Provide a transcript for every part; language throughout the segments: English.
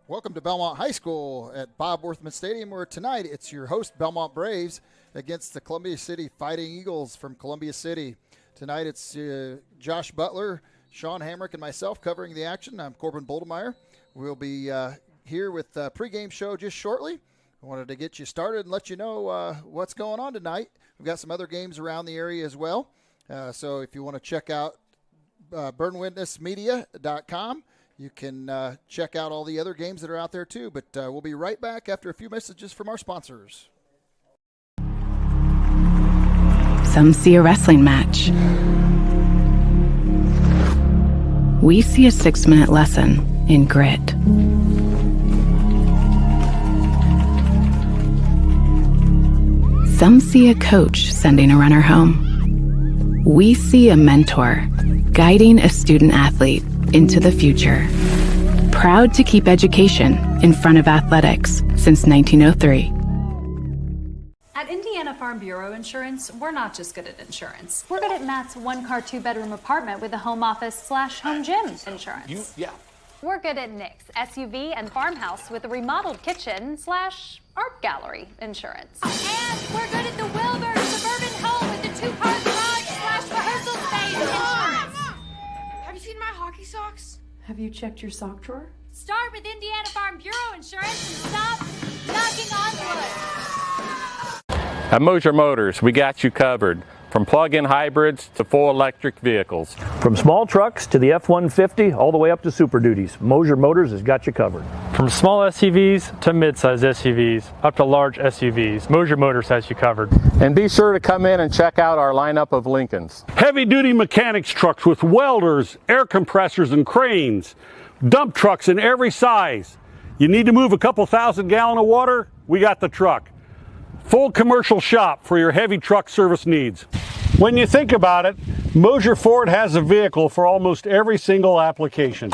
Welcome to Bellmont High School at Bob Worthman Stadium, where tonight it's your host, Bellmont Braves, against the Columbia City Fighting Eagles from Columbia City. Tonight it's Josh Butler, Sean Hamrick, and myself covering the action. I'm Corbin Boldemeyer. We'll be here with the pregame show just shortly. I wanted to get you started and let you know what's going on tonight. We've got some other games around the area as well. So if you want to check out BurneWitnessMedia.com, you can check out all the other games that are out there too. But we'll be right back after a few messages from our sponsors. Some see a wrestling match. We see a 6-minute lesson in grit. Some see a coach sending a runner home. We see a mentor guiding a student athlete into the future. Proud to keep education in front of athletics since 1903. At Indiana Farm Bureau Insurance, we're not just good at insurance. We're good at Matt's 1-car, 2-bedroom apartment with a home office / home gym insurance. We're good at Nick's SUV and farmhouse with a remodeled kitchen / art gallery insurance. And we're good at the Wilbur suburban home with the 2-car garage / rehearsal space insurance. Have you seen my hockey socks? Have you checked your sock drawer? Start with Indiana Farm Bureau Insurance and stop knocking on wood. At Moser Motors, we got you covered. From plug-in hybrids to full electric vehicles. From small trucks to the F-150, all the way up to Super Duties, Moser Motors has got you covered. From small SUVs to mid-size SUVs, up to large SUVs, Moser Motors has you covered. And be sure to come in and check out our lineup of Lincolns. Heavy-duty mechanics trucks with welders, air compressors, and cranes. Dump trucks in every size. You need to move a couple thousand gallons of water? We got the truck. Full commercial shop for your heavy truck service needs. When you think about it, Moser Ford has a vehicle for almost every single application.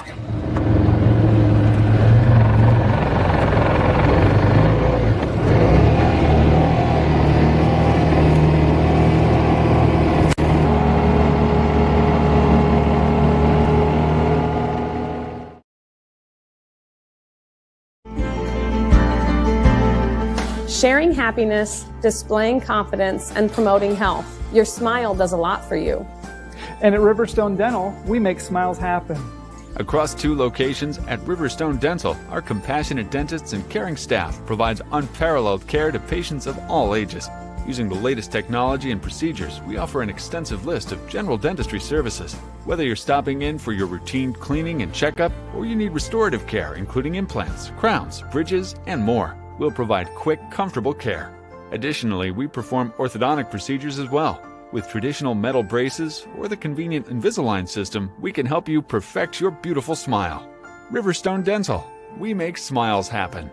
Sharing happiness, displaying confidence, and promoting health. Your smile does a lot for you. And at Riverstone Dental, we make smiles happen. Across 2 locations at Riverstone Dental, our compassionate dentists and caring staff provides unparalleled care to patients of all ages. Using the latest technology and procedures, we offer an extensive list of general dentistry services. Whether you're stopping in for your routine cleaning and checkup, or you need restorative care, including implants, crowns, bridges, and more, we'll provide quick, comfortable care. Additionally, we perform orthodontic procedures as well. With traditional metal braces or the convenient Invisalign system, we can help you perfect your beautiful smile. Riverstone Dental. We make smiles happen.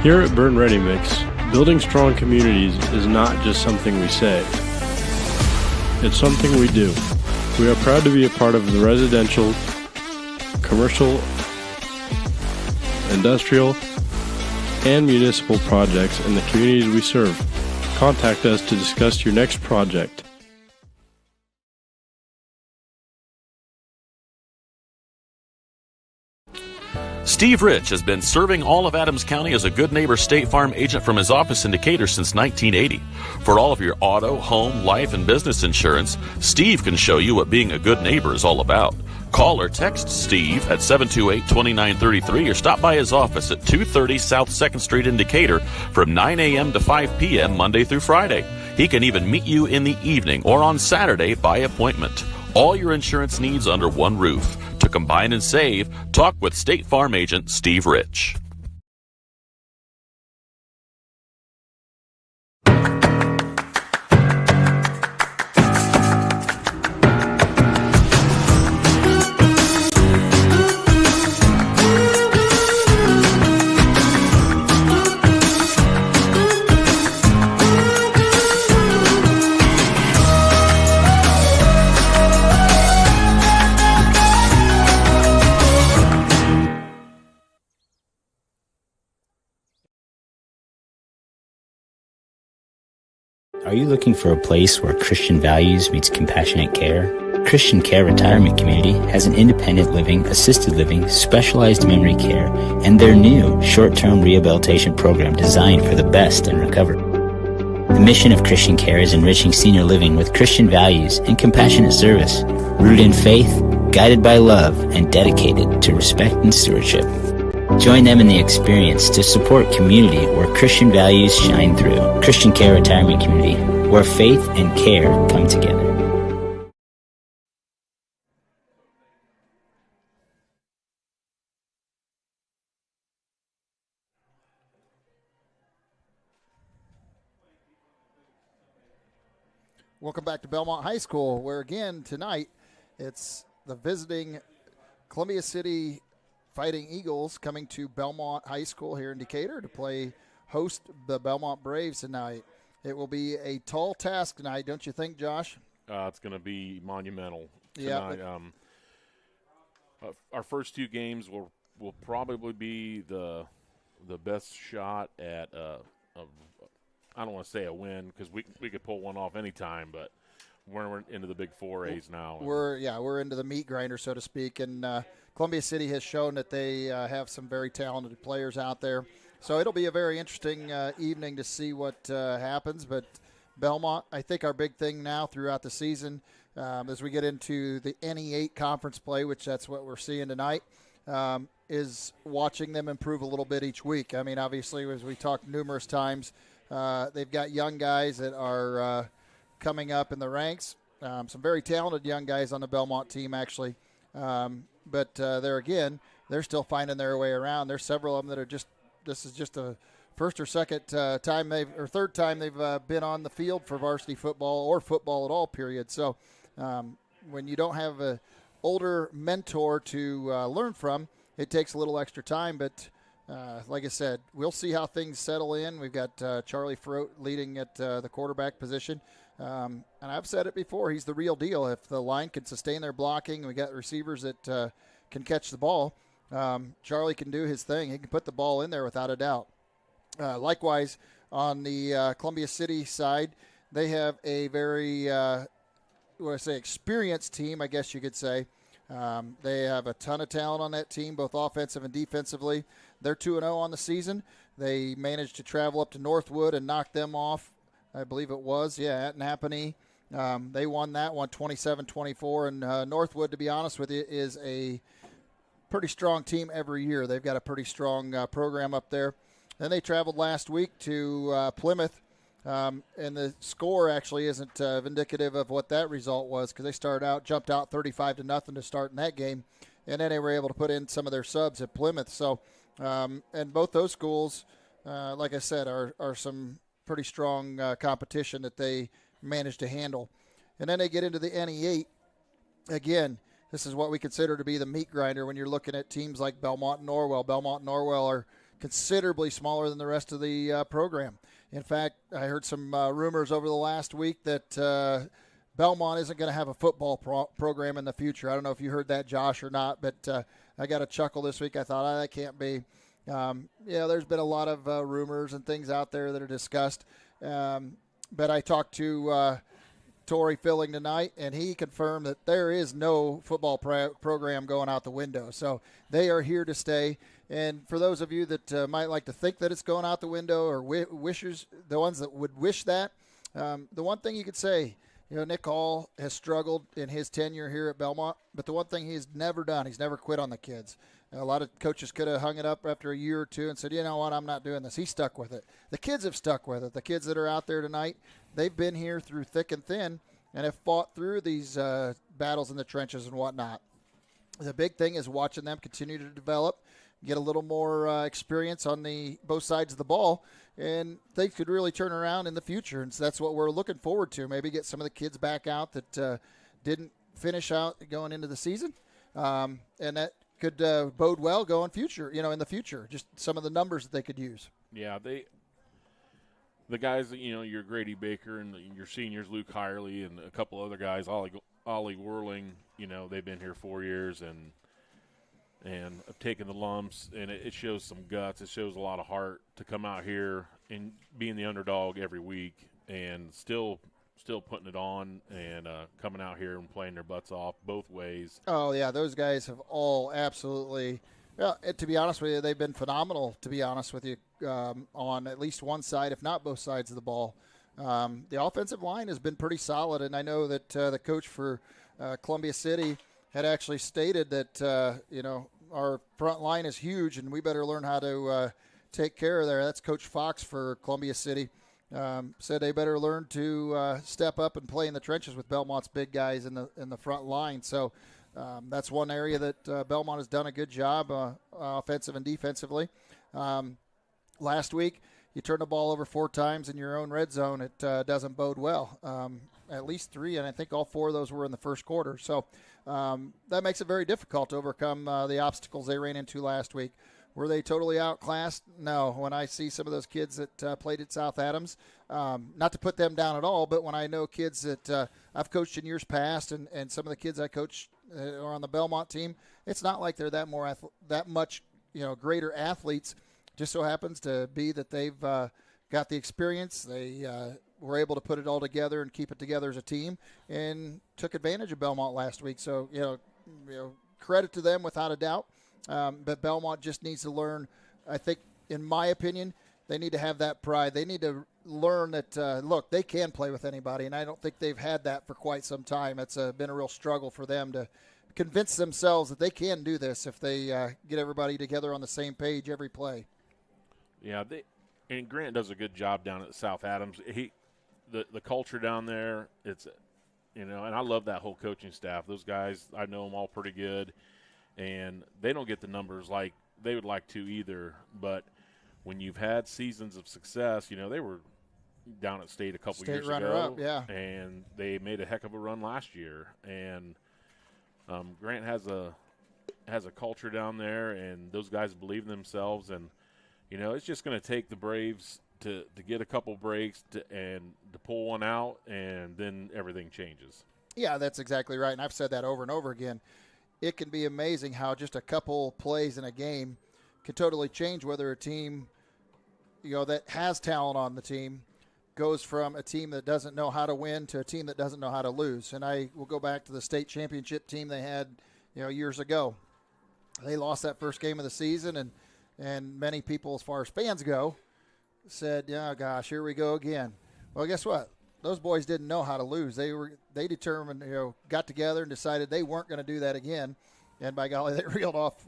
Here at Berne Ready Mix, building strong communities is not just something we say. It's something we do. We are proud to be a part of the residential, commercial, industrial, and municipal projects in the communities we serve. Contact us to discuss your next project. Steve Rich has been serving all of Adams County as a Good Neighbor State Farm agent from his office in Decatur since 1980. For all of your auto, home, life, and business insurance, Steve can show you what being a good neighbor is all about. Call or text Steve at 728-2933 or stop by his office at 230 South 2nd Street in Decatur from 9 a.m. to 5 p.m. Monday through Friday. He can even meet you in the evening or on Saturday by appointment. All your insurance needs under one roof. To combine and save, talk with State Farm agent Steve Rich. Are you looking for a place where Christian values meets compassionate care? Christian Care Retirement Community has an independent living, assisted living, specialized memory care, and their new short-term rehabilitation program designed for the best in recovery. The mission of Christian Care is enriching senior living with Christian values and compassionate service, rooted in faith, guided by love, and dedicated to respect and stewardship. Join them in the experience to support community where Christian values shine through. Christian Care Retirement Community, where faith and care come together. Welcome back to Bellmont High School, where again tonight it's the visiting Columbia City Fighting Eagles coming to Bellmont High School here in Decatur to host the Bellmont Braves tonight. It will be a tall task tonight, don't you think, Josh? It's going to be monumental tonight. Yeah, our first two games will probably be the best shot at I don't want to say a win because we could pull one off anytime, but we're into the big 4As now. We're into the meat grinder, so to speak, and Columbia City has shown that they have some very talented players out there. So it'll be a very interesting evening to see what happens. But Bellmont, I think our big thing now throughout the season, as we get into the NE8 conference play, which that's what we're seeing tonight, is watching them improve a little bit each week. I mean, obviously, as we talked numerous times, they've got young guys that are coming up in the ranks. Some very talented young guys on the Bellmont team, actually. But they're still finding their way around. There's several of them that are this is just a first or second third time they've been on the field for varsity football or football at all, period. So when you don't have an older mentor to learn from, it takes a little extra time. But like I said, we'll see how things settle in. We've got Charlie Froat leading at the quarterback position. And I've said it before, he's the real deal. If the line can sustain their blocking, we got receivers that can catch the ball. Charlie can do his thing. He can put the ball in there without a doubt. Likewise, on the Columbia City side, they have a very, experienced team, I guess you could say. They have a ton of talent on that team, both offensive and defensively. They're 2-0 on the season. They managed to travel up to Northwood and knock them off, I believe it was, at Napanee. They won that one 27-24, and Northwood, to be honest with you, is a pretty strong team every year. They've got a pretty strong program up there. Then they traveled last week to Plymouth, and the score actually isn't indicative of what that result was because they jumped out 35-0 to start in that game, and then they were able to put in some of their subs at Plymouth. So, and both those schools, like I said, are some pretty strong competition that they managed to handle. And then they get into the NE8. Again, this is what we consider to be the meat grinder when you're looking at teams like Bellmont and Norwell. Bellmont and Norwell are considerably smaller than the rest of the program. In fact, I heard some rumors over the last week that Bellmont isn't going to have a football program in the future. I don't know if you heard that, Josh, or not, but I got a chuckle this week. I thought, that can't be. There's been a lot of rumors and things out there that are discussed. But I talked to Torrey Filling tonight, and he confirmed that there is no football program going out the window. So they are here to stay. And for those of you that might like to think that it's going out the window or the ones that would wish that, the one thing you could say, Nick Hall has struggled in his tenure here at Bellmont, but the one thing he's never done, he's never quit on the kids. A lot of coaches could have hung it up after a year or two and said, you know what, I'm not doing this. He stuck with it. The kids have stuck with it. The kids that are out there tonight, they've been here through thick and thin and have fought through these battles in the trenches and whatnot. The big thing is watching them continue to develop, get a little more experience on both sides of the ball, and they could really turn around in the future. And so that's what we're looking forward to. Maybe get some of the kids back out that didn't finish out going into the season, and that could bode well going in the future. Just some of the numbers that they could use. Yeah, the guys that your Grady Baker and your seniors, Luke Hirely, and a couple other guys, Ollie Whirling. They've been here 4 years and have taken the lumps, and it shows some guts. It shows a lot of heart to come out here and being the underdog every week and still putting it on and coming out here and playing their butts off both ways. Oh, yeah, those guys have all absolutely to be honest with you, they've been phenomenal, to be honest with you, on at least one side, if not both sides of the ball. The offensive line has been pretty solid, and I know that the coach for Columbia City had actually stated that, our front line is huge, and we better learn how to take care of there. That's Coach Fox for Columbia City. Said they better learn to step up and play in the trenches with Belmont's big guys in the front line. So that's one area that Bellmont has done a good job, offensive and defensively. Last week, you turned the ball over 4 times in your own red zone. It doesn't bode well. At least 3, and I think all 4 of those were in the first quarter. So that makes it very difficult to overcome the obstacles they ran into last week. Were they totally outclassed? No. When I see some of those kids that played at South Adams, not to put them down at all, but when I know kids that I've coached in years past and some of the kids I coach are on the Bellmont team, it's not like they're that much greater athletes. Just so happens to be that they've got the experience. They were able to put it all together and keep it together as a team and took advantage of Bellmont last week. So, credit to them without a doubt. But Bellmont just needs to learn, I think, in my opinion, they need to have that pride. They need to learn that, look, they can play with anybody, and I don't think they've had that for quite some time. It's been a real struggle for them to convince themselves that they can do this if they get everybody together on the same page every play. Yeah, and Grant does a good job down at South Adams. The culture down there, it's, and I love that whole coaching staff. Those guys, I know them all pretty good. And they don't get the numbers like they would like to either. But when you've had seasons of success, they were down at state a couple years ago. Runner-up, yeah. And they made a heck of a run last year. And Grant has a culture down there, and those guys believe in themselves. And, it's just going to take the Braves to get a couple breaks and to pull one out, and then everything changes. Yeah, that's exactly right. And I've said that over and over again. It can be amazing how just a couple plays in a game can totally change whether a team, that has talent on the team goes from a team that doesn't know how to win to a team that doesn't know how to lose. And I will go back to the state championship team they had, years ago. They lost that first game of the season, and many people, as far as fans go, said, "Yeah, gosh, here we go again." Well, guess what? Those boys didn't know how to lose. They determined, got together and decided they weren't going to do that again. And by golly, they reeled off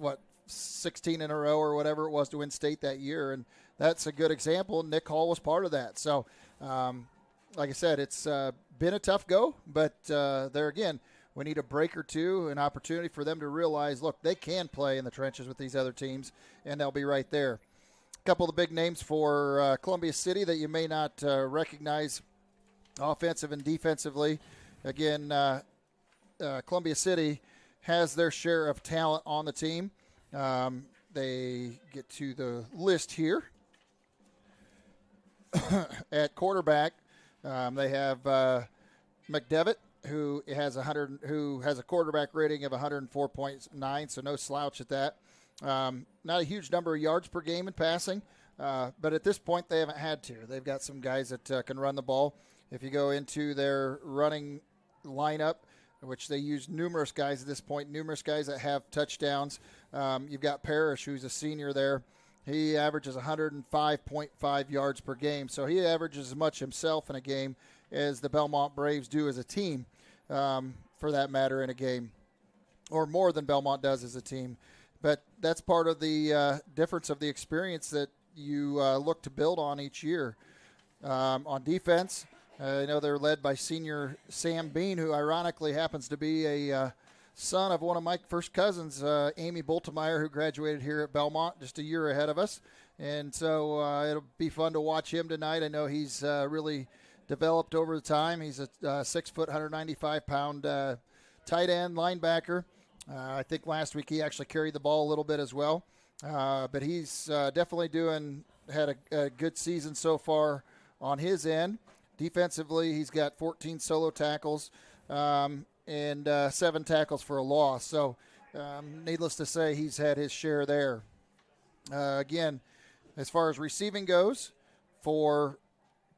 16 in a row or whatever it was to win state that year. And that's a good example. Nick Hall was part of that. So, like I said, it's been a tough go, but there again, we need a break or two, an opportunity for them to realize, look, they can play in the trenches with these other teams, and they'll be right there. A couple of the big names for Columbia City that you may not recognize offensive and defensively. Again, Columbia City has their share of talent on the team. They get to the list here. At quarterback, they have McDevitt, who has a quarterback rating of 104.9, so no slouch at that. Not a huge number of yards per game in passing, but at this point they haven't had to. They've got some guys that can run the ball. If you go into their running lineup, which they use numerous guys at this point, numerous guys that have touchdowns. You've got Parrish, who's a senior there. He averages 105.5 yards per game, so he averages as much himself in a game. as the Bellmont Braves do as a team, for that matter, in a game, or more than Bellmont does as a team. But that's part of the difference of the experience that you look to build on each year. On defense, I know they're led by senior Sam Bean, who ironically happens to be a son of one of my first cousins, Amy Bultemeyer, who graduated here at Bellmont just a year ahead of us. And so it'll be fun to watch him tonight. I know he's really developed over the time. He's a 6 foot, 195-pound tight end linebacker. I think last week he actually carried the ball a little bit as well. But he's definitely had a good season so far on his end. Defensively, he's got 14 solo tackles and 7 tackles for a loss. So needless to say, he's had his share there. Again, as far as receiving goes for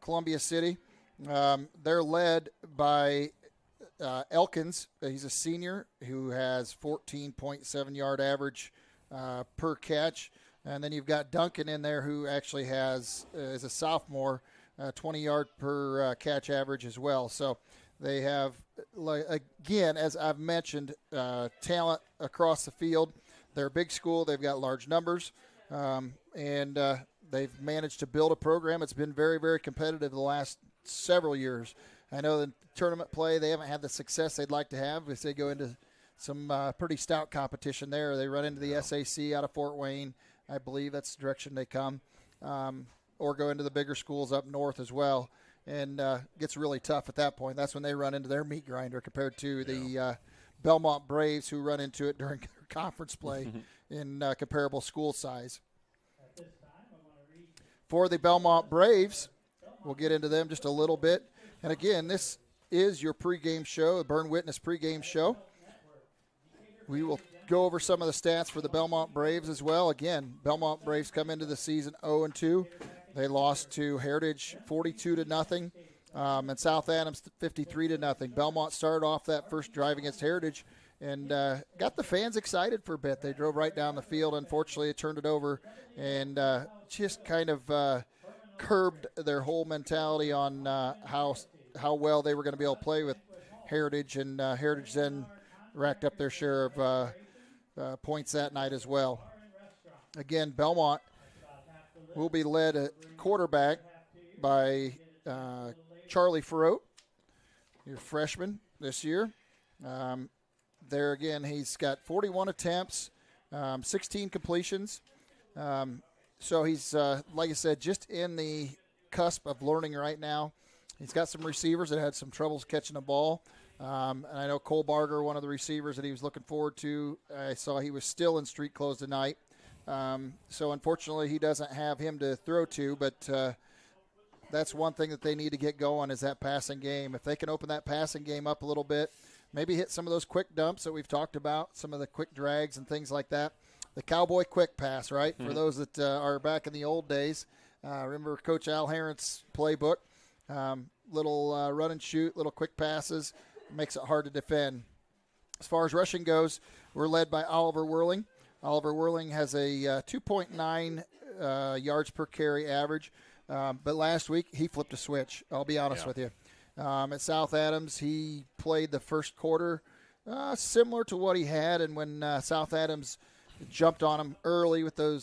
Columbia City, they're led by Elkins. He's a senior who has 14.7 yard average per catch. And then you've got Duncan in there who actually has, is a sophomore, 20 yard per catch average as well. So they have, again, as I've mentioned, talent across the field. They're a big school. They've got large numbers. And they've managed to build a program. It's been very, very competitive the last several years. I know the tournament play, they haven't had the success they'd like to have as they go into some pretty stout competition there. They run into the SAC out of Fort Wayne. I believe that's the direction they come. Or go into the bigger schools up north as well. And gets really tough at that point. That's when they run into their meat grinder compared to the Bellmont Braves, who run into it during conference play in comparable school size. For the Bellmont Braves, we'll get into them just a little bit. And again, this is your pregame show, the Berne Witness pregame show. We will go over some of the stats for the Bellmont Braves as well. Again, Bellmont Braves come into the season 0-2. They lost to Heritage 42-0, and South Adams 53-0. Bellmont started off that first drive against Heritage and got the fans excited for a bit. They drove right down the field. Unfortunately, it turned it over and just kind of curbed their whole mentality on how well they were going to be able to play with Heritage, and Heritage then racked up their share of points that night as well. Again, Bellmont will be led at quarterback by Charlie Farrote, your freshman this year. There again, he's got 41 attempts, 16 completions. So he's, like I said, just in the cusp of learning right now. He's got some receivers that had some troubles catching the ball. And I know Cole Barger, one of the receivers that he was looking forward to, I saw he was still in street clothes tonight. So unfortunately, he doesn't have him to throw to, but that's one thing that they need to get going is that passing game. If they can open that passing game up a little bit, maybe hit some of those quick dumps that we've talked about, some of the quick drags and things like that. The cowboy quick pass, right? For those that are back in the old days, remember Coach Al Herent's playbook, little run and shoot, little quick passes, makes it hard to defend. As far as rushing goes, we're led by Oliver Whirling. Oliver Whirling has a 2.9 yards per carry average, but last week he flipped a switch, I'll be honest with you. At South Adams, he played the first quarter similar to what he had, and when South Adams jumped on him early with the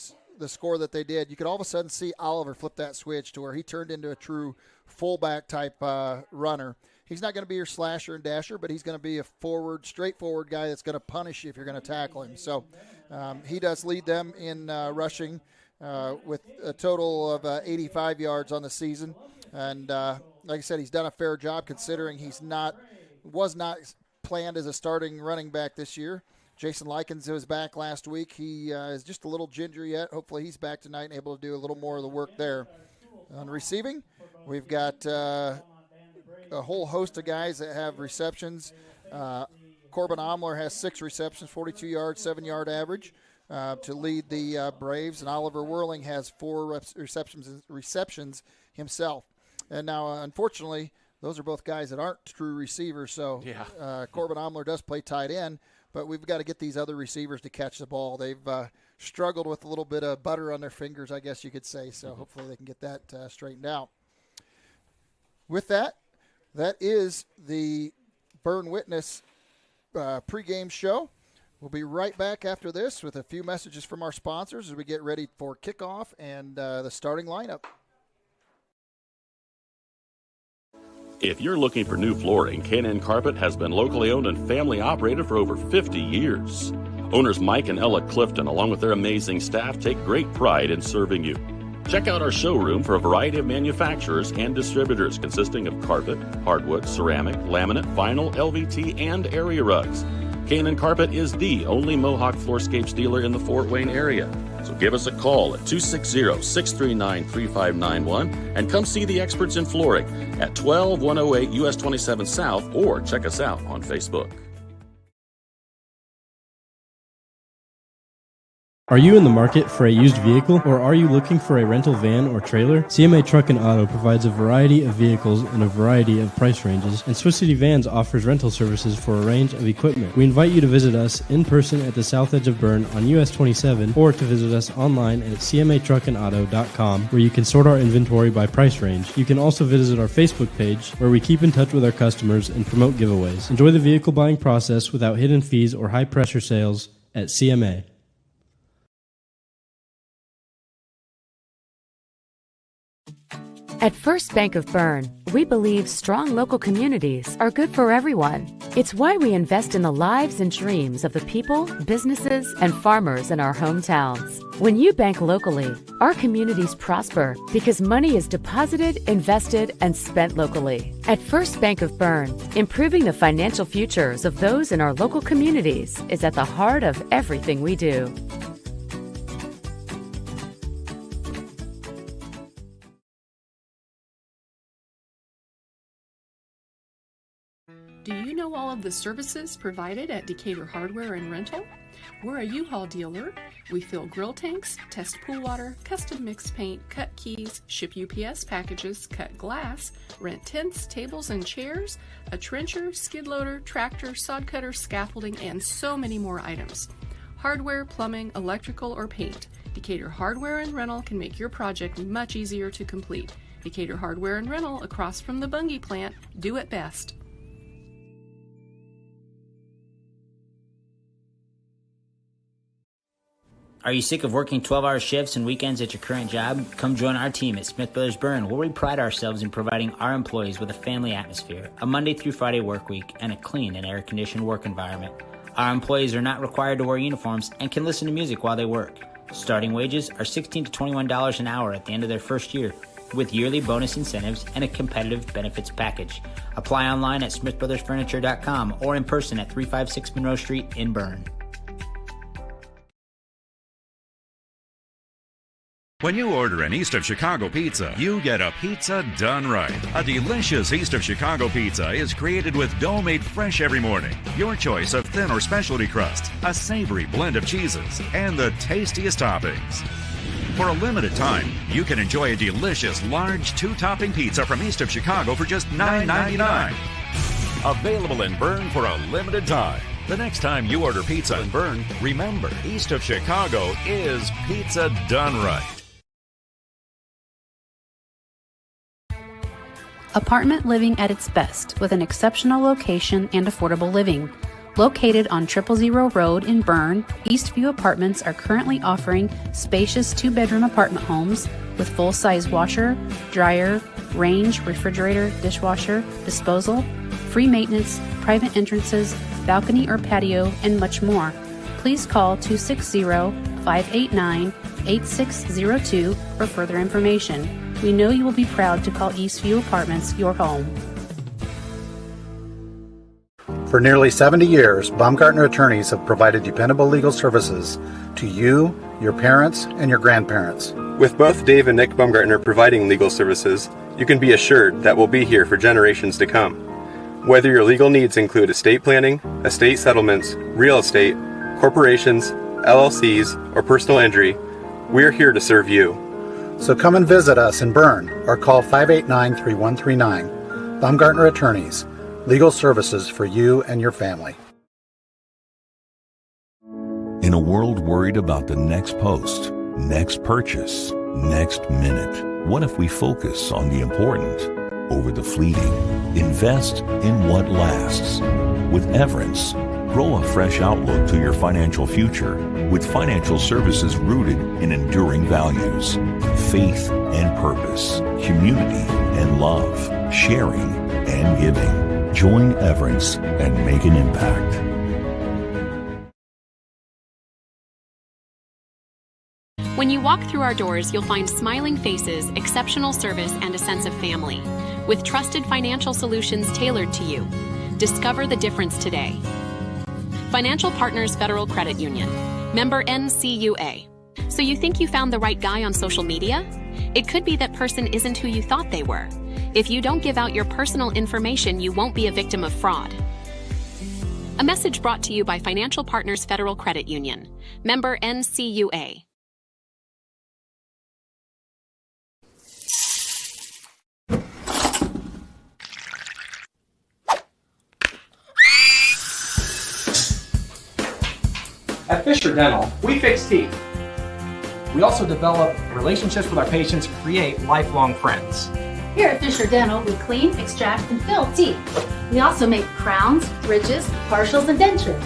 score that they did, you could all of a sudden see Oliver flip that switch to where he turned into a true fullback type runner. He's not going to be your slasher and dasher, but he's going to be a straightforward guy that's going to punish you if you're going to tackle him. So he does lead them in rushing with a total of 85 yards on the season. And like I said, he's done a fair job considering was not planned as a starting running back this year. Jason Likens was back last week. He is just a little ginger yet. Hopefully he's back tonight and able to do a little more of the work there. On receiving, we've got a whole host of guys that have receptions. Corbin Omler has 6 receptions, 42 yards, 7-yard average to lead the Braves. And Oliver Whirling has 4 receptions himself. And now, unfortunately, those are both guys that aren't true receivers. So Corbin Omler does play tight end, but we've got to get these other receivers to catch the ball. They've struggled with a little bit of butter on their fingers, I guess you could say. So hopefully they can get that straightened out. With that, that is the Berne Witness pregame show. We'll be right back after this with a few messages from our sponsors as we get ready for kickoff and the starting lineup. If you're looking for new flooring, K&N Carpet has been locally owned and family operated for over 50 years. Owners Mike and Ella Clifton, along with their amazing staff, take great pride in serving you. Check out our showroom for a variety of manufacturers and distributors consisting of carpet, hardwood, ceramic, laminate, vinyl, LVT, and area rugs. K&N Carpet is the only Mohawk Floorscapes dealer in the Fort Wayne area. So give us a call at 260-639-3591 and come see the experts in flooring at 12108 US 27 South, or check us out on Facebook. Are you in the market for a used vehicle, or are you looking for a rental van or trailer? CMA Truck and Auto provides a variety of vehicles in a variety of price ranges, and Swiss City Vans offers rental services for a range of equipment. We invite you to visit us in person at the south edge of Berne on US 27, or to visit us online at cmatruckandauto.com, where you can sort our inventory by price range. You can also visit our Facebook page, where we keep in touch with our customers and promote giveaways. Enjoy the vehicle buying process without hidden fees or high-pressure sales at CMA. At First Bank of Berne, we believe strong local communities are good for everyone. It's why we invest in the lives and dreams of the people, businesses, and farmers in our hometowns. When you bank locally, our communities prosper because money is deposited, invested, and spent locally. At First Bank of Berne, improving the financial futures of those in our local communities is at the heart of everything we do. Do you know all of the services provided at Decatur Hardware and Rental? We're a U-Haul dealer. We fill grill tanks, test pool water, custom mix paint, cut keys, ship UPS packages, cut glass, rent tents, tables, and chairs, a trencher, skid loader, tractor, sod cutter, scaffolding, and so many more items. Hardware, plumbing, electrical, or paint. Decatur Hardware and Rental can make your project much easier to complete. Decatur Hardware and Rental, across from the Bungie plant, do it best. Are you sick of working 12-hour shifts and weekends at your current job? Come join our team at Smith Brothers Berne, where we pride ourselves in providing our employees with a family atmosphere, a Monday through Friday work week, and a clean and air-conditioned work environment. Our employees are not required to wear uniforms and can listen to music while they work. Starting wages are $16 to $21 an hour at the end of their first year, with yearly bonus incentives and a competitive benefits package. Apply online at smithbrothersfurniture.com or in person at 356 Monroe Street in Berne. When you order an East of Chicago pizza, you get a pizza done right. A delicious East of Chicago pizza is created with dough made fresh every morning, your choice of thin or specialty crust, a savory blend of cheeses, and the tastiest toppings. For a limited time, you can enjoy a delicious large two-topping pizza from East of Chicago for just $9.99. Available in Berne for a limited time. The next time you order pizza in Berne, remember, East of Chicago is pizza done right. Apartment living at its best, with an exceptional location and affordable living. Located on 000 Road in Berne, Eastview Apartments are currently offering spacious 2-bedroom apartment homes with full-size washer, dryer, range, refrigerator, dishwasher, disposal, free maintenance, private entrances, balcony or patio, and much more. Please call 260-589-8602 for further information. We know you will be proud to call Eastview Apartments your home. For nearly 70 years, Baumgartner attorneys have provided dependable legal services to you, your parents, and your grandparents. With both Dave and Nick Baumgartner providing legal services, you can be assured that we'll be here for generations to come. Whether your legal needs include estate planning, estate settlements, real estate, corporations, LLCs, or personal injury, we're here to serve you. So come and visit us in Berne or call 589-3139. Baumgartner Attorneys, legal services for you and your family. In a world worried about the next post, next purchase, next minute, what if we focus on the important? over the fleeting. Invest in what lasts. With Everence, grow a fresh outlook to your financial future with financial services rooted in enduring values, faith and purpose, community and love, sharing and giving. Join Everence and make an impact. When you walk through our doors, you'll find smiling faces, exceptional service, and a sense of family. With trusted financial solutions tailored to you. Discover the difference today. Financial Partners Federal Credit Union. Member NCUA. So you think you found the right guy on social media? It could be that person isn't who you thought they were. If you don't give out your personal information, you won't be a victim of fraud. A message brought to you by Financial Partners Federal Credit Union. Member NCUA. At Fisher Dental, we fix teeth. We also develop relationships with our patients and create lifelong friends. Here at Fisher Dental, we clean, extract, and fill teeth. We also make crowns, bridges, partials, and dentures.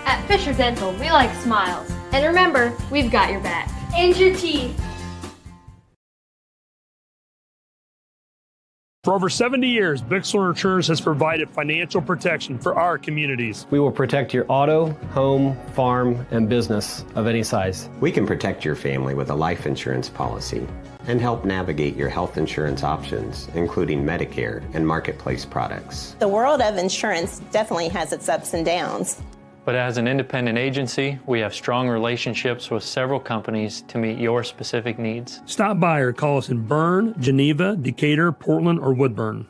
At Fisher Dental, we like smiles. And remember, we've got your back. And your teeth. For over 70 years, Bixler Insurance has provided financial protection for our communities. We will protect your auto, home, farm, and business of any size. We can protect your family with a life insurance policy and help navigate your health insurance options, including Medicare and marketplace products. The world of insurance definitely has its ups and downs. But as an independent agency, we have strong relationships with several companies to meet your specific needs. Stop by or call us in Berne, Geneva, Decatur, Portland, or Woodburn.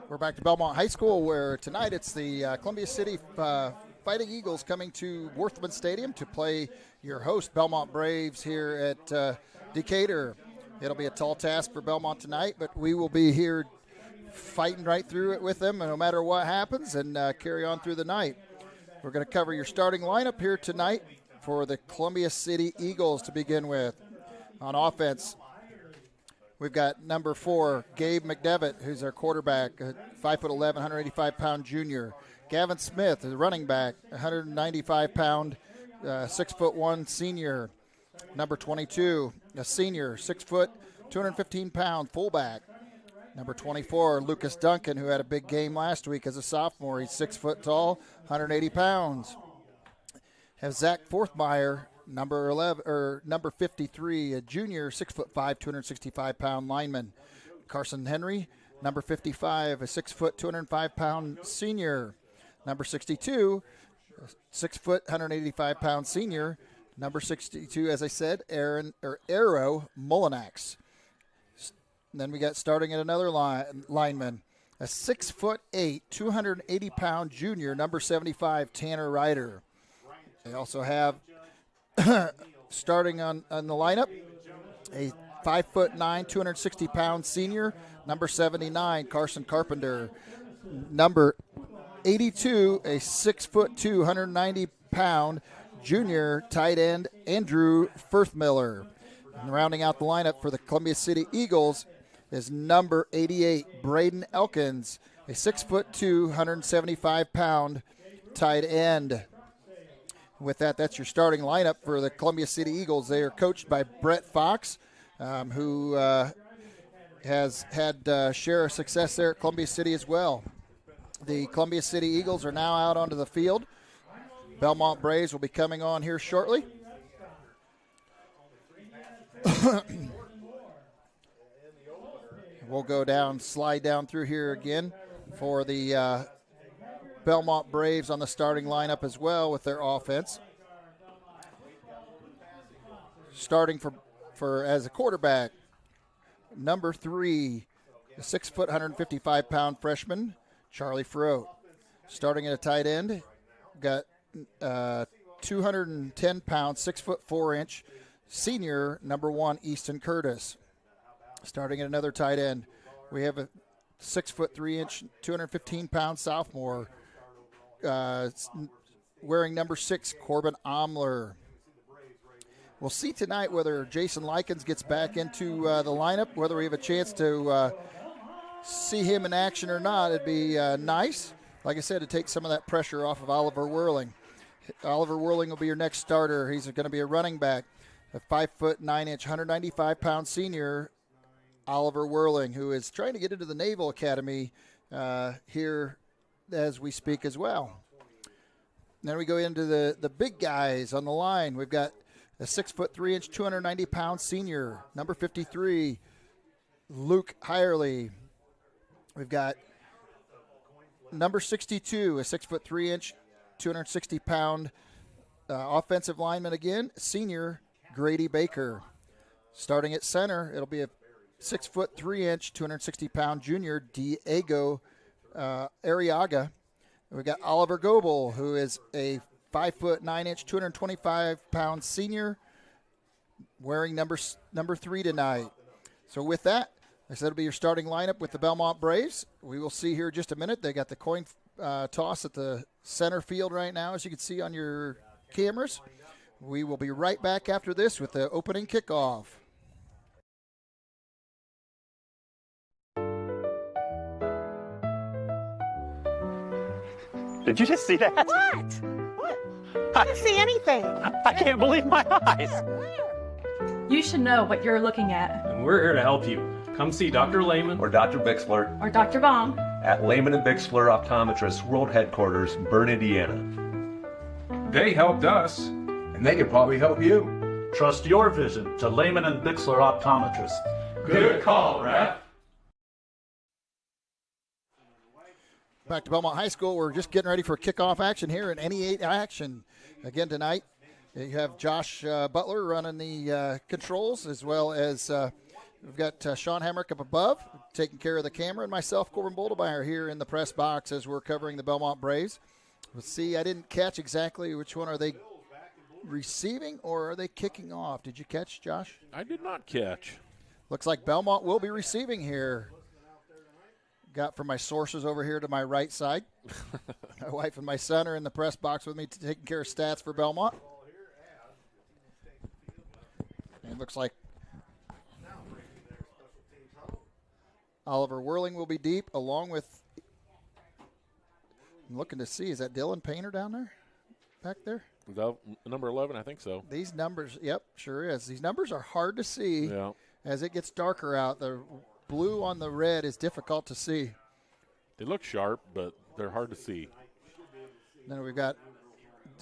We're back to Bellmont High School, where tonight it's the Columbia City Fighting Eagles coming to Worthman Stadium to play your host, Bellmont Braves, here at Decatur. It'll be a tall task for Bellmont tonight, but we will be here fighting right through it with them, and no matter what happens, and carry on through the night. We're going to cover your starting lineup here tonight for the Columbia City Eagles to begin with. On offense, we've got number 4, Gabe McDevitt, who's our quarterback, 5'11", 185-pound junior. Gavin Smith, the running back, 195-pound, 6'1" senior. Number 22, a senior, 6 foot, 215-pound fullback. Number 24, Lucas Duncan, who had a big game last week as a sophomore. He's 6 foot tall, 180 pounds. Have Zach Forthmeyer, number 53, a junior, 6'5", 265-pound lineman. Carson Henry, number 55, a 6 foot, 205-pound senior. Number 62, 6 foot, 185-pound senior. Number 62, as I said, Arrow Mullinax. And then we got starting at another lineman, a 6'8", 280-pound junior, number 75, Tanner Ryder. They also have starting on the lineup, a 5'9", 260-pound senior, number 79, Carson Carpenter. Number 82, a 6'2", 190-pound junior tight end, Andrew Firthmiller. And rounding out the lineup for the Columbia City Eagles is number 88, Braden Elkins, a 6'2", 175-pound tight end. With that, that's your starting lineup for the Columbia City Eagles. They are coached by Brett Fox, who has had share of success there at Columbia City as well. The Columbia City Eagles are now out onto the field. Bellmont Braves will be coming on here shortly. We'll go down, slide down through here again for the Bellmont Braves on the starting lineup as well with their offense. Starting for as a quarterback, number 3, a 6 foot, 155-pound freshman, Charlie Froat. Starting at a tight end, got 210-pound, 6 foot 4 inch senior, number 1, Easton Curtis. Starting at another tight end, we have a 6 foot 3 inch, 215-pound sophomore, wearing number 6, Corbin Omler. we'll see tonight whether Jason Likens gets back into the lineup, whether we have a chance to see him in action or not. It'd be nice, like I said, to take some of that pressure off of Oliver Whirling. Oliver Whirling will be your next starter. He's going to be a running back, a 5'9", 195-pound senior, Oliver Whirling, who is trying to get into the Naval Academy here as we speak as well. Then we go into the big guys on the line. We've got a 6'3", 290-pound senior, number 53, Luke Hirely. We've got number 62, a 6'3", 260-pound offensive lineman again, senior Grady Baker. Starting at center, it'll be a 6'3", 260-pound junior Diego Arriaga. We've got Oliver Goebel, who is a 5'9", 225-pound senior, wearing number 3 tonight. So with that, I said it'll be your starting lineup with the Bellmont Braves. We will see here in just a minute. They got the coin toss at the center field right now, as you can see on your cameras. We will be right back after this with the opening kickoff. Did you just see that? What? I didn't see anything. I can't believe my eyes. You should know what you're looking at. And we're here to help you. Come see Dr. Lehman or Dr. Bixler or Dr. Baum at Lehman & Bixler Optometrists World Headquarters, Berne, Indiana. They helped us, and they could probably help you. Trust your vision to Lehman & Bixler Optometrists. Good call, Ref. Back to Bellmont High School. We're just getting ready for kickoff action here in NE8 action. Again tonight, you have Josh Butler running the controls, as well as we've got Sean Hamrick up above, taking care of the camera, and myself, Corbin Boldemeyer, here in the press box as we're covering the Bellmont Braves. Let's see, I didn't catch exactly which one. Are they receiving or are they kicking off? Did you catch, Josh? I did not catch. Looks like Bellmont will be receiving here. Got from my sources over here to my right side. My wife and my son are in the press box with me taking care of stats for Bellmont. And it looks like Oliver Whirling will be deep, along with, I'm looking to see, is that Dylan Painter down there? Back there? Number 11, I think so. These numbers, yep, sure is. These numbers are hard to see as it gets darker out. The blue on the red is difficult to see. They look sharp, but they're hard to see. Then we've got,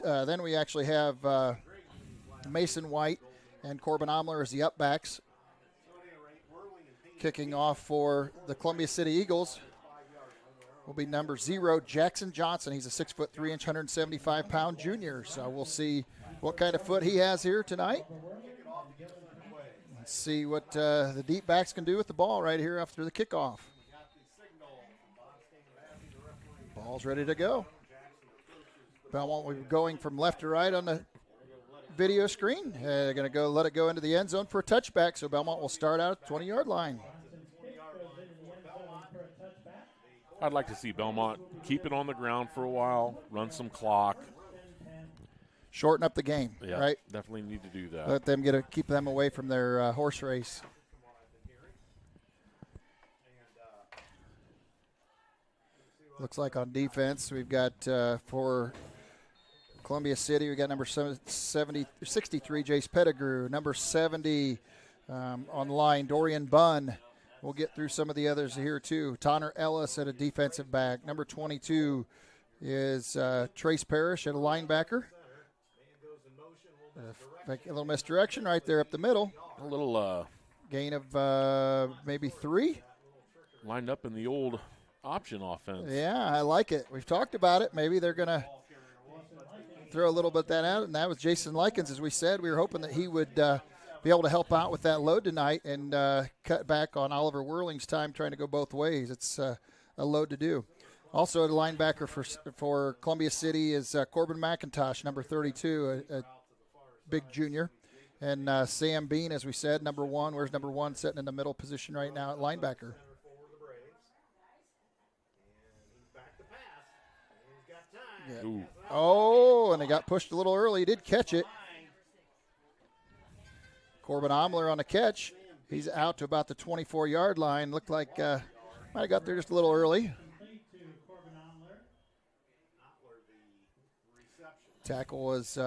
then we actually have Mason White and Corbin Omler as the upbacks. Kicking off for the Columbia City Eagles will be number 0, Jackson Johnson. He's a 6'3", 175-pound junior. So we'll see what kind of foot he has here tonight. Let's see what the deep backs can do with the ball right here after the kickoff. Ball's ready to go. Bellmont will be going from left to right on the video screen. They're going to let it go into the end zone for a touchback, so Bellmont will start out at the 20-yard line. I'd like to see Bellmont keep it on the ground for a while, run some clock. Shorten up the game, right? Definitely need to do that. Let them keep them away from their horse race. Looks like on defense, we've got for Columbia City, we got number 63, Jace Pettigrew. Number 70 on the line, Dorian Bunn. We'll get through some of the others here, too. Tanner Ellis at a defensive back. Number 22 is Trace Parrish at a linebacker. A little misdirection right there up the middle. A little gain of maybe 3. Lined up in the old option offense. Yeah, I like it. We've talked about it. Maybe they're going to throw a little bit of that out, and that was Jason Likens, as we said. We were hoping that he would be able to help out with that load tonight and cut back on Oliver Whirling's time trying to go both ways. It's a load to do. Also, the linebacker for Columbia City is Corbin McIntosh, number 32, a big junior. And Sam Bean, as we said, number 1. Where's number 1 sitting in the middle position right now at linebacker? Yeah. Oh, and he got pushed a little early. He did catch it. Corbin Omler on the catch. He's out to about the 24-yard line. Looked like might have got there just a little early. Tackle was,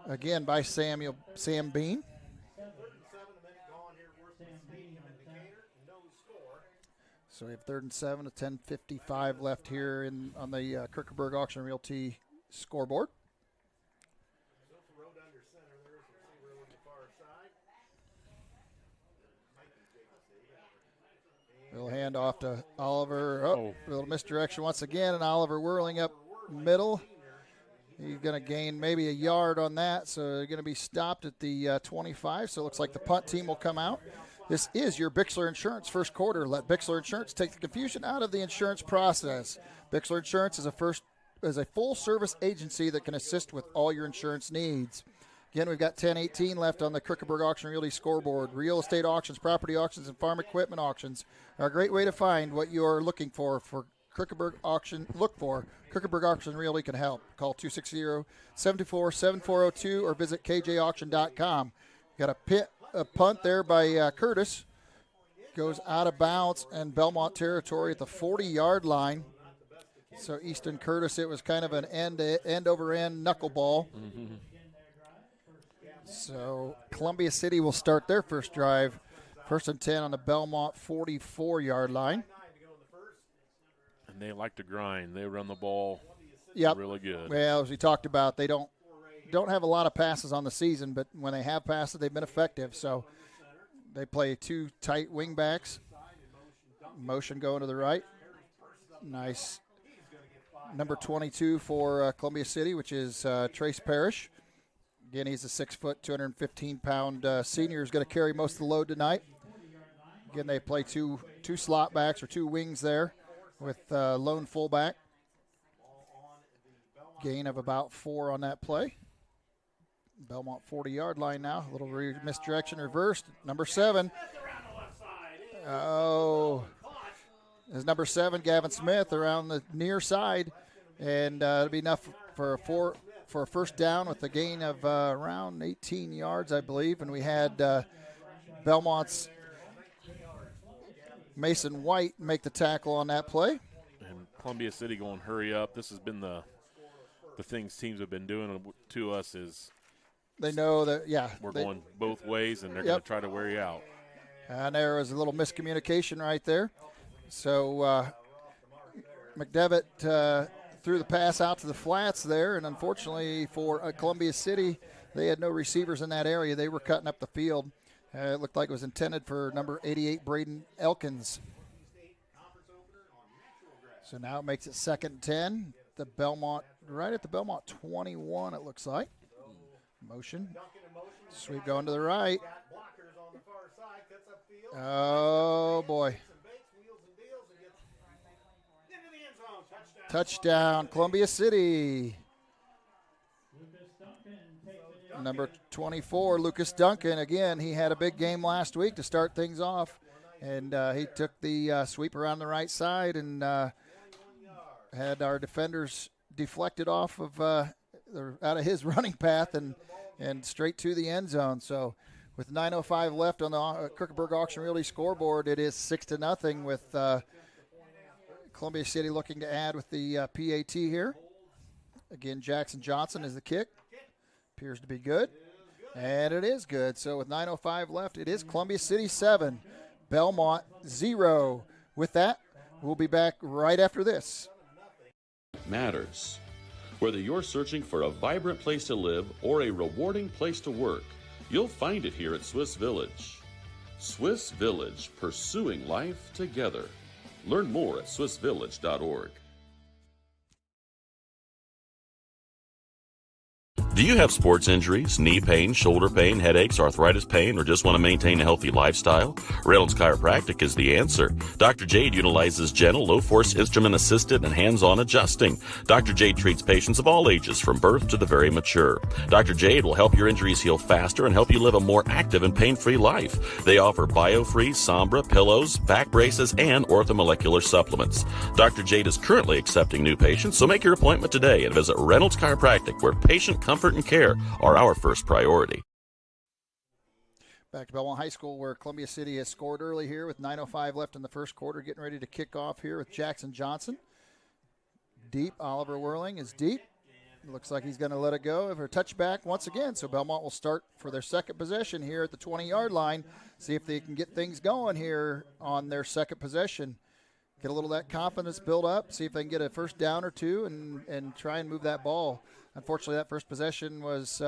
again, by Sam Bean. So we have 3rd and 7, a 10:55 left here on the Kierkegaard Auction Realty scoreboard. Little handoff to Oliver. Oh, a little misdirection once again, and Oliver whirling up middle. He's going to gain maybe a yard on that, so they're going to be stopped at the 25. So it looks like the punt team will come out. This is your Bixler Insurance first quarter. Let Bixler Insurance take the confusion out of the insurance process. Bixler Insurance is a full-service agency that can assist with all your insurance needs. Again, we've got 10:18 left on the Kierkegaard Auction Realty scoreboard. Real estate auctions, property auctions, and farm equipment auctions are a great way to find what you're looking for Kierkegaard Auction. Look for Kierkegaard Auction Realty can help. Call 260-724-7402 or visit kjauction.com. Got a punt there by Curtis. Goes out of bounds and Bellmont territory at the 40-yard line. So Easton Curtis, it was kind of an end-over-end knuckleball. Mm-hmm. So Columbia City will start their first drive, 1st and 10 on the Bellmont 44-yard line. And they like to grind. They run the ball really good. Well, as we talked about, they don't have a lot of passes on the season, but when they have passes, they've been effective. So they play 2 tight wing backs. Motion going to the right. Nice. Number 22 for Columbia City, which is Trace Parrish. Again, he's a 6-foot, 215-pound senior who's going to carry most of the load tonight. Again, they play two slot backs or 2 wings there with lone fullback. Gain of about 4 on that play. Bellmont 40-yard line now. A little misdirection reversed. Number 7. Oh. Is number 7, Gavin Smith, around the near side. And it'll be enough for a first down with a gain of around 18 yards, I believe. And we had Belmont's Mason White make the tackle on that play. And Columbia City going hurry up. This has been the things teams have been doing to us is they know that, we're going both ways, and they're going to try to wear you out. And there was a little miscommunication right there. So McDevitt threw the pass out to the flats there, and unfortunately for Columbia City, they had no receivers in that area. They were cutting up the field. It looked like it was intended for number 88, Braden Elkins. So now it makes it 2nd and 10. The Bellmont, right at the Bellmont 21, it looks like. Motion. Sweep going to the right. Oh, boy. Touchdown, Columbia City. Number 24, Lucas Duncan. Again, he had a big game last week to start things off. And he took the sweep around the right side and had our defenders deflected off of out of his running path and straight to the end zone. So with 9:05 left on the Kierkegaard Auction Realty scoreboard, it is 6-0 with Columbia City looking to add with the PAT here. Again, Jackson Johnson is the kick. Appears to be good. And it is good. So with 9:05 left, it is Columbia City 7, Bellmont 0. With that, we'll be back right after this. Matters. Whether you're searching for a vibrant place to live or a rewarding place to work, you'll find it here at Swiss Village. Swiss Village, pursuing life together. Learn more at swissvillage.org. Do you have sports injuries, knee pain, shoulder pain, headaches, arthritis pain, or just want to maintain a healthy lifestyle? Reynolds Chiropractic is the answer. Dr. Jade utilizes gentle, low-force, instrument-assisted, and hands-on adjusting. Dr. Jade treats patients of all ages, from birth to the very mature. Dr. Jade will help your injuries heal faster and help you live a more active and pain-free life. They offer BioFree, Sombra, pillows, back braces, and orthomolecular supplements. Dr. Jade is currently accepting new patients, so make your appointment today and visit Reynolds Chiropractic, where patient comfort and care are our first priority. Back to Bellmont High School, where Columbia City has scored early here with 9:05 left in the first quarter, getting ready to kick off here with Jackson Johnson. Deep, Oliver Whirling is deep. Looks like he's going to let it go for a touchback once again. So Bellmont will start for their second possession here at the 20-yard line. See if they can get things going here on their second possession. Get a little of that confidence build up. See if they can get a first down or two and try and move that ball. Unfortunately, that first possession was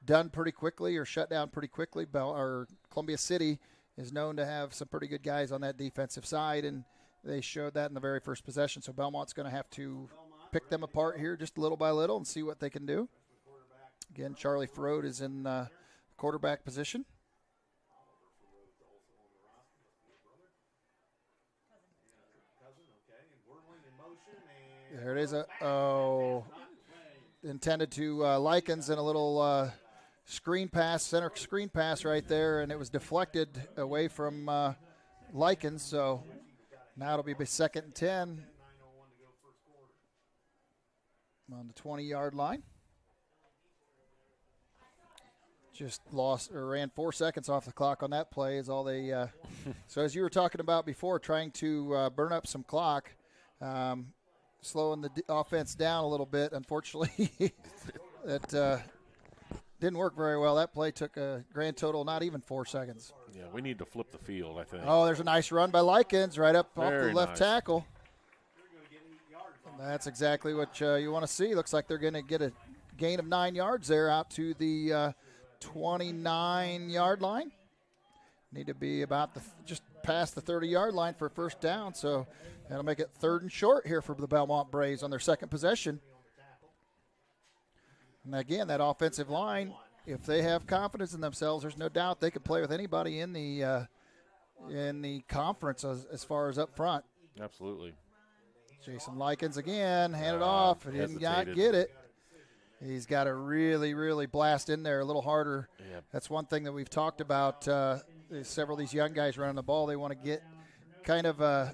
done pretty quickly or shut down pretty quickly. Columbia City is known to have some pretty good guys on that defensive side, and they showed that in the very first possession. So Bellmont's going to have to pick them apart here just little by little and see what they can do. Again, Charlie Farode is in quarterback position. There it is. Intended to Likens and a little screen pass, center screen pass right there, and it was deflected away from Likens. So now it'll be 2nd and 10 on the 20-yard line. Just ran 4 seconds off the clock on that play. Is all they. So as you were talking about before, trying to burn up some clock, slowing the offense down a little bit. Unfortunately, that didn't work very well. That play took a grand total not even 4 seconds. Yeah, we need to flip the field, I think. Oh, there's a nice run by Likens right up off the left nice. tackle. That's exactly what you want to see. Looks like they're going to get a gain of 9 yards there out to the 29-yard line. Need to be about just past the 30-yard line for a first down, so that'll make it 3rd and short here for the Bellmont Braves on their second possession. And again, that offensive line, if they have confidence in themselves, there's no doubt they could play with anybody in the conference as far as up front. Absolutely. Jason Likens again, handed off. He didn't get it. He's got to really, really blast in there a little harder. Yep. That's one thing that we've talked about. Several of these young guys running the ball, they want to get kind of I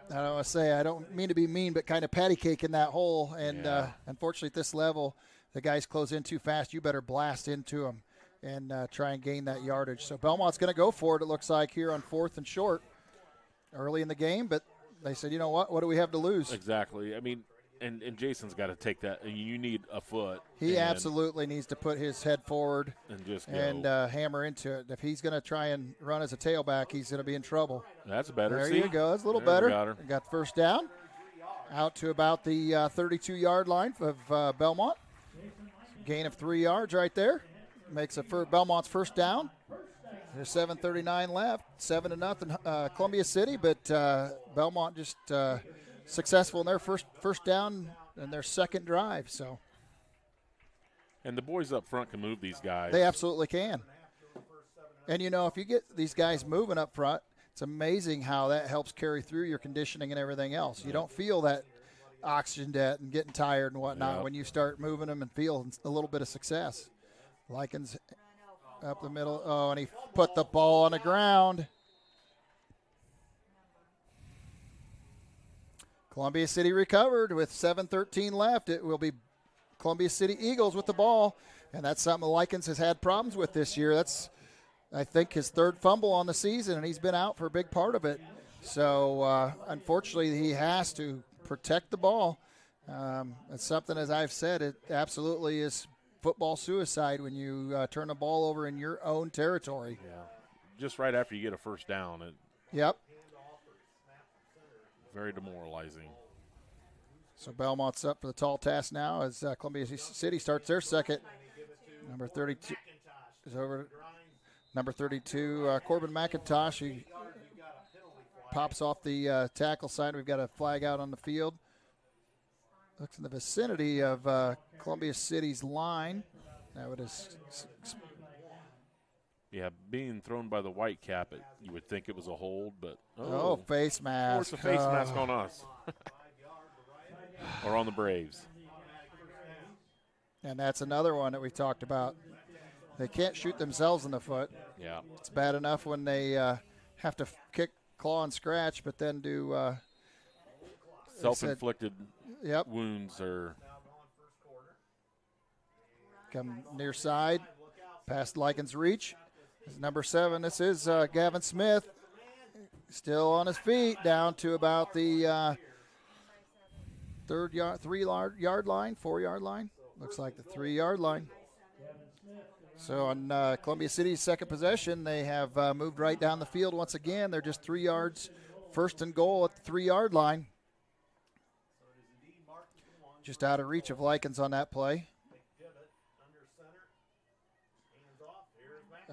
don't want to say, I don't mean to be mean, but kind of patty cake in that hole. And unfortunately at this level, the guys close in too fast. You better blast into them and try and gain that yardage. So Belmont's going to go for it, it looks like, here on 4th and short early in the game. But they said, you know what do we have to lose? Exactly. I mean, and Jason's got to take that. You need a foot. He absolutely needs to put his head forward and just hammer into it. If he's going to try and run as a tailback, he's going to be in trouble. That's better. There See? you go. That's a little better. Got the first down out to about the 32-yard line of Bellmont. Gain of 3 yards right there. Makes it for Belmont's first down. There's 7:39 left. 7-0 Columbia City, but Bellmont just successful in their first down and their second drive. So, and the boys up front can move these guys. They absolutely can. And if you get these guys moving up front, it's amazing how that helps carry through your conditioning and everything else. You don't feel that oxygen debt and getting tired and whatnot when you start moving them and feel a little bit of success. Likens up the middle. Oh, and he put the ball on the ground. Columbia City recovered with 7:13 left. It will be Columbia City Eagles with the ball, and that's something Likens has had problems with this year. That's, I think, his 3rd fumble on the season, and he's been out for a big part of it. So, unfortunately, he has to protect the ball. It's something, as I've said, it absolutely is football suicide when you turn the ball over in your own territory. Yeah, just right after you get a first down. Yep. Very demoralizing. So Belmont's up for the tall task now as Columbia City starts their second. Number 32 is over. Number 32, Corbin McIntosh. He pops off the tackle side. We've got a flag out on the field. Looks in the vicinity of Columbia City's line. Now it is. Yeah, being thrown by the white cap, you would think it was a hold, but face mask. Force a face mask on us. Or on the Braves. And that's another one that we talked about. They can't shoot themselves in the foot. Yeah. It's bad enough when they have to kick, claw, and scratch, but then do self-inflicted wounds or come near side, past Likens' reach. Number 7, this is Gavin Smith, still on his feet, down to about the 3-yard line, 4-yard line. Looks like the 3-yard line. So on Columbia City's second possession, they have moved right down the field once again. They're just 3 yards, first and goal at the 3-yard line. Just out of reach of Likens on that play.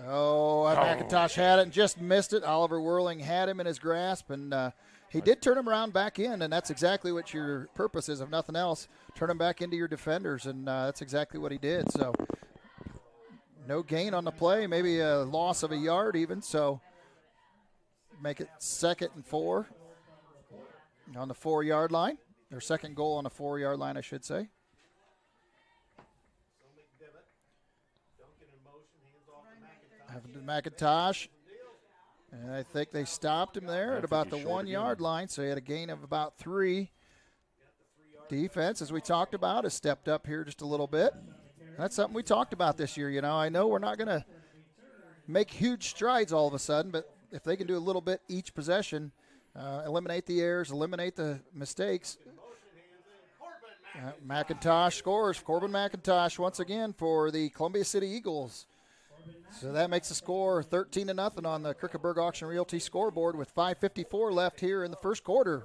Oh, McIntosh had it and just missed it. Oliver Whirling had him in his grasp, and he did turn him around back in, and that's exactly what your purpose is, if nothing else. Turn him back into your defenders, and that's exactly what he did. So no gain on the play, maybe a loss of a yard even, so make it 2nd and 4 on the 4-yard line. Their second goal on the 4-yard line, I should say. McIntosh, and I think they stopped him there at about the 1-yard line, so he had a gain of about 3. Defense, as we talked about, has stepped up here just a little bit. That's something we talked about this year. You know, I know we're not going to make huge strides all of a sudden, but if they can do a little bit each possession, eliminate the errors, eliminate the mistakes. McIntosh scores. Corbin McIntosh once again for the Columbia City Eagles. So that makes the score 13-0 on the Krickeberg Auction Realty scoreboard with 5:54 left here in the first quarter.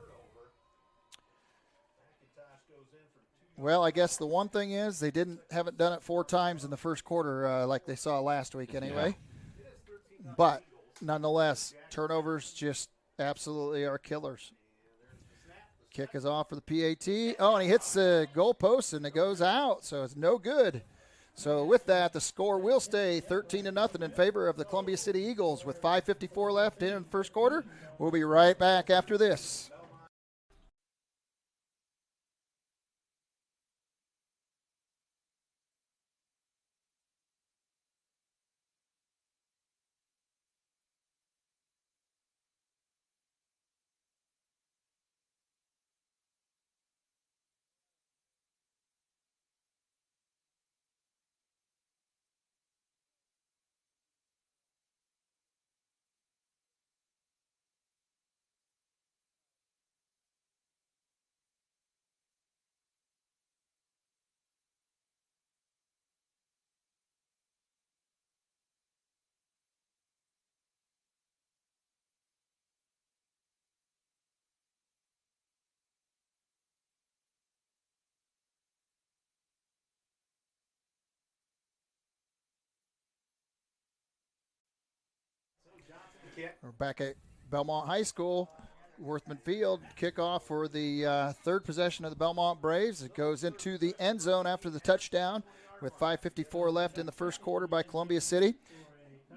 Well, I guess the one thing is they haven't done it 4 times in the first quarter like they saw last week anyway. Yeah. But nonetheless, turnovers just absolutely are killers. Kick is off for the PAT. Oh, and he hits the goalpost and it goes out, so it's no good. So with that, the score will stay 13-0 in favor of the Columbia City Eagles with 5:54 left in the first quarter. We'll be right back after this. We're back at Bellmont High School, Worthman Field. Kickoff for the third possession of the Bellmont Braves. It goes into the end zone after the touchdown with 5:54 left in the first quarter by Columbia City.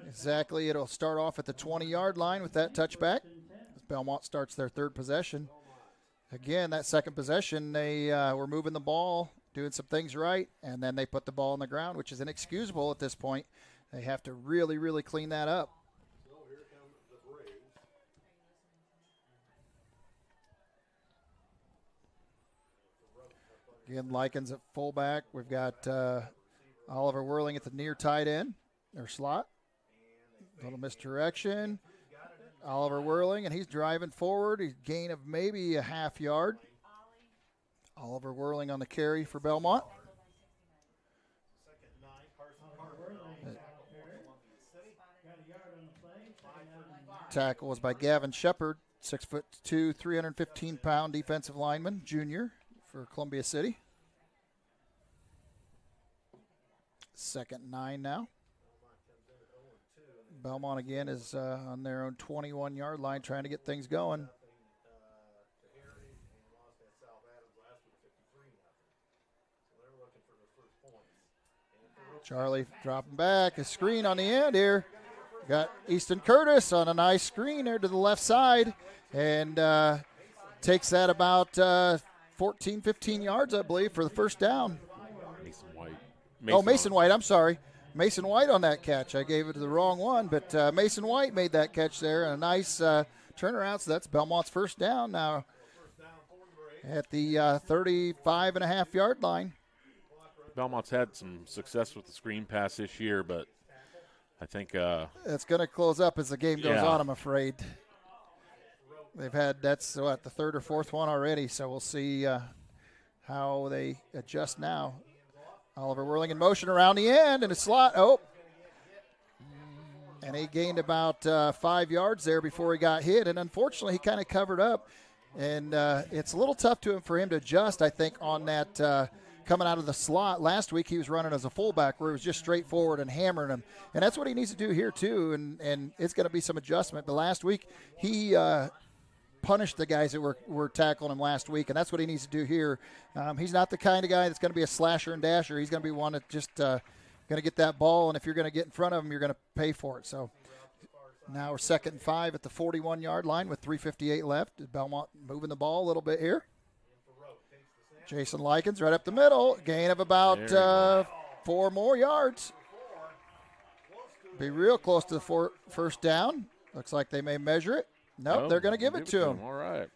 Exactly, it'll start off at the 20-yard line with that touchback as Bellmont starts their third possession. Again, that second possession, they were moving the ball, doing some things right, and then they put the ball on the ground, which is inexcusable at this point. They have to really, really clean that up. Again, Likens at fullback. We've got Oliver Whirling at the near tight end, or slot. Little misdirection. Oliver Whirling, and he's driving forward. He's gain of maybe a half yard. Oliver Whirling on the carry for Bellmont. Tackle was by Gavin Shepard, 6'2", 315-pound defensive lineman, junior for Columbia City. 2nd and 9 now. Bellmont again is on their own 21-yard line trying to get things going. Charlie dropping back, a screen on the end here. Got Easton Curtis on a nice screen there to the left side and takes that about 14, 15 yards, I believe, for the first down. Mason White. Mason White, I'm sorry. Mason White on that catch. I gave it to the wrong one, but Mason White made that catch there. And a nice turnaround, so that's Bellmont's first down now at the 35.5-yard line. Bellmont's had some success with the screen pass this year, but I think it's going to close up as the game goes Yeah. on, I'm afraid. They've had, that's what, the third or fourth one already, so we'll see how they adjust now. Oliver whirling in motion around the end, and a slot. Oh. And he gained about 5 yards there before he got hit, and unfortunately he kind of covered up. And it's a little tough for him to adjust, I think, on that coming out of the slot. Last week he was running as a fullback where it was just straightforward and hammering him. And that's what he needs to do here too, and it's going to be some adjustment. But last week he punished the guys that were tackling him last week, and that's what he needs to do here. He's not the kind of guy that's going to be a slasher and dasher. He's going to be one that just going to get that ball, and if you're going to get in front of him, you're going to pay for it. So now we're 2nd and 5 at the 41-yard line with 3:58 left. Bellmont moving the ball a little bit here. Jason Likens right up the middle. Gain of about 4 more yards. Be real close to the first down. Looks like they may measure it. Nope, they're going to give it to him. All right.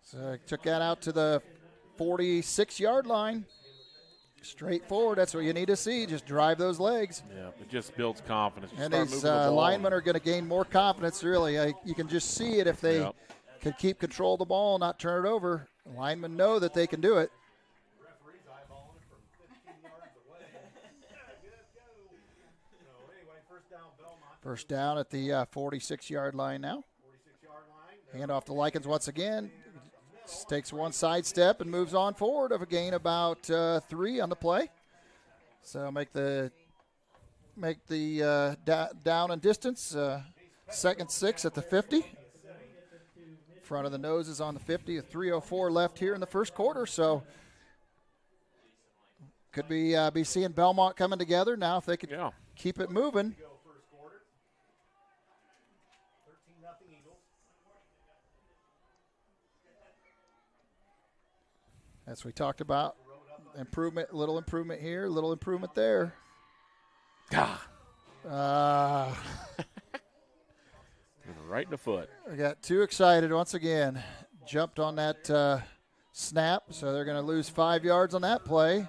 So I took that out to the 46-yard line. Straightforward. That's what you need to see. Just drive those legs. Yeah, it just builds confidence. You and start these moving the ball linemen are going to gain more confidence, really. You can just see it if they can keep control of the ball and not turn it over. Linemen know that they can do it. First down at the 46-yard line now. Hand off to Likens once again. Takes one side step and moves on forward of a gain about 3 on the play. So make the down and distance 2nd 6 at the 50. Front of the nose is on the 50. 3:04 left here in the first quarter. So could be seeing Bellmont coming together now if they could keep it moving. As we talked about, little improvement here, little improvement there. right in the foot. I got too excited once again. Jumped on that snap, so they're going to lose 5 yards on that play.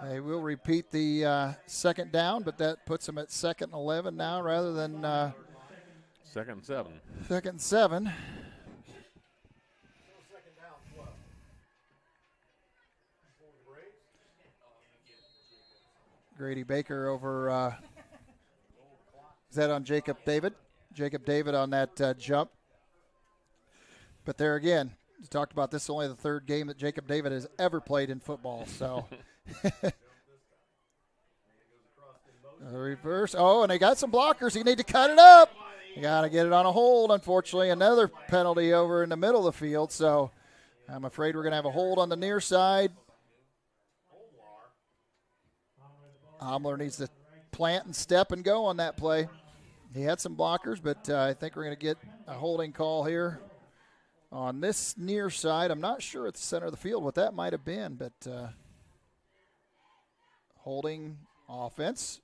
They will repeat the second down, but that puts them at 2nd and 11 now rather than 2nd and 7. 2nd and 7. Grady Baker over, is that on Jacob David? Jacob David on that jump. But there again, we talked about this, only the 3rd game that Jacob David has ever played in football. So, reverse. Oh, and they got some blockers. You need to cut it up. You got to get it on a hold, unfortunately. Another penalty over in the middle of the field. So, I'm afraid we're going to have a hold on the near side. Omler needs to plant and step and go on that play. He had some blockers, but I think we're going to get a holding call here on this near side. I'm not sure at the center of the field what that might have been, but holding offense.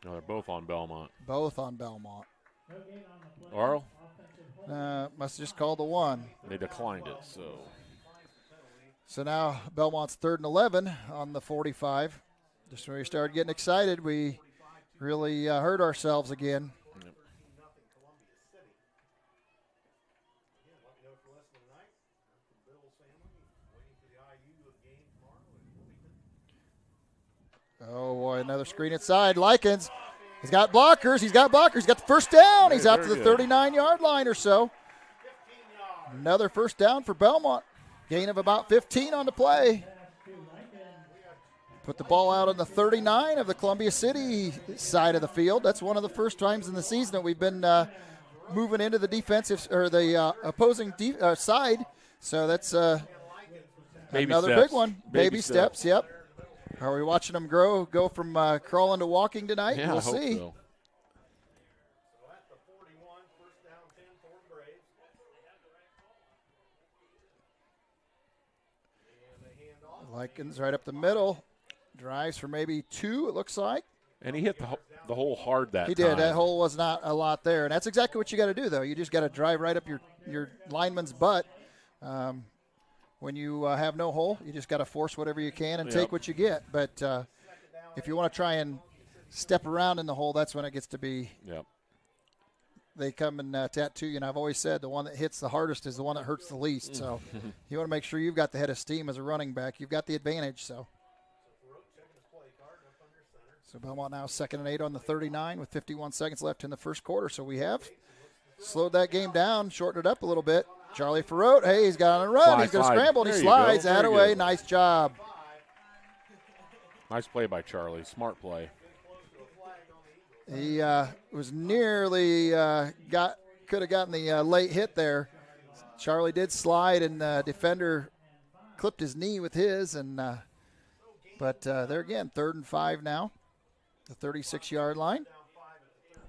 No, they're both on Bellmont. Both on Bellmont. Arl? Must have just called the one. They declined it, so. So now Bellmont's 3rd and 11 on the 45. Just when we started getting excited, we really hurt ourselves again. Yep. Oh, boy, another screen inside. Likens, he's got blockers. He's got the first down. He's out to the 39-yard line or so. Another first down for Bellmont. Gain of about 15 on the play. Put the ball out on the 39 of the Columbia City side of the field. That's one of the first times in the season that we've been moving into the defensive or the opposing side. So that's another big one. Baby steps. Yep. Are we watching them go from crawling to walking tonight? Yeah, we'll I hope see. So. Likens right up the middle. Drives for maybe 2, it looks like. And he hit the hole hard that time. He did. That hole was not a lot there. And that's exactly what you got to do, though. You just got to drive right up your lineman's butt. When you have no hole, you just got to force whatever you can and take what you get. But if you want to try and step around in the hole, that's when it gets to be. Yep. They come and tattoo you, and I've always said the one that hits the hardest is the one that hurts the least. So you want to make sure you've got the head of steam as a running back. You've got the advantage. So Bellmont now 2nd and 8 on the 39 with 51 seconds left in the first quarter. So we have slowed that game down, shortened it up a little bit. Charlie Ferrote, hey, he's got on a run. He's going to scramble, and he slides. That away. Nice job. Nice play by Charlie. Smart play. He was nearly could have gotten the late hit there. Charlie did slide, and the defender clipped his knee with his. But there again, 3rd and 5 now, the 36-yard line.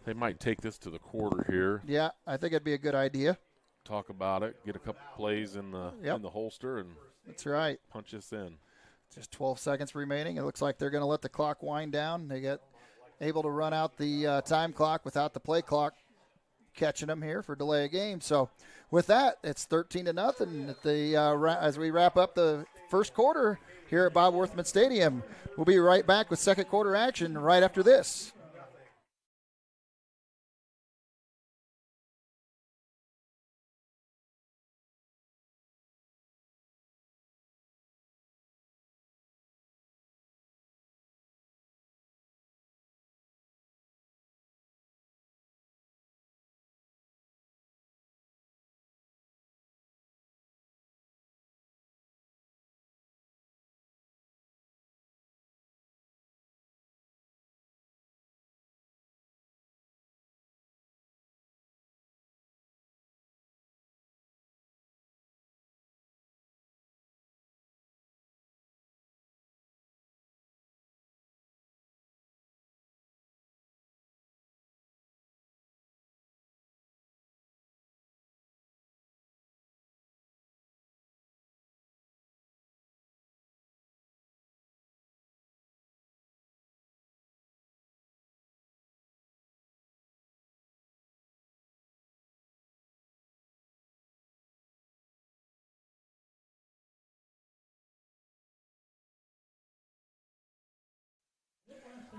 They might take this to the quarter here. Yeah, I think it'd be a good idea. Talk about it. Get a couple plays in the holster, and that's right. Punch this in. Just 12 seconds remaining. It looks like they're going to let the clock wind down. They get able to run out the time clock without the play clock catching them here for delay of game. So with that, it's 13-0 at the as we wrap up the first quarter here at Bob Worthman Stadium. We'll be right back with second quarter action right after this.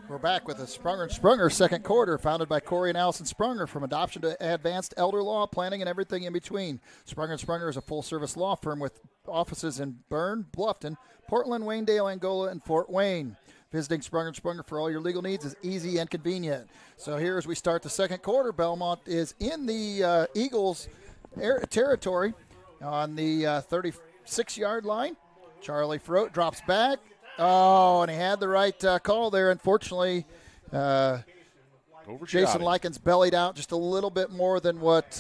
We're back with the Sprunger & Sprunger second quarter, founded by Corey and Allison Sprunger. From adoption to advanced elder law, planning, and everything in between. Sprunger & Sprunger is a full-service law firm with offices in Berne, Bluffton, Portland, Waynedale, Angola, and Fort Wayne. Visiting Sprunger & Sprunger for all your legal needs is easy and convenient. So here as we start the second quarter, Bellmont is in the Eagles territory on the 36-yard line. Charlie Ferrote drops back. Oh, and he had the right call there. Unfortunately, Jason Likens bellied out just a little bit more than what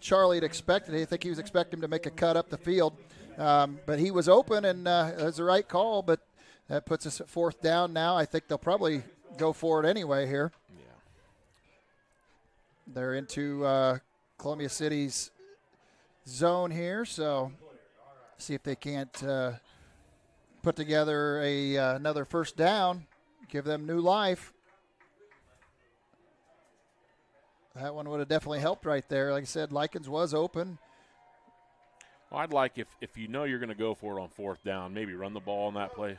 Charlie had expected. I think he was expecting him to make a cut up the field. But he was open, and it was the right call. But that puts us at 4th down now. I think they'll probably go for it anyway here. Yeah. They're into Columbia City's zone here, so see if they can't put together another first down, give them new life. That one would have definitely helped right there. Like I said, Likens was open. Well, I'd like if you know you're going to go for it on 4th down, maybe run the ball on that play.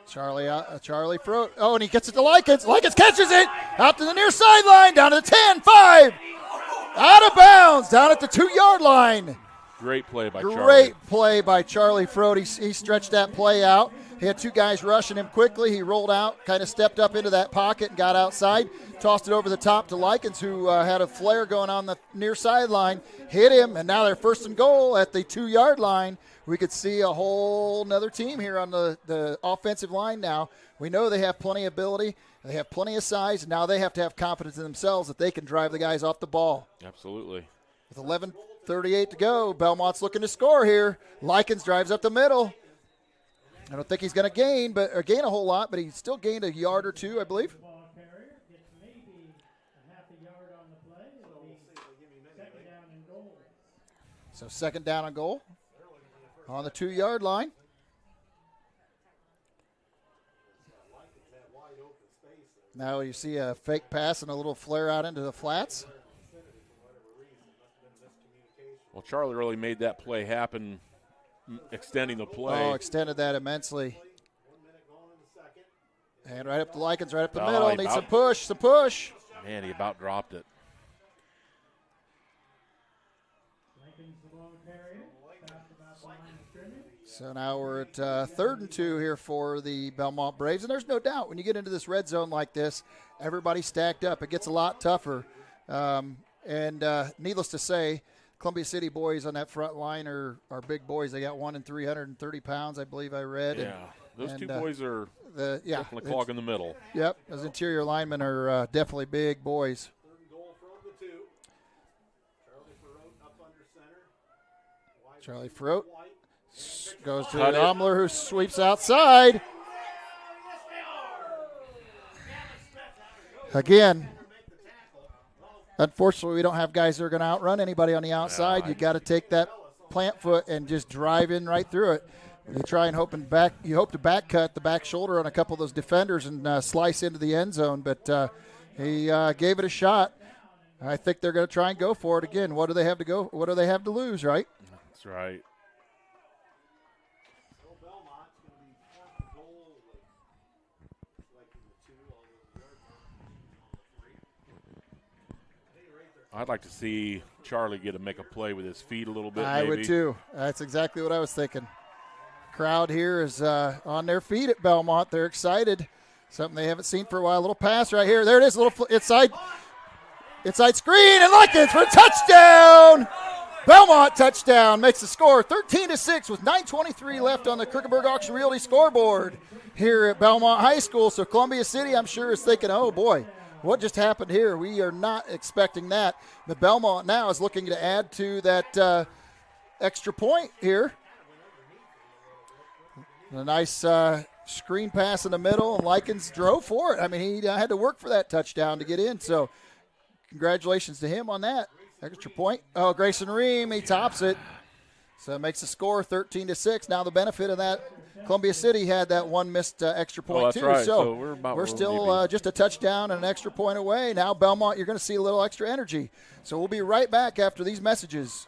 Charlie Ferrote. Oh, and he gets it to Likens. Likens catches it out to the near sideline, down to the 10, 5, out of bounds, down at the 2-yard line. Great play by Charlie. Great play by Charlie Ferrote. He stretched that play out. He had 2 guys rushing him quickly. He rolled out, kind of stepped up into that pocket and got outside, tossed it over the top to Likens, who had a flare going on the near sideline, hit him, and now they're 1st and goal at the 2-yard line. We could see a whole nother team here on the offensive line now. We know they have plenty of ability. They have plenty of size. Now they have to have confidence in themselves that they can drive the guys off the ball. Absolutely. With 11:38 to go, Belmont's looking to score here. Likens drives up the middle. I don't think he's going to gain a whole lot, but he still gained a yard or 2, I believe. So 2nd down and goal on the 2-yard line. Now you see a fake pass and a little flare out into the flats. Well, Charlie really made that play happen, extending the play. Oh, extended that immensely. And right up the Likens, right up the Oh, middle. he Needs about- some push. Man, he about dropped it. So now we're at 3rd and 2 here for the Bellmont Braves. And there's no doubt when you get into this red zone like this, everybody's stacked up. It gets a lot tougher. And needless to say, Columbia City boys on that front line are big boys. They got 1 and 330 pounds, I believe I read. Yeah, those two boys are definitely clogging the middle. Yep, those interior linemen are definitely big boys. Charlie Froat goes to Omler, who sweeps outside. Again, unfortunately, we don't have guys that are going to outrun anybody on the outside. You got to take that plant foot and just drive in right through it. You try and hope to back cut the back shoulder on a couple of those defenders and slice into the end zone, but he gave it a shot. I think they're going to try and go for it again. What do they have to go? What do they have to lose, right? That's right. I'd like to see Charlie make a play with his feet a little bit. I would too. That's exactly what I was thinking. Crowd here is on their feet at Bellmont. They're excited. Something they haven't seen for a while. A little pass right here. There it is. A little inside screen, and Likens for a touchdown. Bellmont touchdown makes the score 13-6 with 9:23 left on the Krukenberg Auction Realty scoreboard here at Bellmont High School. So Columbia City, I'm sure, is thinking, oh boy, what just happened here? We are not expecting that. But Bellmont now is looking to add to that extra point here. A nice screen pass in the middle, and Likens drove for it. I mean, he had to work for that touchdown to get in. So congratulations to him on that extra point. Oh, Grayson Ream, he tops it. So it makes the score 13-6. Now the benefit of that, Columbia City had that one missed extra point that's too. right. So we're still just a touchdown and an extra point away. Now Bellmont, you're going to see a little extra energy. So we'll be right back after these messages.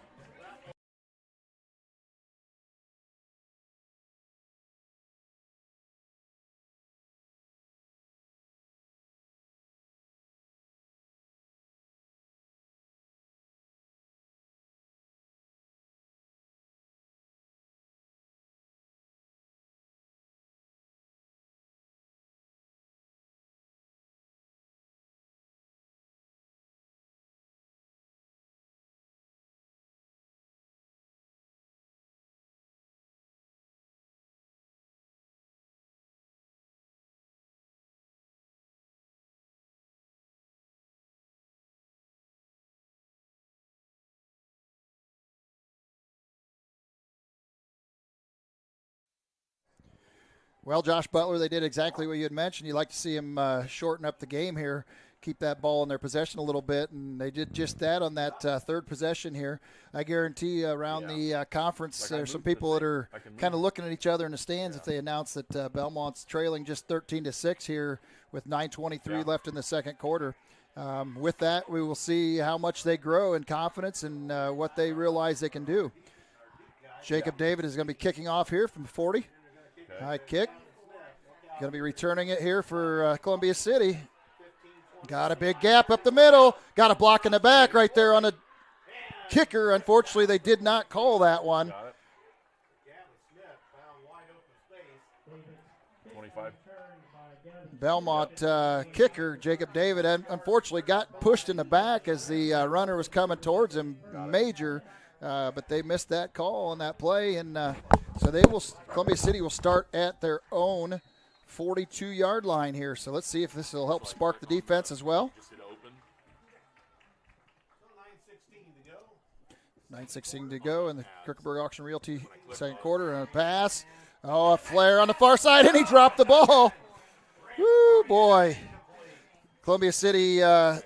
Well, Josh Butler, they did exactly what you had mentioned. You'd like to see him shorten up the game here, keep that ball in their possession a little bit, and they did just that on that third possession here. I guarantee around the conference, there's some people that are kind of looking at each other in the stands if they announce that Bellmont's trailing just 13-6 here with 9:23 left in the second quarter. With that, we will see how much they grow in confidence and what they realize they can do. Jacob David is going to be kicking off here from 40. High kick. Going to be returning it here for Columbia City. Got a big gap up the middle. Got a block in the back right there on the kicker. Unfortunately, they did not call that one. 25. Bellmont kicker, Jacob David, unfortunately got pushed in the back as the runner was coming towards him, major, but they missed that call on that play, and so Columbia City will start at their own 42-yard line here. So let's see if this will help spark the defense as well. 9:16 to go in the Krukenberg Auction Realty second quarter, and a pass. Oh, a flare on the far side, and he dropped the ball. Woo, boy. Columbia City,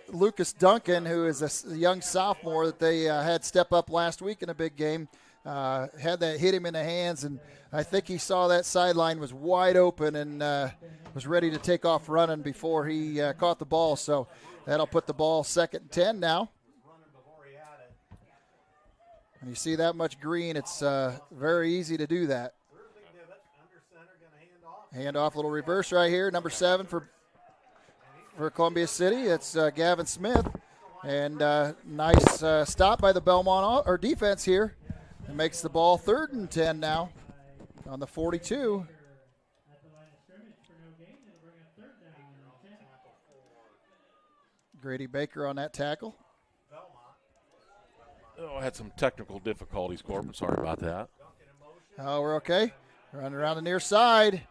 Lucas Duncan, who is a young sophomore that they had step up last week in a big game, had that hit him in the hands, and I think he saw that sideline was wide open and was ready to take off running before he caught the ball. So that'll put the ball 2nd and 10 now. When you see that much green, it's very easy to do that. Handoff, little reverse right here. Number 7 for Columbia City. It's Gavin Smith. And nice stop by the Bellmont defense here. It makes the ball 3rd and 10 now on the 42. Grady Baker on that tackle. Oh, I had some technical difficulties, Corbin. Sorry about that. Oh, we're okay. Running around the near side.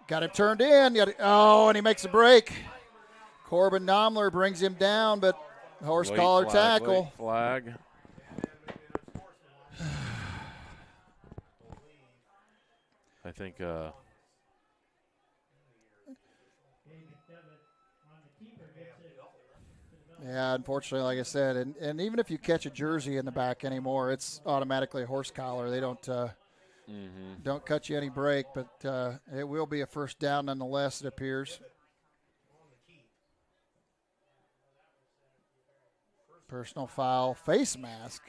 Got him turned in. And he makes a break. Corbin Nomler brings him down, but horse collar tackle. Late flag. I think yeah, unfortunately, like I said, and even if you catch a jersey in the back anymore, it's automatically a horse collar. They don't cut you any break, but it will be a first down nonetheless, it appears. Personal foul, face mask.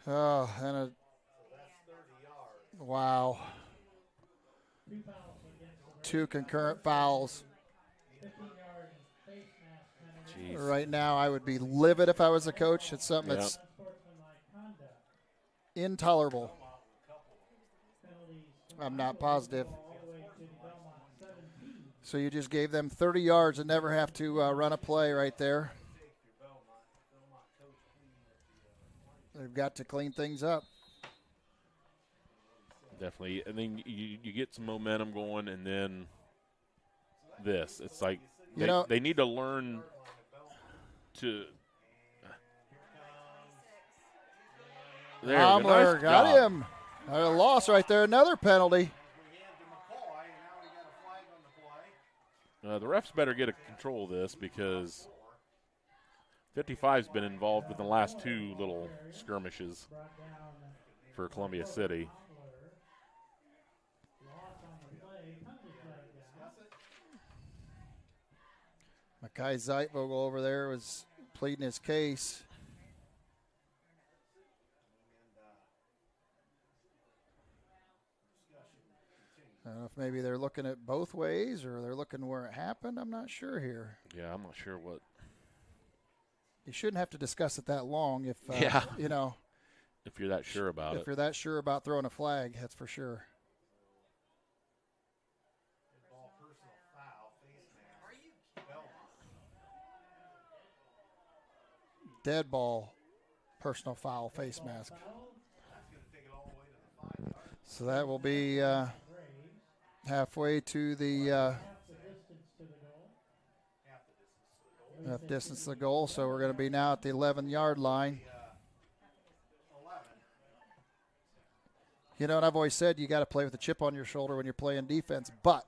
Oh, and wow. 2 concurrent fouls. Jeez. Right now, I would be livid if I was a coach. It's something that's intolerable. I'm not positive. So you just gave them 30 yards and never have to run a play right there. They've got to clean things up. Definitely. And then you get some momentum going, and then this. It's like they need to learn to. Nice got him. A loss right there. Another penalty. The refs better get a control of this because 55's been involved with the last 2 little skirmishes for Columbia City. Makai Zeitvogel over there was pleading his case. I don't know if maybe they're looking at both ways or they're looking where it happened. I'm not sure here. Yeah, I'm not sure what. You shouldn't have to discuss it that long if, you know. If you're that sure about it. If you're that sure about throwing a flag, that's for sure. Dead ball, personal foul, face mask. So that will be halfway to the half distance to the goal. So we're going to be now at the 11-yard line. You know, and I've always said you got to play with a chip on your shoulder when you're playing defense, but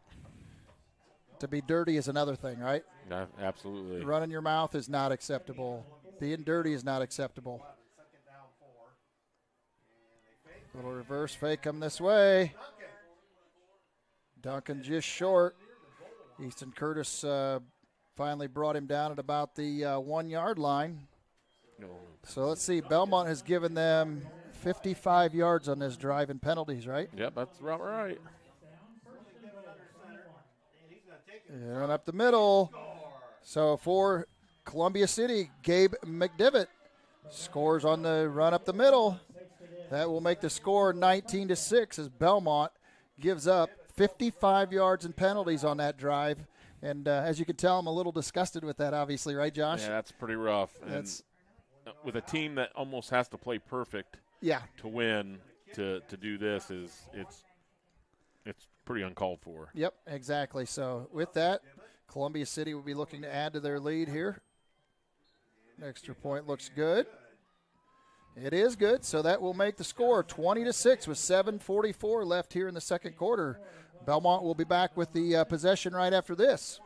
to be dirty is another thing, right? Absolutely. Running your mouth is not acceptable. Being dirty is not acceptable. Little reverse fake come this way. Duncan just short. Easton Curtis finally brought him down at about the 1-yard line. So let's see. Bellmont has given them 55 yards on this drive in penalties, right? Yep, that's about right. And up the middle. So for Columbia City, Gabe McDivitt scores on the run up the middle. That will make the score 19-6 as Bellmont gives up 55 yards in penalties on that drive. And as you can tell, I'm a little disgusted with that, obviously, right, Josh? Yeah, that's pretty rough. And with a team that almost has to play perfect to win, to do this it's pretty uncalled for. Yep, exactly. So with that, Columbia City will be looking to add to their lead here. Extra point looks good. It is good, so that will make the score 20-6 with 7:44 left here in the second quarter. Bellmont will be back with the possession right after this.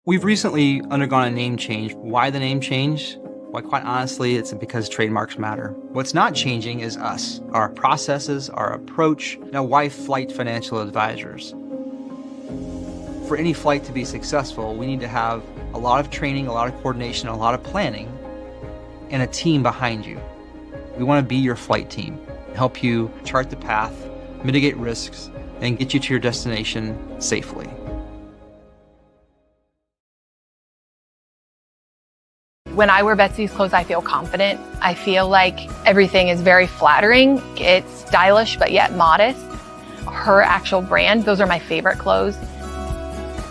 We've recently undergone a name change. Why the name change? Well, quite honestly, it's because trademarks matter. What's not changing is us, our processes, our approach. Now, why Flight Financial Advisors? For any flight to be successful, we need to have a lot of training, a lot of coordination, a lot of planning, and a team behind you. We want to be your flight team. help you chart the path, mitigate risks, and get you to your destination safely. When I wear Betsy's clothes, I feel confident. I feel like everything is very flattering. It's stylish, but yet modest. Her actual brand, those are my favorite clothes.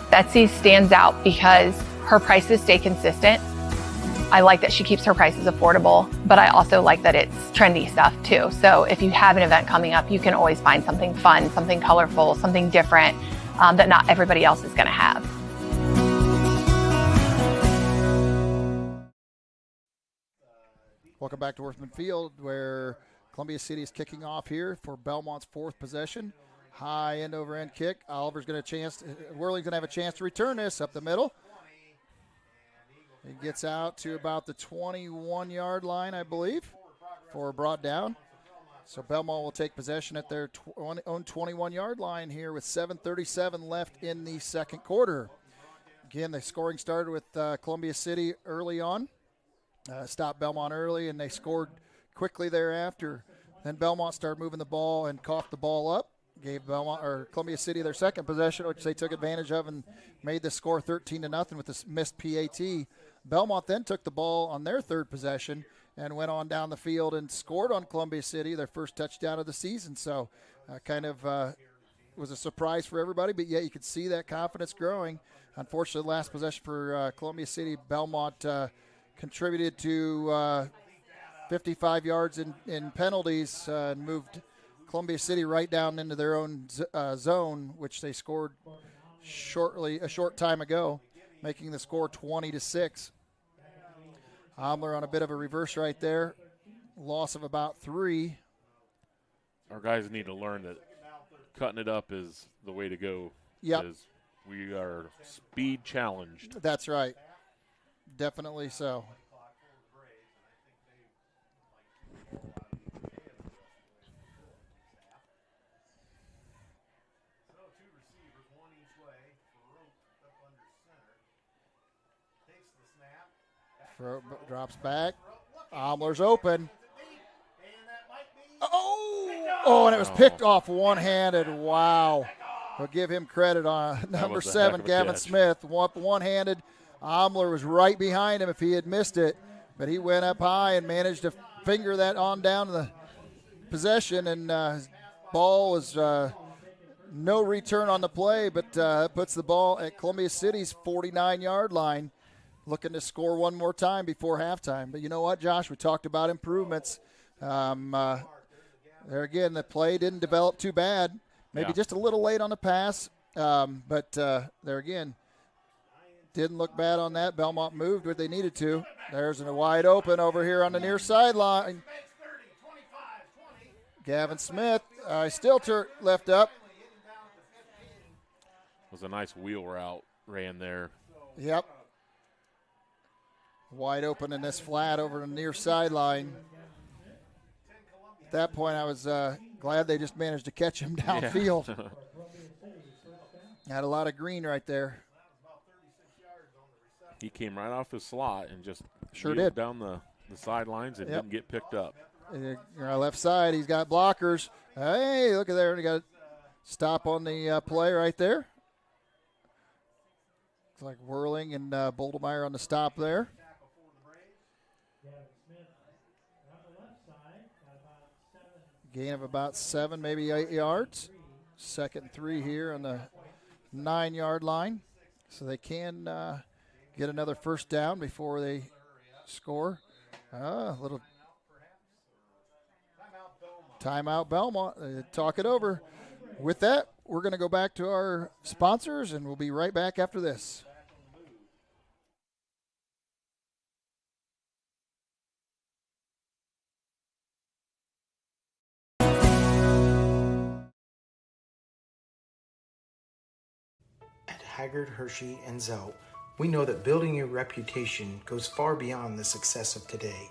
Betsy stands out because her prices stay consistent. I like that she keeps her prices affordable, but I also like that it's trendy stuff too. So if you have an event coming up, you can always find something fun, something colorful, something different that not everybody else is gonna have. Welcome back to Worthman Field, where Columbia City is kicking off here for Bellmont's fourth possession. High end over end kick. Oliver's going to Worley's going to have a chance to return this up the middle. He gets out to about the 21-yard line, I believe, for brought down. So Bellmont will take possession at their own 21-yard line here with 7:37 left in the second quarter. Again, the scoring started with Columbia City early on. Stopped Bellmont early, and they scored quickly thereafter. Then Bellmont started moving the ball and coughed the ball up. Gave Columbia City their second possession, which they took advantage of and made the score 13-0 with this missed PAT. Bellmont then took the ball on their third possession and went on down the field and scored on Columbia City, their first touchdown of the season. So was a surprise for everybody, but yet you could see that confidence growing. Unfortunately, the last possession for Columbia City, Bellmont contributed to 55 yards in penalties and moved Columbia City right down into their own zone, which they scored a short time ago, making the score 20-6. Omler on a bit of a reverse right there. Loss of about 3. Our guys need to learn that cutting it up is the way to go. Yep. Because we are speed challenged. That's right. Definitely so. Drops back. Omler's open. Oh, and it was picked off one-handed. Wow. We'll give him credit on number 7, Gavin Smith. One-handed. Omler was right behind him if he had missed it, but he went up high and managed to finger that on down to the possession, and his ball was no return on the play, but puts the ball at Columbia City's 49-yard line, looking to score one more time before halftime. But you know what, Josh? We talked about improvements. There again, the play didn't develop too bad. Maybe just a little late on the pass, but there again, didn't look bad on that. Bellmont moved what they needed to. There's a wide open over here on the near sideline. Gavin Smith still left up. It was a nice wheel route ran there. Yep. Wide open in this flat over the near sideline. At that point, I was glad they just managed to catch him downfield. Had a lot of green right there. He came right off his slot and just did down the sidelines and didn't get picked up. Left side, he's got blockers. Hey, look at there. He got a stop on the play right there. Looks like Whirling and Boldemeyer on the stop there. Gain of about 7, maybe 8 yards. 2nd and 3 here on the 9-yard line. So they can get another first down before they score. A little timeout Bellmont. Talk it over. With that, we're going to go back to our sponsors, and we'll be right back after this. Haggard, Hershey, and Zelt, we know that building your reputation goes far beyond the success of today.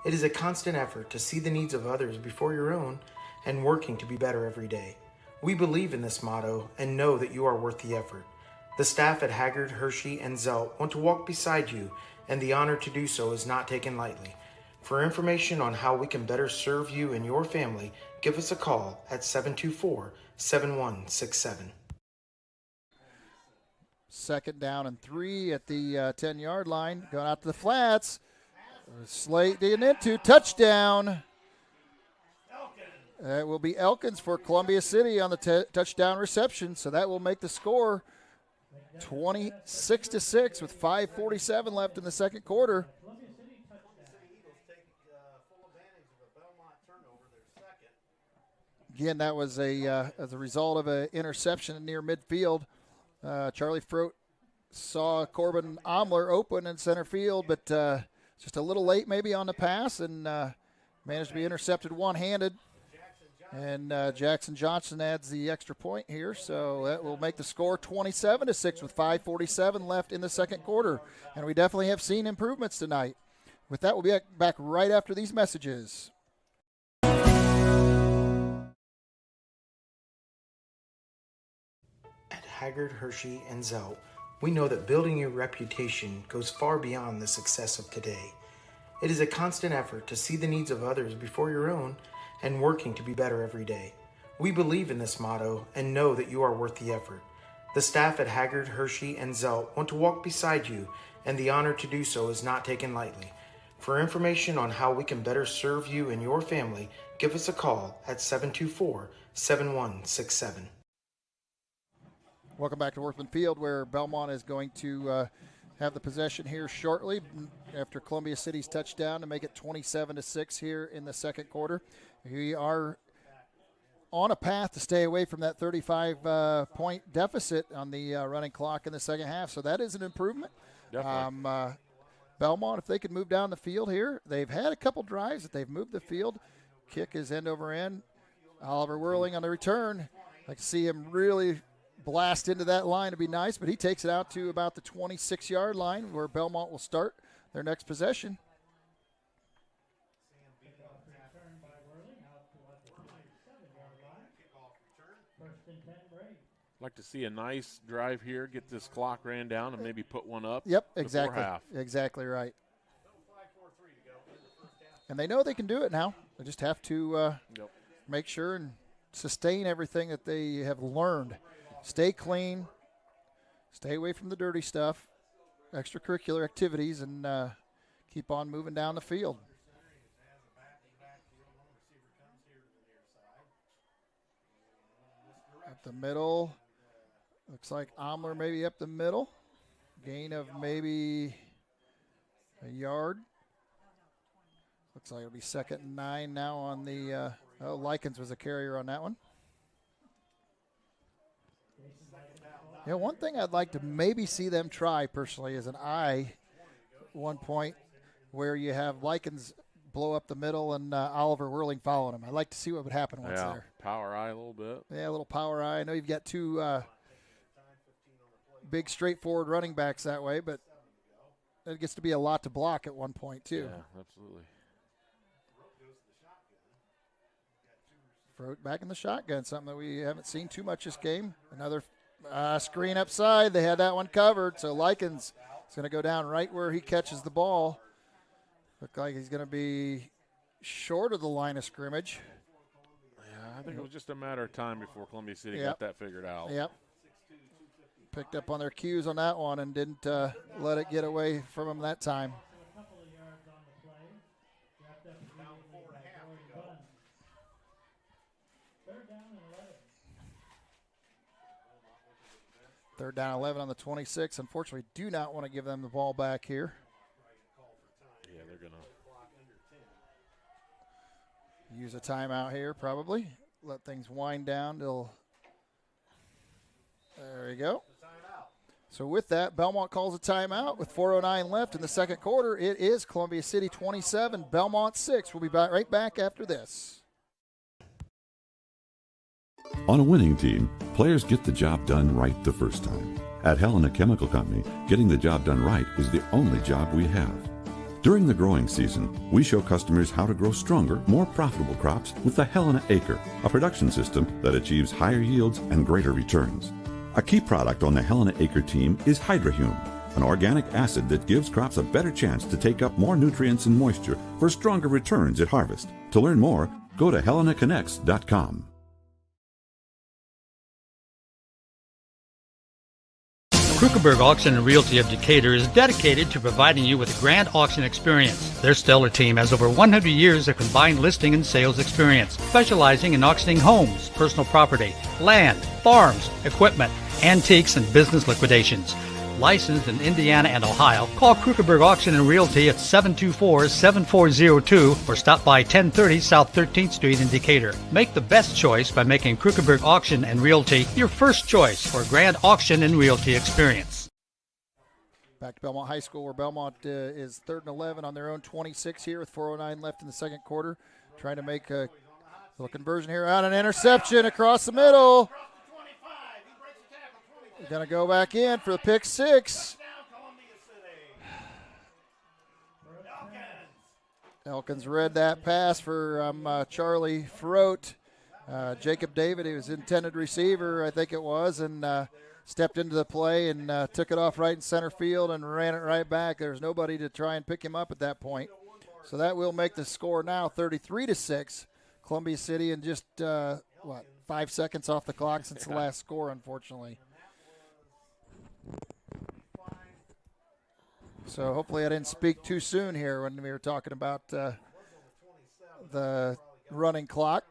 It is a constant effort to see the needs of others before your own and working to be better every day. We believe in this motto and know that you are worth the effort. The staff at Haggard, Hershey, and Zelt want to walk beside you, and the honor to do so is not taken lightly. For information on how we can better serve you and your family, give us a call at 724-7167. Second down and 3 at the 10-yard line. Going out to the flats. Slate getting into touchdown. That will be Elkins for Columbia City on the touchdown reception. So that will make the score 26-6 with 5:47 left in the second quarter. Again, that was as a result of an interception near midfield. Charlie Froat saw Corbin Omler open in center field, but just a little late maybe on the pass, and managed to be intercepted one-handed. And Jackson Johnson adds the extra point here, so that will make the score 27-6 with 5:47 left in the second quarter. And we definitely have seen improvements tonight. With that, we'll be back right after these messages. Haggard, Hershey, and Zelt, we know that building your reputation goes far beyond the success of today. It is a constant effort to see the needs of others before your own and working to be better every day. We believe in this motto and know that you are worth the effort. The staff at Haggard, Hershey, and Zelt want to walk beside you, and the honor to do so is not taken lightly. For information on how we can better serve you and your family, give us a call at 724-7167. Welcome back to Worthman Field, where Bellmont is going to have the possession here shortly after Columbia City's touchdown to make it 27-6 here in the second quarter. We are on a path to stay away from that 35-point deficit on the running clock in the second half, so that is an improvement. Definitely. Bellmont, if they could move down the field here, they've had a couple drives that they've moved the field. Kick is end over end. Oliver Whirling on the return. I can see him really blast into that line to be nice, but he takes it out to about the 26-yard line where Bellmont will start their next possession. I'd like to see a nice drive here, get this clock ran down, and maybe put one up. Yep, before exactly. half. Exactly right. And they know they can do it now. They just have to make sure and sustain everything that they have learned. Stay clean, stay away from the dirty stuff, extracurricular activities, and keep on moving down the field. Up the middle, looks like Omler maybe up the middle. Gain of maybe a yard. Looks like it'll be 2nd and 9 now on the, Likens was a carrier on that one. You know, one thing I'd like to maybe see them try personally is an eye one point where you have Likens blow up the middle and Oliver Whirling following him. I'd like to see what would happen once there. Power eye a little bit. Yeah, a little power eye. I know you've got two big, straightforward running backs that way, but it gets to be a lot to block at one point too. Yeah, absolutely. Froat back in the shotgun, something that we haven't seen too much this game. Another screen upside. They had that one covered, so Likens is going to go down right where he catches the ball. Look like he's going to be short of the line of scrimmage. Yeah, I think it was just a matter of time before Columbia City got that figured out. Yep. Picked up on their cues on that one and didn't let it get away from him that time. Third down 11 on the 26. Unfortunately, do not want to give them the ball back here. Yeah, they're going to use a timeout here probably. Let things wind down till there we go. So with that, Bellmont calls a timeout with 4:09 left in the second quarter. It is Columbia City 27, Bellmont 6. We'll be right back after this. On a winning team, players get the job done right the first time. At Helena Chemical Company, getting the job done right is the only job we have. During the growing season, we show customers how to grow stronger, more profitable crops with the Helena Acre, a production system that achieves higher yields and greater returns. A key product on the Helena Acre team is Hydrahume. an organic acid that gives crops a better chance to take up more nutrients and moisture for stronger returns at harvest. To learn more, go to helenaconnects.com. Krukeberg Auction and Realty of Decatur is dedicated to providing you with a grand auction experience. Their stellar team has over 100 years of combined listing and sales experience, specializing in auctioning homes, personal property, land, farms, equipment, antiques, and business liquidations. Licensed in Indiana and Ohio, call Krukeberg Auction and Realty at 724-7402 or stop by 1030 South 13th Street in Decatur. Make the best choice by making Krukeberg Auction and Realty your first choice for a grand auction and realty experience. Back to Bellmont High School, where Bellmont is 3rd and 11 on their own 26 here with 4:09 left in the second quarter. Trying to make a little conversion here on an interception across the middle. They're going to go back in for the pick 6. Elkins read that pass for Charlie Frote. Jacob David, he was intended receiver, I think it was, and stepped into the play and took it off right in center field and ran it right back. There's nobody to try and pick him up at that point. So that will make the score now 33-6. Columbia City in just, 5 seconds off the clock since the last score, unfortunately. So hopefully I didn't speak too soon here when we were talking about the running clock.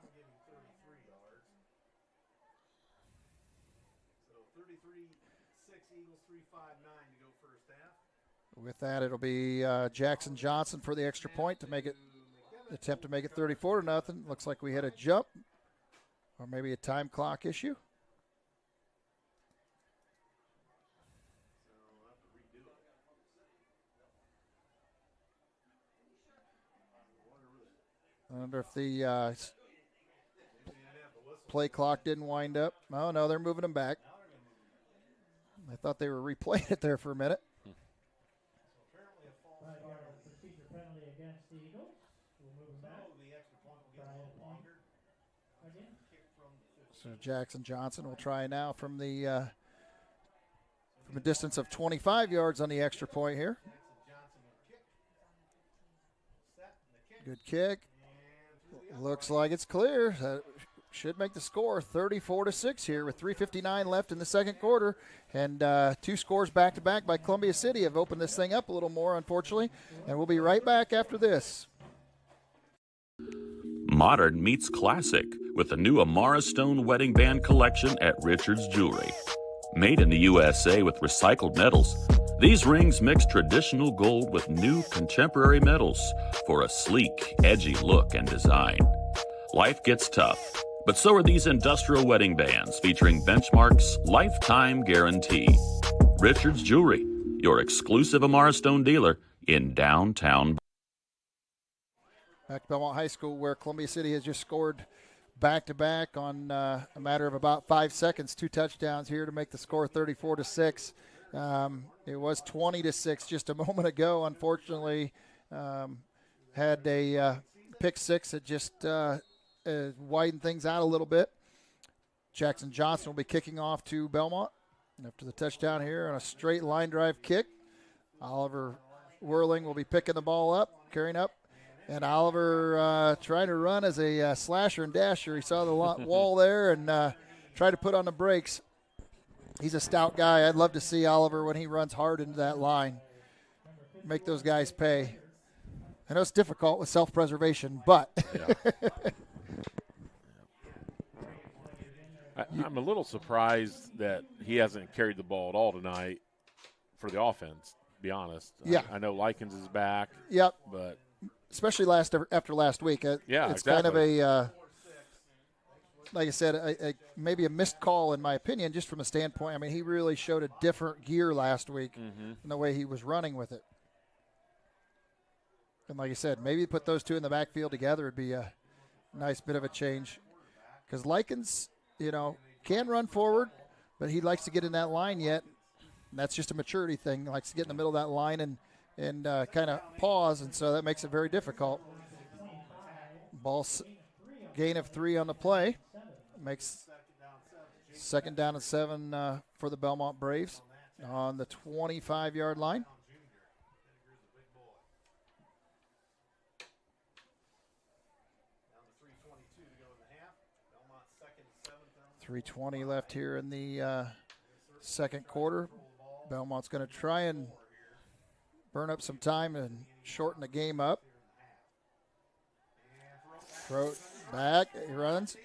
With that, it'll be Jackson Johnson for the extra point to make it, attempt to make it 34-0. Looks like we had a jump or maybe a time clock issue. I wonder if the play clock didn't wind up. Oh, no, they're moving them back. I thought they were replaying it there for a minute. So Jackson Johnson will try now from a distance of 25 yards on the extra point here. Good kick. Looks like it's clear. Should make the score 34-6 here with 3:59 left in the second quarter. And 2 scores back-to-back by Columbia City have opened this thing up a little more, unfortunately. And we'll be right back after this. Modern meets classic with the new Amara Stone Wedding Band collection at Richard's Jewelry. Made in the USA with recycled metals, these rings mix traditional gold with new contemporary metals for a sleek, edgy look and design. Life gets tough, but so are these industrial wedding bands featuring Benchmark's lifetime guarantee. Richard's Jewelry, your exclusive Amara Stone dealer in downtown. Back to Bellmont High School, where Columbia City has just scored back-to-back on a matter of about 5 seconds. 2 touchdowns here to make the score 34-6. It was 20-6 just a moment ago. Unfortunately, had a pick 6 that just widened things out a little bit. Jackson Johnson will be kicking off to Bellmont after the touchdown here on a straight line drive kick. Oliver Whirling will be picking the ball up, carrying up. And Oliver trying to run as a slasher and dasher. He saw the wall there and tried to put on the brakes. He's a stout guy. I'd love to see Oliver when he runs hard into that line. Make those guys pay. I know it's difficult with self-preservation, but. I'm a little surprised that he hasn't carried the ball at all tonight for the offense, to be honest. Yeah. I know Likens is back. Yep. But especially after last week. It's exactly. Kind of a, like I said, maybe a missed call in my opinion, just from a standpoint. I mean, he really showed a different gear last week in the way he was running with it. And like I said, maybe put those two in the backfield together would be a nice bit of a change. Because Likens, can run forward, but he likes to get in that line yet. And that's just a maturity thing. He likes to get in the middle of that line and kind of pause, and so that makes it very difficult. Ball gain of 3 on the play. Makes second down and 7 for the Bellmont Braves. on the 25-yard line. .320 left here in the second quarter. Belmont's going to try and burn up some time and shorten the game up. Throw it back. He runs.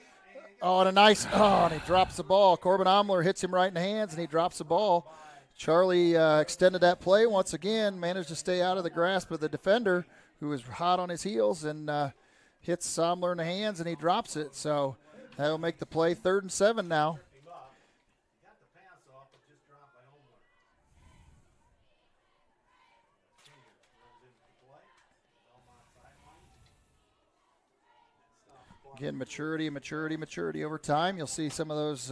Oh, and and he drops the ball. Corbin Omler hits him right in the hands, and he drops the ball. Charlie extended that play once again, managed to stay out of the grasp of the defender, who was hot on his heels, and hits Omler in the hands, and he drops it. So that'll make the play 3rd and 7 now. Again, maturity over time. You'll see some of those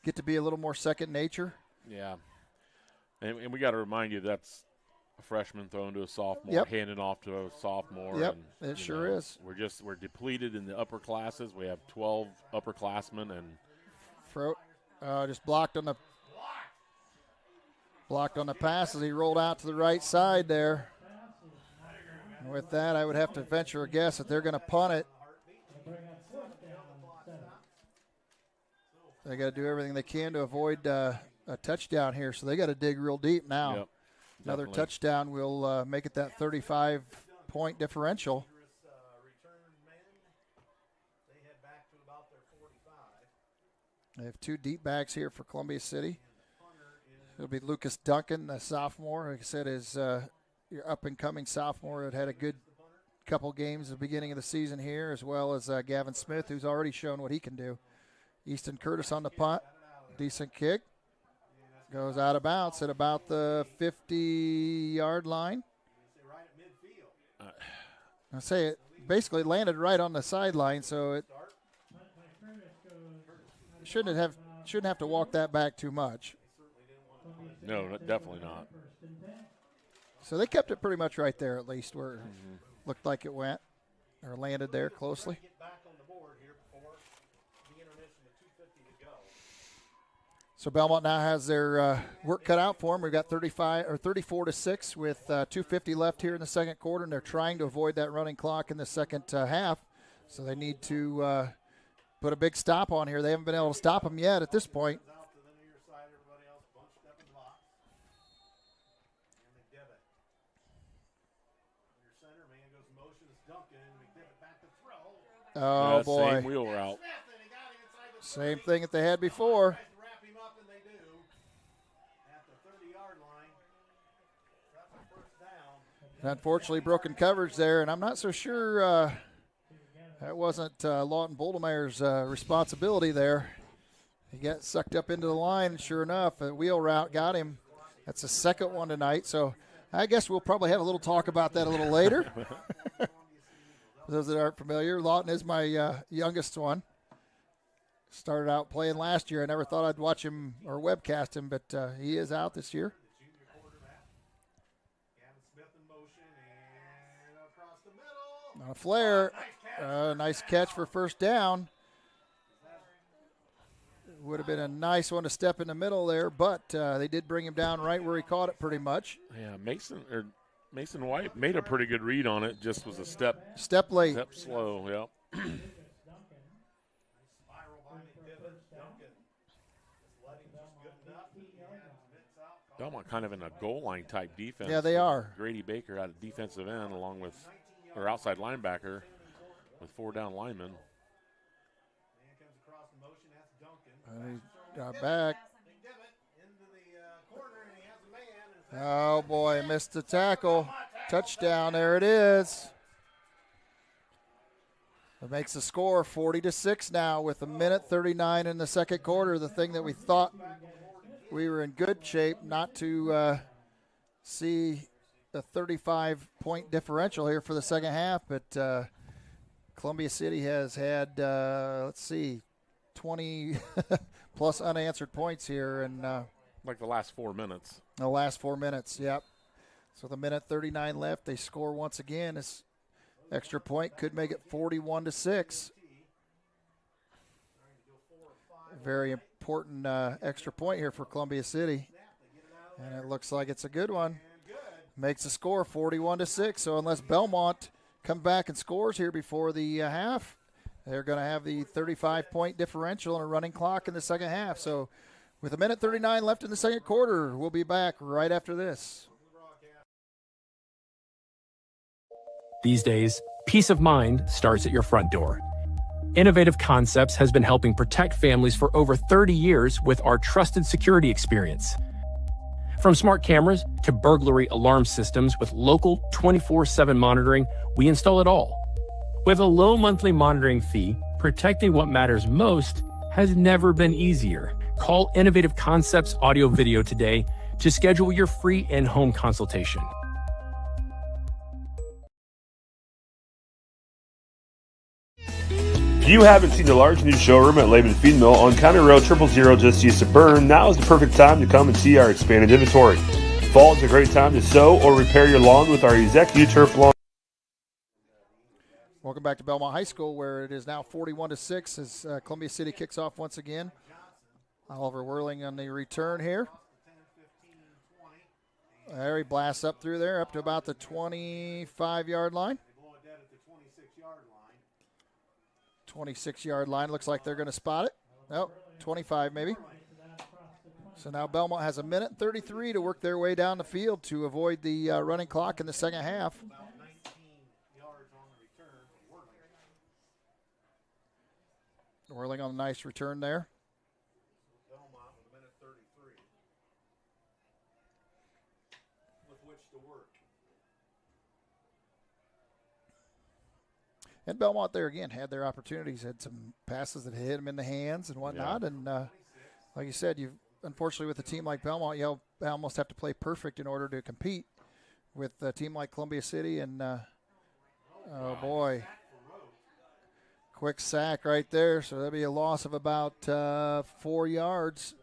get to be a little more second nature. Yeah. And we got to remind you that's a freshman throwing to a sophomore, Yep. handing off to a sophomore. Yep, and, it sure is. We're depleted in the upper classes. We have 12 upperclassmen, and just blocked on the pass as he rolled out to the right side there. And with that, I would have to venture a guess that they're going to punt it. They got to do everything they can to avoid a touchdown here, so they got to dig real deep now. Yep, another definitely. touchdown will make it that 35-point differential. They have 2 deep backs here for Columbia City. It'll be Lucas Duncan, the sophomore. Like I said, is your up-and-coming sophomore that had a good couple games at the beginning of the season here, as well as Gavin Smith, who's already shown what he can do. Easton Curtis on the punt. Decent kick. Goes out of bounds at about the 50-yard line. I say it basically landed right on the sideline, so it shouldn't have to walk that back too much. No, definitely not. So they kept it pretty much right there, at least where it looked like it went or landed there closely. So Belmont now has their work cut out for them. We've got 34-6 with 2:50 left here in the second quarter, and they're trying to avoid that running clock in the second half. So they need to put a big stop on here. They haven't been able to stop them yet at this point. Oh, boy. Same wheel route. Same thing that they had before. And unfortunately, broken coverage there, and I'm not so sure that wasn't Lawton Boldemeyer's responsibility there. He got sucked up into the line, and sure enough, a wheel route got him. That's the second one tonight, so I guess we'll probably have a little talk about that a little later. For those that aren't familiar, Lawton is my youngest one. Started out playing last year. I never thought I'd watch him or webcast him, but he is out this year. On a flare, nice catch for first down. Would have been a nice one to step in the middle there, but they did bring him down right where he caught it pretty much. Yeah, Mason White made a pretty good read on it, just was a step late. Step slow, yep. Belmont kind of in a goal line type defense. Yeah, they are. Grady Baker out of defensive end along with or outside linebacker with 4 down linemen. He got back. Oh, boy, missed the tackle. Touchdown, there it is. It makes the score 40-6 now with 1:39 in the second quarter. The thing that we thought we were in good shape not to see a 35-point differential here for the second half, but Columbia City has had, 20 plus unanswered points here in like the last 4 minutes. The last 4 minutes, yep. So the 1:39 left, they score once again. This extra point could make it 41-6. Very important extra point here for Columbia City. And it looks like it's a good one. Makes the score 41-6. So unless Bellmont comes back and scores here before the half, they're going to have the 35-point differential and a running clock in the second half. So with 1:39 left in the second quarter, we'll be back right after this. These days, peace of mind starts at your front door. Innovative Concepts has been helping protect families for over 30 years with our trusted security experience. From smart cameras to burglary alarm systems with local 24/7 monitoring, we install it all. With a low monthly monitoring fee, protecting what matters most has never been easier. Call Innovative Concepts Audio Video today to schedule your free in-home consultation. If you haven't seen the large new showroom at Lehman Feed Mill on County Road 000 just east of Berne, now is the perfect time to come and see our expanded inventory. Fall is a great time to sow or repair your lawn with our Execu Turf Lawn. Welcome back to Bellmont High School, where it is now 41-6 as Columbia City kicks off once again. Oliver Whirling on the return here. There he blasts up through there, up to about the 25-yard line. 26-yard line. Looks like they're going to spot it. Nope, 25 maybe. So now Bellmont has 1:33 to work their way down the field to avoid the running clock in the second half. Whirling on a nice return there. And Bellmont there again had their opportunities, had some passes that hit them in the hands and whatnot. Yeah. And like you said, unfortunately with a team like Bellmont, you almost have to play perfect in order to compete with a team like Columbia City. And oh boy, quick sack right there. So that'd be a loss of about 4 yards.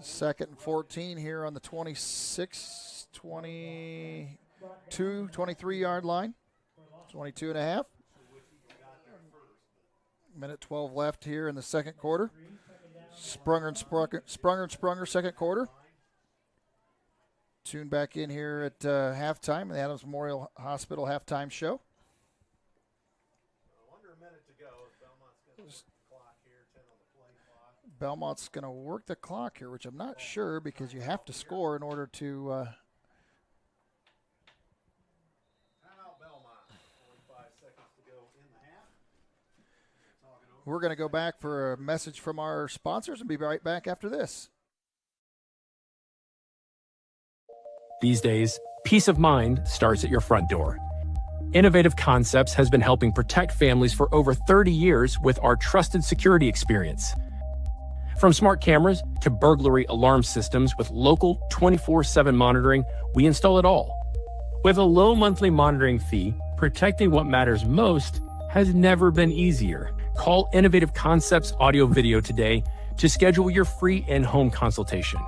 2nd and 14 here on the 26, 22, 23-yard line. 22 and a half. 1:12 left here in the second quarter. Sprunger and Sprunger second quarter. Tune back in here at halftime, the Adams Memorial Hospital halftime show. Belmont's going to work the clock here, which I'm not sure because you have to score in order to We're going to go back for a message from our sponsors and be right back after this. These days, peace of mind starts at your front door. Innovative Concepts has been helping protect families for over 30 years with our trusted security experience. From smart cameras to burglary alarm systems with local 24/7 monitoring, we install it all. With a low monthly monitoring fee, protecting what matters most has never been easier. Call Innovative Concepts Audio Video today to schedule your free in-home consultation.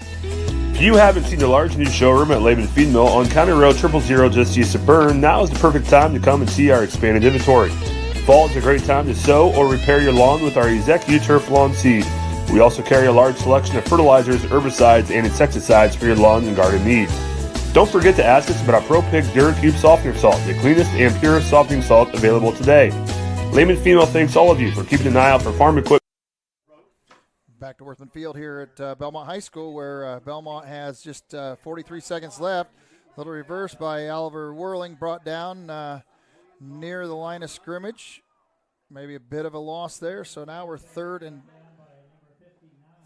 If you haven't seen the large new showroom at Lehman Feed Mill on County Road 000 just east of Berne, now is the perfect time to come and see our expanded inventory. Fall is a great time to sow or repair your lawn with our Execu Turf Lawn Seed. We also carry a large selection of fertilizers, herbicides, and insecticides for your lawn and garden needs. Don't forget to ask us about our Pro Pig Duracube Softener Salt, the cleanest and purest softening salt available today. Lehman Female thanks all of you for keeping an eye out for farm equipment. Back to Worthman Field here at Bellmont High School, where Bellmont has just 43 seconds left. A little reverse by Oliver Whirling, brought down near the line of scrimmage. Maybe a bit of a loss there. So now we're third and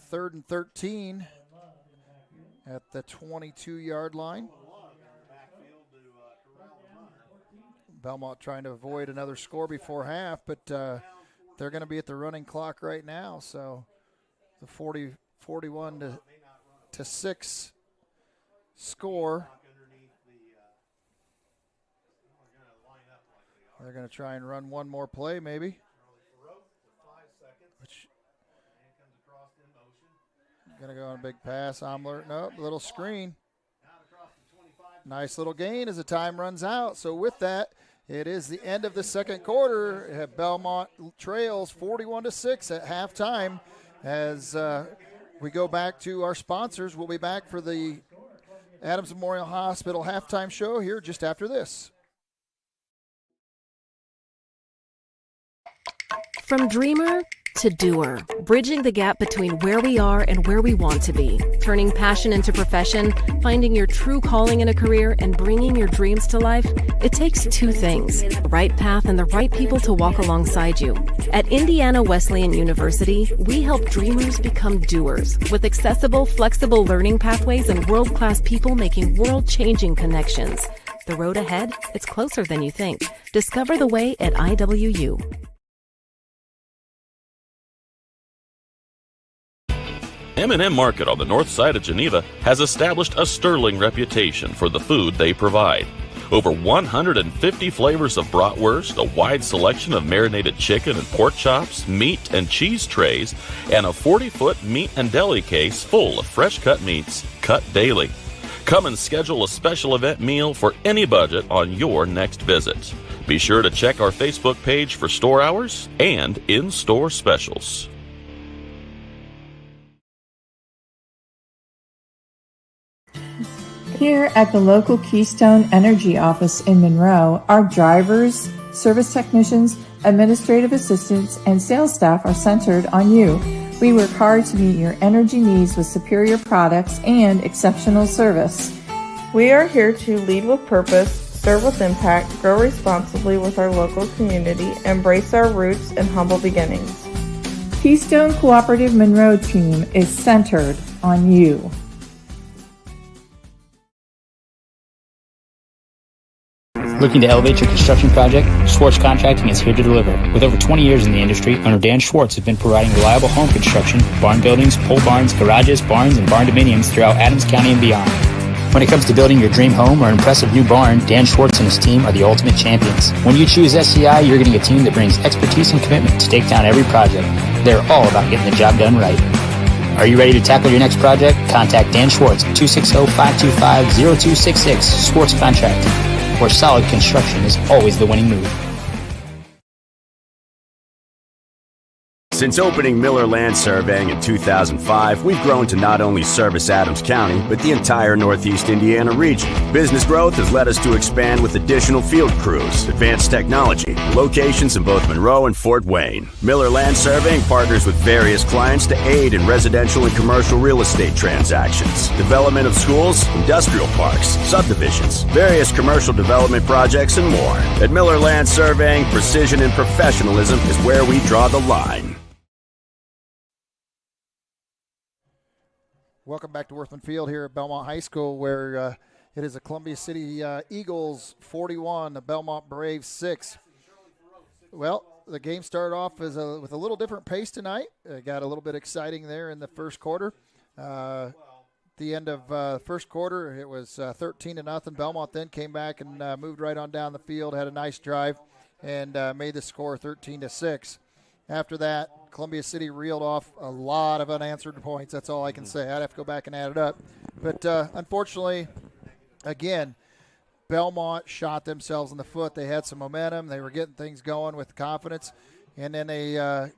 13 at the 22-yard line. Bellmont trying to avoid another score before half, but they're going to be at the running clock right now. So the 41 to 6 score. They're going to try and run one more play maybe. Going to go on a big pass. Omler, nope, little screen. Nice little gain as the time runs out. So with that, It is the end of the second quarter. Bellmont trails 41-6 at halftime. As we go back to our sponsors, we'll be back for the Adams Memorial Hospital halftime show here just after this. From dreamer to doer, bridging the gap between where we are and where we want to be, turning passion into profession, finding your true calling in a career, and bringing your dreams to life, it takes two things: the right path and the right people to walk alongside you. At Indiana Wesleyan University, we help dreamers become doers with accessible, flexible learning pathways and world-class people making world-changing connections. The road ahead, it's closer than you think. Discover the way at IWU. M&M Market on the north side of Geneva has established a sterling reputation for the food they provide. Over 150 flavors of bratwurst, a wide selection of marinated chicken and pork chops, meat and cheese trays, and a 40-foot meat and deli case full of fresh-cut meats cut daily. Come and schedule a special event meal for any budget on your next visit. Be sure to check our Facebook page for store hours and in-store specials. Here at the local Keystone Energy office in Monroe, our drivers, service technicians, administrative assistants, and sales staff are centered on you. We work hard to meet your energy needs with superior products and exceptional service. We are here to lead with purpose, serve with impact, grow responsibly with our local community, embrace our roots and humble beginnings. Keystone Cooperative Monroe team is centered on you. Looking to elevate your construction project? Schwartz Contracting is here to deliver. With over 20 years in the industry, owner Dan Schwartz has been providing reliable home construction, barn buildings, pole barns, garages, barns, and barn dominiums throughout Adams County and beyond. When it comes to building your dream home or impressive new barn, Dan Schwartz and his team are the ultimate champions. When you choose SCI, you're getting a team that brings expertise and commitment to take down every project. They're all about getting the job done right. Are you ready to tackle your next project? Contact Dan Schwartz at 260-525-0266, Schwartz Contracting, where solid construction is always the winning move. Since opening Miller Land Surveying in 2005, we've grown to not only service Adams County, but the entire Northeast Indiana region. Business growth has led us to expand with additional field crews, advanced technology, locations in both Monroe and Fort Wayne. Miller Land Surveying partners with various clients to aid in residential and commercial real estate transactions, development of schools, industrial parks, subdivisions, various commercial development projects, and more. At Miller Land Surveying, precision and professionalism is where we draw the line. Welcome back to Worthman Field here at Bellmont High School, where it is a Columbia City Eagles 41, the Bellmont Braves 6. Well, the game started off with a little different pace tonight. It got a little bit exciting there in the first quarter. The end of first quarter, it was 13-0. Bellmont then came back and moved right on down the field, had a nice drive, and made the score 13-6. After that, Columbia City reeled off a lot of unanswered points. That's all I can say. I'd have to go back and add it up. But unfortunately, again, Bellmont shot themselves in the foot. They had some momentum. They were getting things going with confidence. And then they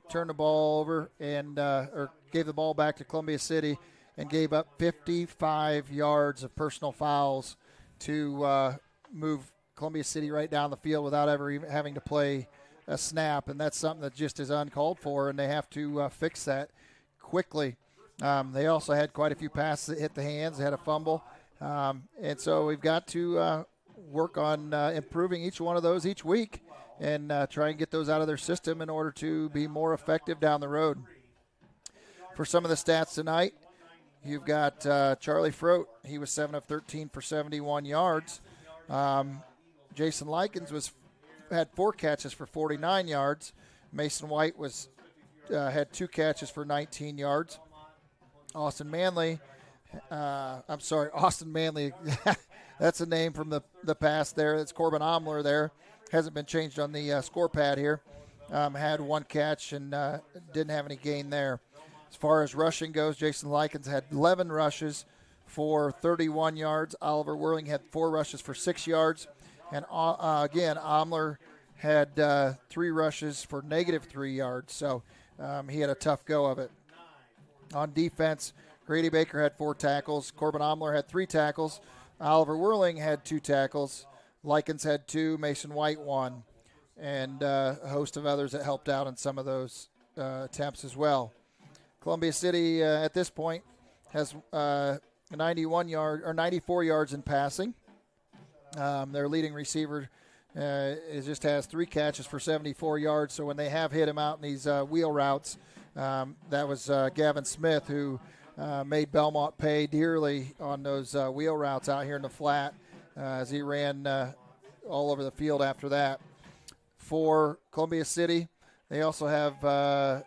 turned the ball over and or gave the ball back to Columbia City and gave up 55 yards of personal fouls to move Columbia City right down the field without ever even having to play a snap, and that's something that just is uncalled for, and they have to fix that quickly. They also had quite a few passes that hit the hands. They had a fumble, and so we've got to work on improving each one of those each week and try and get those out of their system in order to be more effective down the road. For some of the stats tonight, you've got Charlie Frote. He was 7 of 13 for 71 yards. Jason Likens had 4 catches for 49 yards. Mason White had 2 catches for 19 yards. Austin Manley, that's a name from the past there. That's Corbin Omler there. Hasn't been changed on the score pad here. Had 1 catch and didn't have any gain there. As far as rushing goes, Jason Likens had 11 rushes for 31 yards. Oliver Whirling had 4 rushes for 6 yards. And again, Omler had 3 rushes for -3 yards, so he had a tough go of it. On defense, Grady Baker had 4 tackles. Corbin Omler had 3 tackles. Oliver Whirling had 2 tackles. Likens had 2. Mason White 1. And a host of others that helped out in some of those attempts as well. Columbia City at this point has 94 yards in passing. Their leading receiver just has 3 catches for 74 yards. So when they have hit him out in these wheel routes, that was Gavin Smith, who made Bellmont pay dearly on those wheel routes out here in the flat as he ran all over the field after that. For Columbia City, they also have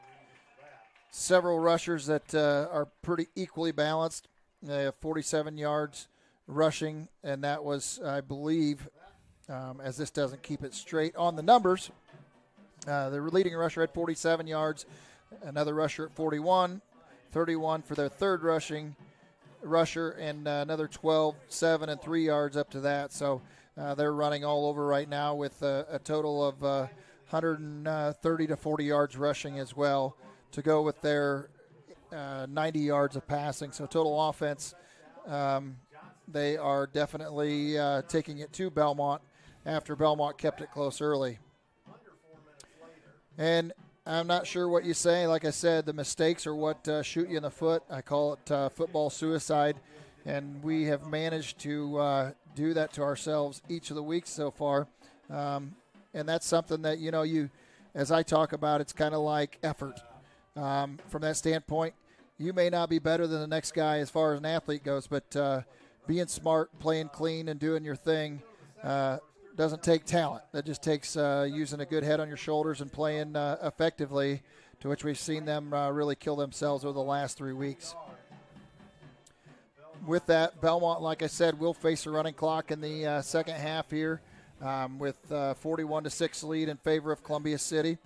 several rushers that are pretty equally balanced. They have 47 yards rushing, and that was, I believe, as this doesn't keep it straight on the numbers, the leading rusher had 47 yards, another rusher at 41, 31 for their third rusher, and another 12, 7, and 3 yards up to that. So they're running all over right now with a total of 130 to 40 yards rushing as well to go with their 90 yards of passing. So total offense, they are definitely taking it to Bellmont after Bellmont kept it close early. And I'm not sure what you say. Like I said, the mistakes are what shoot you in the foot. I call it football suicide, and we have managed to do that to ourselves each of the weeks so far. And that's something that, you, as I talk about, it's kind of like effort. From that standpoint, you may not be better than the next guy as far as an athlete goes, but being smart, playing clean, and doing your thing doesn't take talent. That just takes using a good head on your shoulders and playing effectively, to which we've seen them really kill themselves over the last 3 weeks. With that, Bellmont, like I said, will face a running clock in the second half here with 41-6 lead in favor of Columbia City.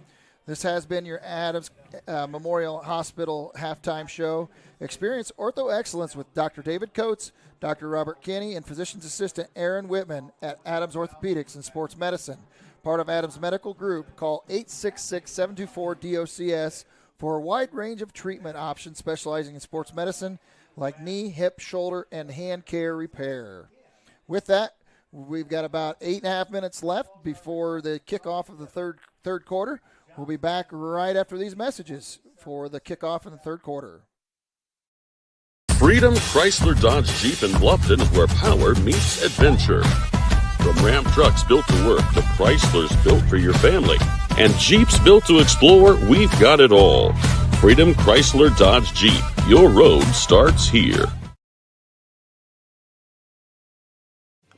This has been your Adams Memorial Hospital halftime show. Experience ortho excellence with Dr. David Coates, Dr. Robert Kinney, and physician's assistant Aaron Whitman at Adams Orthopedics and Sports Medicine. Part of Adams Medical Group, call 866-724-DOCS for a wide range of treatment options specializing in sports medicine like knee, hip, shoulder, and hand care repair. With that, we've got about 8.5 minutes left before the kickoff of the third quarter. We'll be back right after these messages for the kickoff in the third quarter. Freedom Chrysler Dodge Jeep in Bluffton is where power meets adventure. From Ram trucks built to work to Chryslers built for your family and Jeeps built to explore, we've got it all. Freedom Chrysler Dodge Jeep. Your road starts here.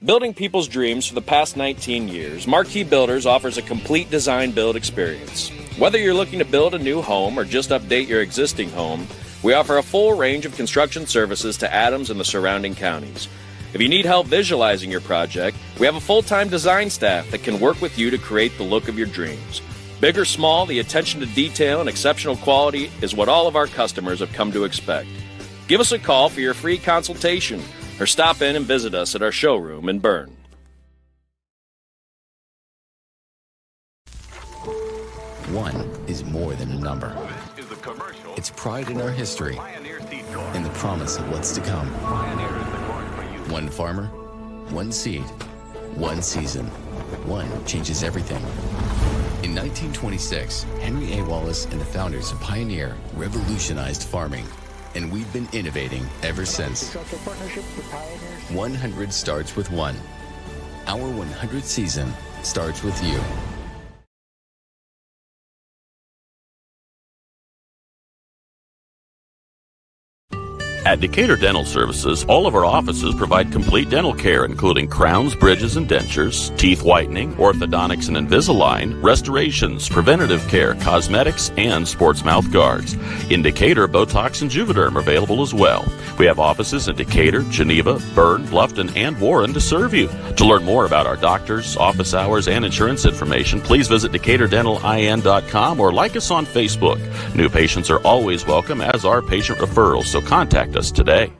Building people's dreams for the past 19 years, Marquee Builders offers a complete design build experience. Whether you're looking to build a new home or just update your existing home, we offer a full range of construction services to Adams and the surrounding counties. If you need help visualizing your project, we have a full-time design staff that can work with you to create the look of your dreams. Big or small, the attention to detail and exceptional quality is what all of our customers have come to expect. Give us a call for your free consultation or stop in and visit us at our showroom in Berne. One is more than a number. It's pride in our history and the promise of what's to come. One farmer, one seed, one season. One changes everything. In 1926, Henry A. Wallace and the founders of Pioneer revolutionized farming. And we've been innovating ever since. 100 starts with one. Our 100th season starts with you. At Decatur Dental Services, all of our offices provide complete dental care, including crowns, bridges, and dentures, teeth whitening, orthodontics and Invisalign, restorations, preventative care, cosmetics, and sports mouth guards. In Decatur, Botox and Juvederm are available as well. We have offices in Decatur, Geneva, Berne, Bluffton, and Warren to serve you. To learn more about our doctors, office hours, and insurance information, please visit DecaturDentalIN.com or like us on Facebook. New patients are always welcome, as are patient referrals, so contact us today.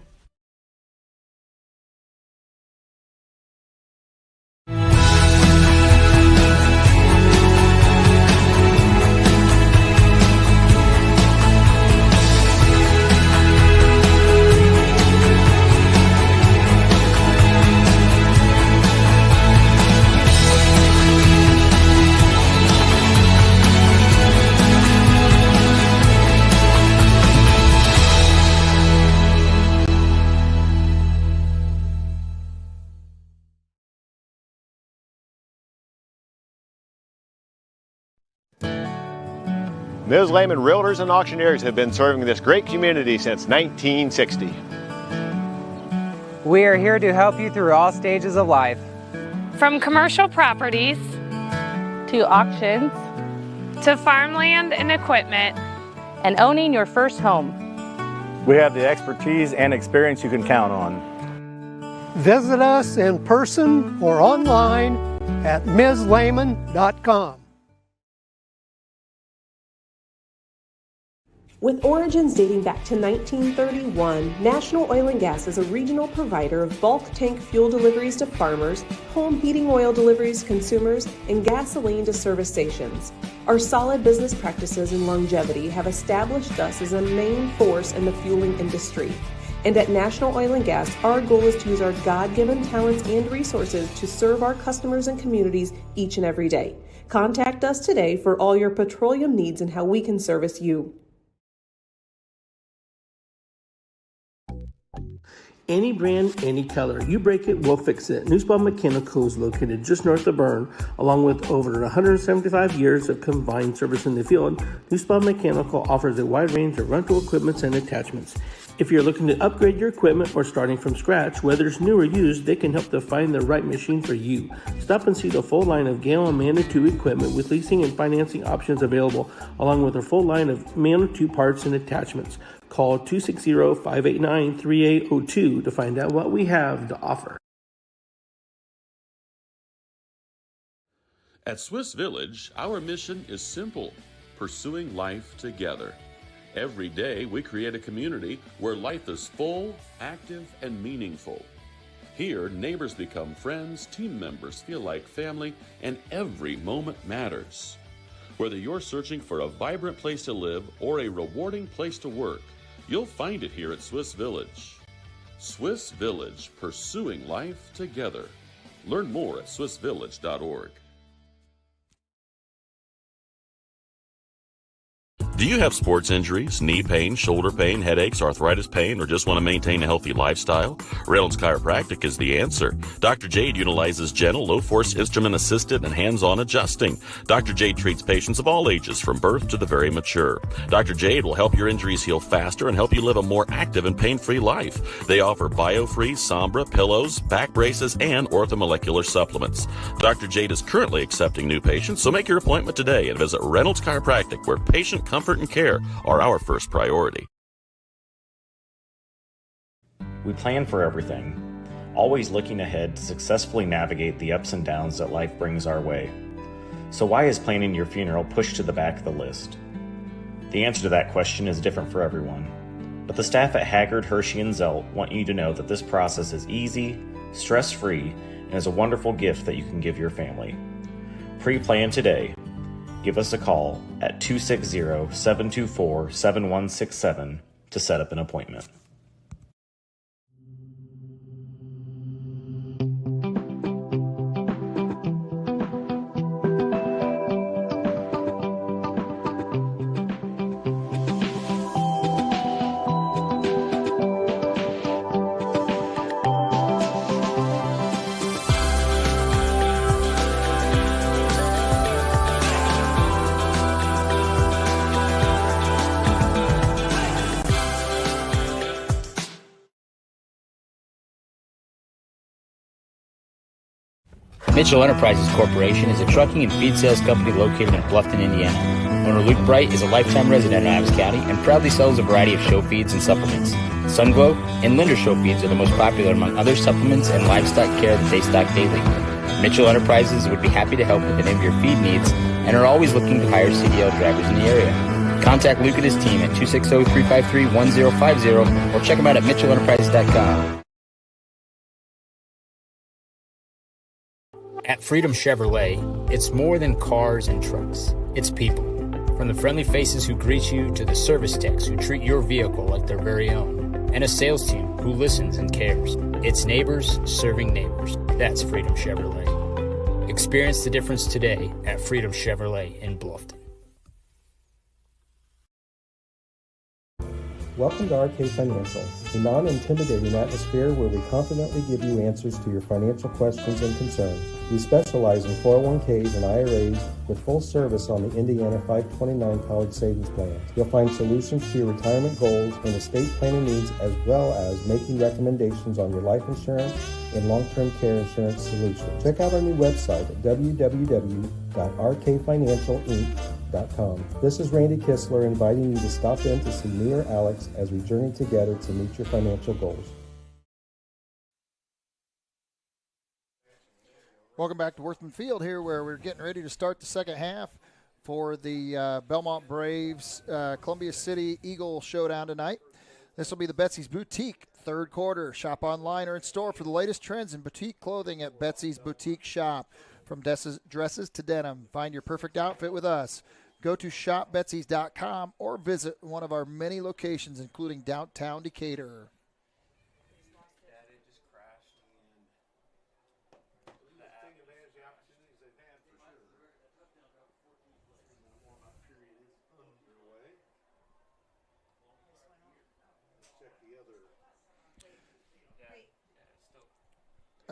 Ms. Lehman Realtors and Auctioneers have been serving this great community since 1960. We are here to help you through all stages of life. From commercial properties to auctions to farmland and equipment and owning your first home. We have the expertise and experience you can count on. Visit us in person or online at mslehman.com. With origins dating back to 1931, National Oil and Gas is a regional provider of bulk tank fuel deliveries to farmers, home heating oil deliveries to consumers, and gasoline to service stations. Our solid business practices and longevity have established us as a main force in the fueling industry. And at National Oil and Gas, our goal is to use our God-given talents and resources to serve our customers and communities each and every day. Contact us today for all your petroleum needs and how we can service you. Any brand, any color. You break it, we'll fix it. Nussbaum Mechanical is located just north of Berne, along with over 175 years of combined service in the field. Nussbaum Mechanical offers a wide range of rental equipment and attachments. If you're looking to upgrade your equipment or starting from scratch, whether it's new or used, they can help to find the right machine for you. Stop and see the full line of Gale and Manitou equipment with leasing and financing options available, along with a full line of Manitou parts and attachments. Call 260-589-3802 to find out what we have to offer. At Swiss Village, our mission is simple: pursuing life together. Every day, we create a community where life is full, active, and meaningful. Here, neighbors become friends, team members feel like family, and every moment matters. Whether you're searching for a vibrant place to live or a rewarding place to work, you'll find it here at Swiss Village. Swiss Village, pursuing life together. Learn more at swissvillage.org. Do you have sports injuries, knee pain, shoulder pain, headaches, arthritis pain, or just want to maintain a healthy lifestyle? Reynolds Chiropractic is the answer. Dr. Jade utilizes gentle, low-force, instrument-assisted, and hands-on adjusting. Dr. Jade treats patients of all ages, from birth to the very mature. Dr. Jade will help your injuries heal faster and help you live a more active and pain-free life. They offer BioFree, Sombra, pillows, back braces, and orthomolecular supplements. Dr. Jade is currently accepting new patients, so make your appointment today and visit Reynolds Chiropractic, where patient comfort and care are our first priority. We plan for everything, always looking ahead to successfully navigate the ups and downs that life brings our way. So why is planning your funeral pushed to the back of the list? The answer to that question is different for everyone, but the staff at Haggard, Hershey, and Zelt want you to know that this process is easy, stress-free, and is a wonderful gift that you can give your family. Pre-plan today. Give us a call at 260-724-7167 to set up an appointment. Mitchell Enterprises Corporation is a trucking and feed sales company located in Bluffton, Indiana. Owner Luke Bright is a lifetime resident of Adams County and proudly sells a variety of show feeds and supplements. Sunglow and Linder show feeds are the most popular among other supplements and livestock care that they stock daily. Mitchell Enterprises would be happy to help with any of your feed needs and are always looking to hire CDL drivers in the area. Contact Luke and his team at 260-353-1050 or check them out at mitchellenterprises.com. At Freedom Chevrolet, it's more than cars and trucks. It's people. From the friendly faces who greet you to the service techs who treat your vehicle like their very own. And a sales team who listens and cares. It's neighbors serving neighbors. That's Freedom Chevrolet. Experience the difference today at Freedom Chevrolet in Bluffton. Welcome to RK Financial, a non-intimidating atmosphere where we confidently give you answers to your financial questions and concerns. We specialize in 401ks and IRAs with full service on the Indiana 529 college savings plans. You'll find solutions to your retirement goals and estate planning needs, as well as making recommendations on your life insurance and long-term care insurance solutions. Check out our new website at www.rkfinancialinc.com. This is Randy Kistler inviting you to stop in to see me or Alex as we journey together to meet your financial goals. Welcome back to Worthman Field here, where we're getting ready to start the second half for the Bellmont Braves Columbia City Eagle showdown tonight. This will be the Betsy's Boutique third quarter. Shop online or in store for the latest trends in boutique clothing at Betsy's Boutique Shop. From dresses to denim, find your perfect outfit with us. Go to shopbetsys.com or visit one of our many locations, including downtown Decatur.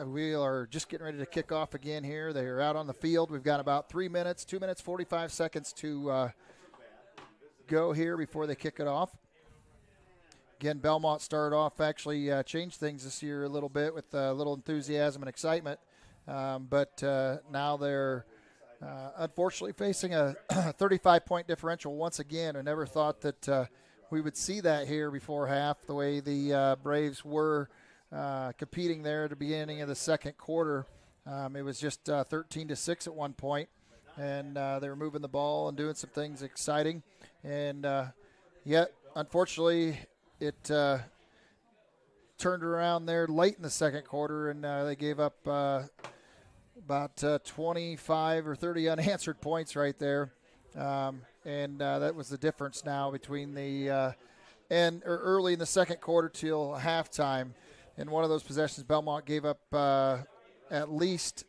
We are just getting ready to kick off again here. They are out on the field. We've got about 2 minutes, 45 seconds to go here before they kick it off. Again, Bellmont started off, actually changed things this year a little bit with a little enthusiasm and excitement. But now they're unfortunately facing a 35-point differential once again. I never thought that we would see that here before half, the way the Braves were competing there at the beginning of the second quarter. It was just 13-6 at one point, and they were moving the ball and doing some things exciting. And yet, unfortunately, it turned around there late in the second quarter, and they gave up about 25 or 30 unanswered points right there. And that was the difference now between the early in the second quarter till halftime. In one of those possessions, Bellmont gave up at least,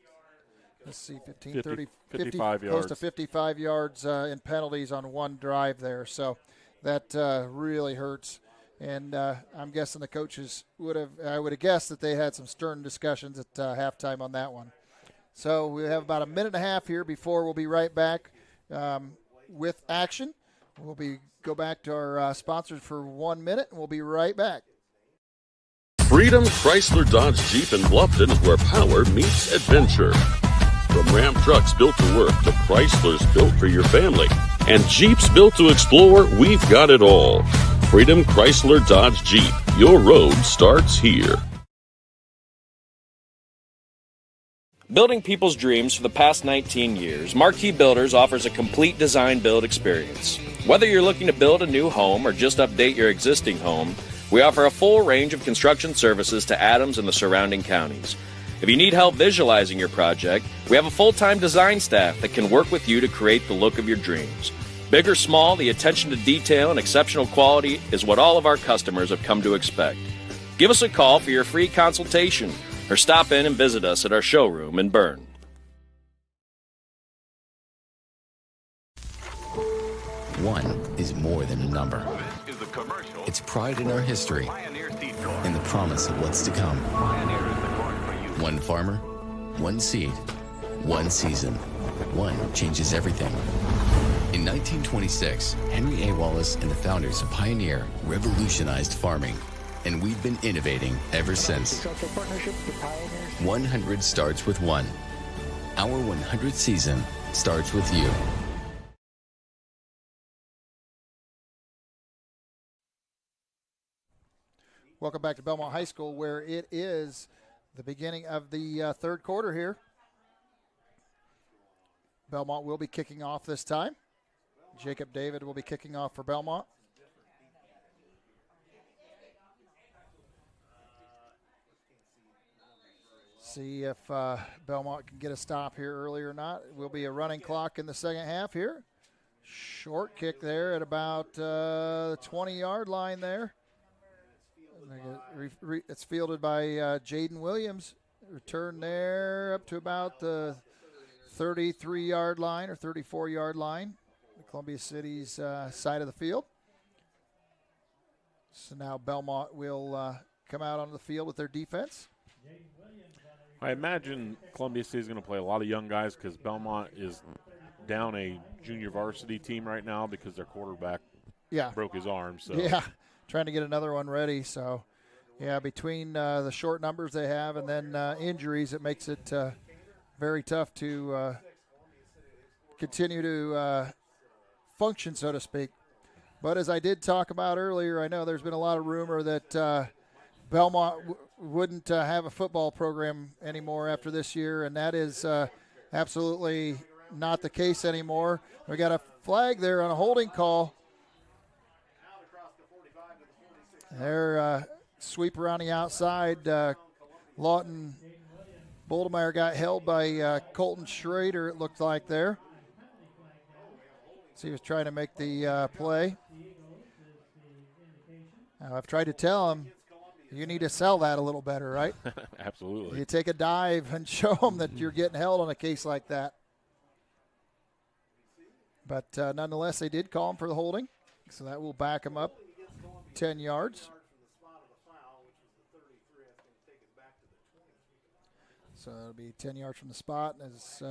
55 yards. Close to 55 yards in penalties on one drive there. So that really hurts. And I'm guessing the coaches I would have guessed that they had some stern discussions at halftime on that one. So we have about a minute and a half here before we'll be right back with action. We'll go back to our sponsors for 1 minute, and we'll be right back. Freedom Chrysler Dodge Jeep in Bluffton is where power meets adventure. From Ram trucks built to work to Chryslers built for your family and Jeeps built to explore, we've got it all. Freedom Chrysler Dodge Jeep. Your road starts here. Building people's dreams for the past 19 years, Marquee Builders offers a complete design build experience. Whether you're looking to build a new home or just update your existing home, we offer a full range of construction services to Adams and the surrounding counties. If you need help visualizing your project, we have a full-time design staff that can work with you to create the look of your dreams. Big or small, the attention to detail and exceptional quality is what all of our customers have come to expect. Give us a call for your free consultation or stop in and visit us at our showroom in Berne. One is more than a number. It's pride in our history and the promise of what's to come. One farmer, one seed, one season. One changes everything. In 1926, Henry A. Wallace and the founders of Pioneer revolutionized farming, and we've been innovating ever since. 100 starts with one. Our 100th season starts with you. Welcome back to Bellmont High School, where it is the beginning of the third quarter here. Bellmont will be kicking off this time. Jacob David will be kicking off for Bellmont. See if Bellmont can get a stop here early or not. It will be a running clock in the second half here. Short kick there at about the 20-yard line there. It's fielded by Jaden Williams. Return there up to about the 33-yard line or 34-yard line, the Columbia City's side of the field. So now Bellmont will come out onto the field with their defense. I imagine Columbia City is going to play a lot of young guys because Bellmont is down a junior varsity team right now because their quarterback broke his arm. So yeah, trying to get another one ready. So, yeah, between the short numbers they have and then injuries, it makes it very tough to continue to function, so to speak. But as I did talk about earlier, I know there's been a lot of rumor that Bellmont wouldn't have a football program anymore after this year, and that is absolutely not the case anymore. We got a flag there on a holding call. Their sweep around the outside. Lawton Boldemeyer got held by Colton Schrader, it looked like there. So he was trying to make the play. Now, I've tried to tell him, you need to sell that a little better, right? Absolutely. You take a dive and show them that you're getting held on a case like that. But nonetheless, they did call him for the holding, so that will back him up 10 yards. So it'll be 10 yards from the spot, and it's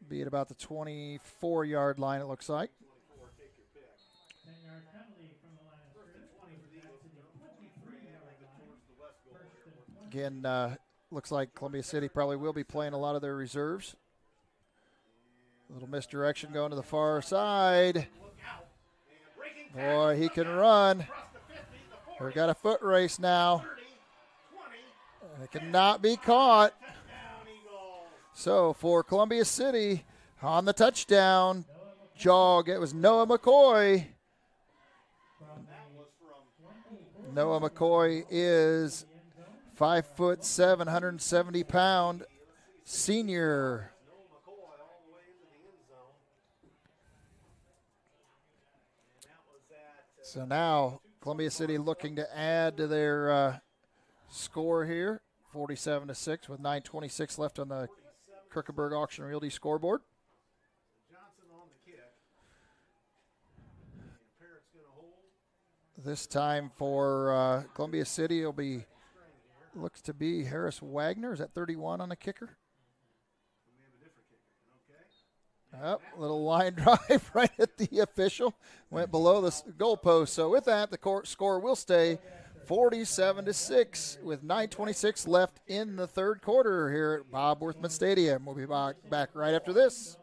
be at about the 24-yard line, it looks like. Again, looks like Columbia City probably will be playing a lot of their reserves. A little misdirection going to the far side. Boy, he can run. We've got a foot race now. It cannot be caught. So for Columbia City, on the touchdown jog, it was Noah McCoy. Noah McCoy is 5'7", 170-pound senior. So now Columbia City looking to add to their score here, 47-6 with 9:26 left on the Kirkenberg Auction Realty scoreboard. This time for Columbia City, it'll be, looks to be Harris Wagner. Is that 31 on the kicker? Up, little line drive right at the official. Went below the goalpost. So with that, the score will stay 47-6 with 9:26 left in the third quarter here at Bob Worthman Stadium. We'll be back right after this.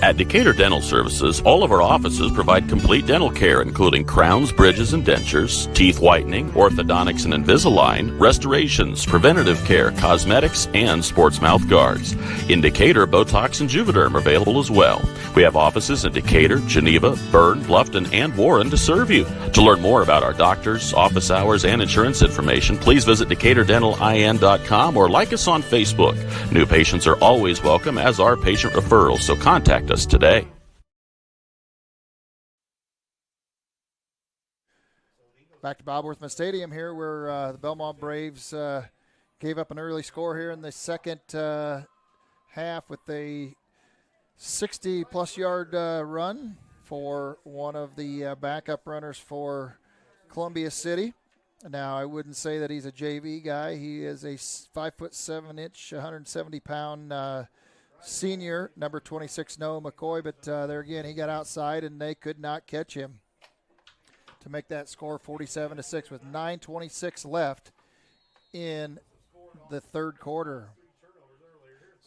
At Decatur Dental Services, all of our offices provide complete dental care, including crowns, bridges, and dentures, teeth whitening, orthodontics and Invisalign, restorations, preventative care, cosmetics, and sports mouth guards. In Decatur, Botox and Juvederm are available as well. We have offices in Decatur, Geneva, Berne, Bluffton, and Warren to serve you. To learn more about our doctors, office hours, and insurance information, please visit DecaturDentalIN.com or like us on Facebook. New patients are always welcome, as are patient referrals, so contact us today. Back to Bob Worthman Stadium here, where the Bellmont Braves gave up an early score here in the second half with a 60-plus yard run for one of the backup runners for Columbia City. Now, I wouldn't say that he's a JV guy. He is a 5'7", 170-pound senior, number 26, Noah McCoy. But there again, he got outside, and they could not catch him to make that score 47-6 with 9:26 left in the third quarter.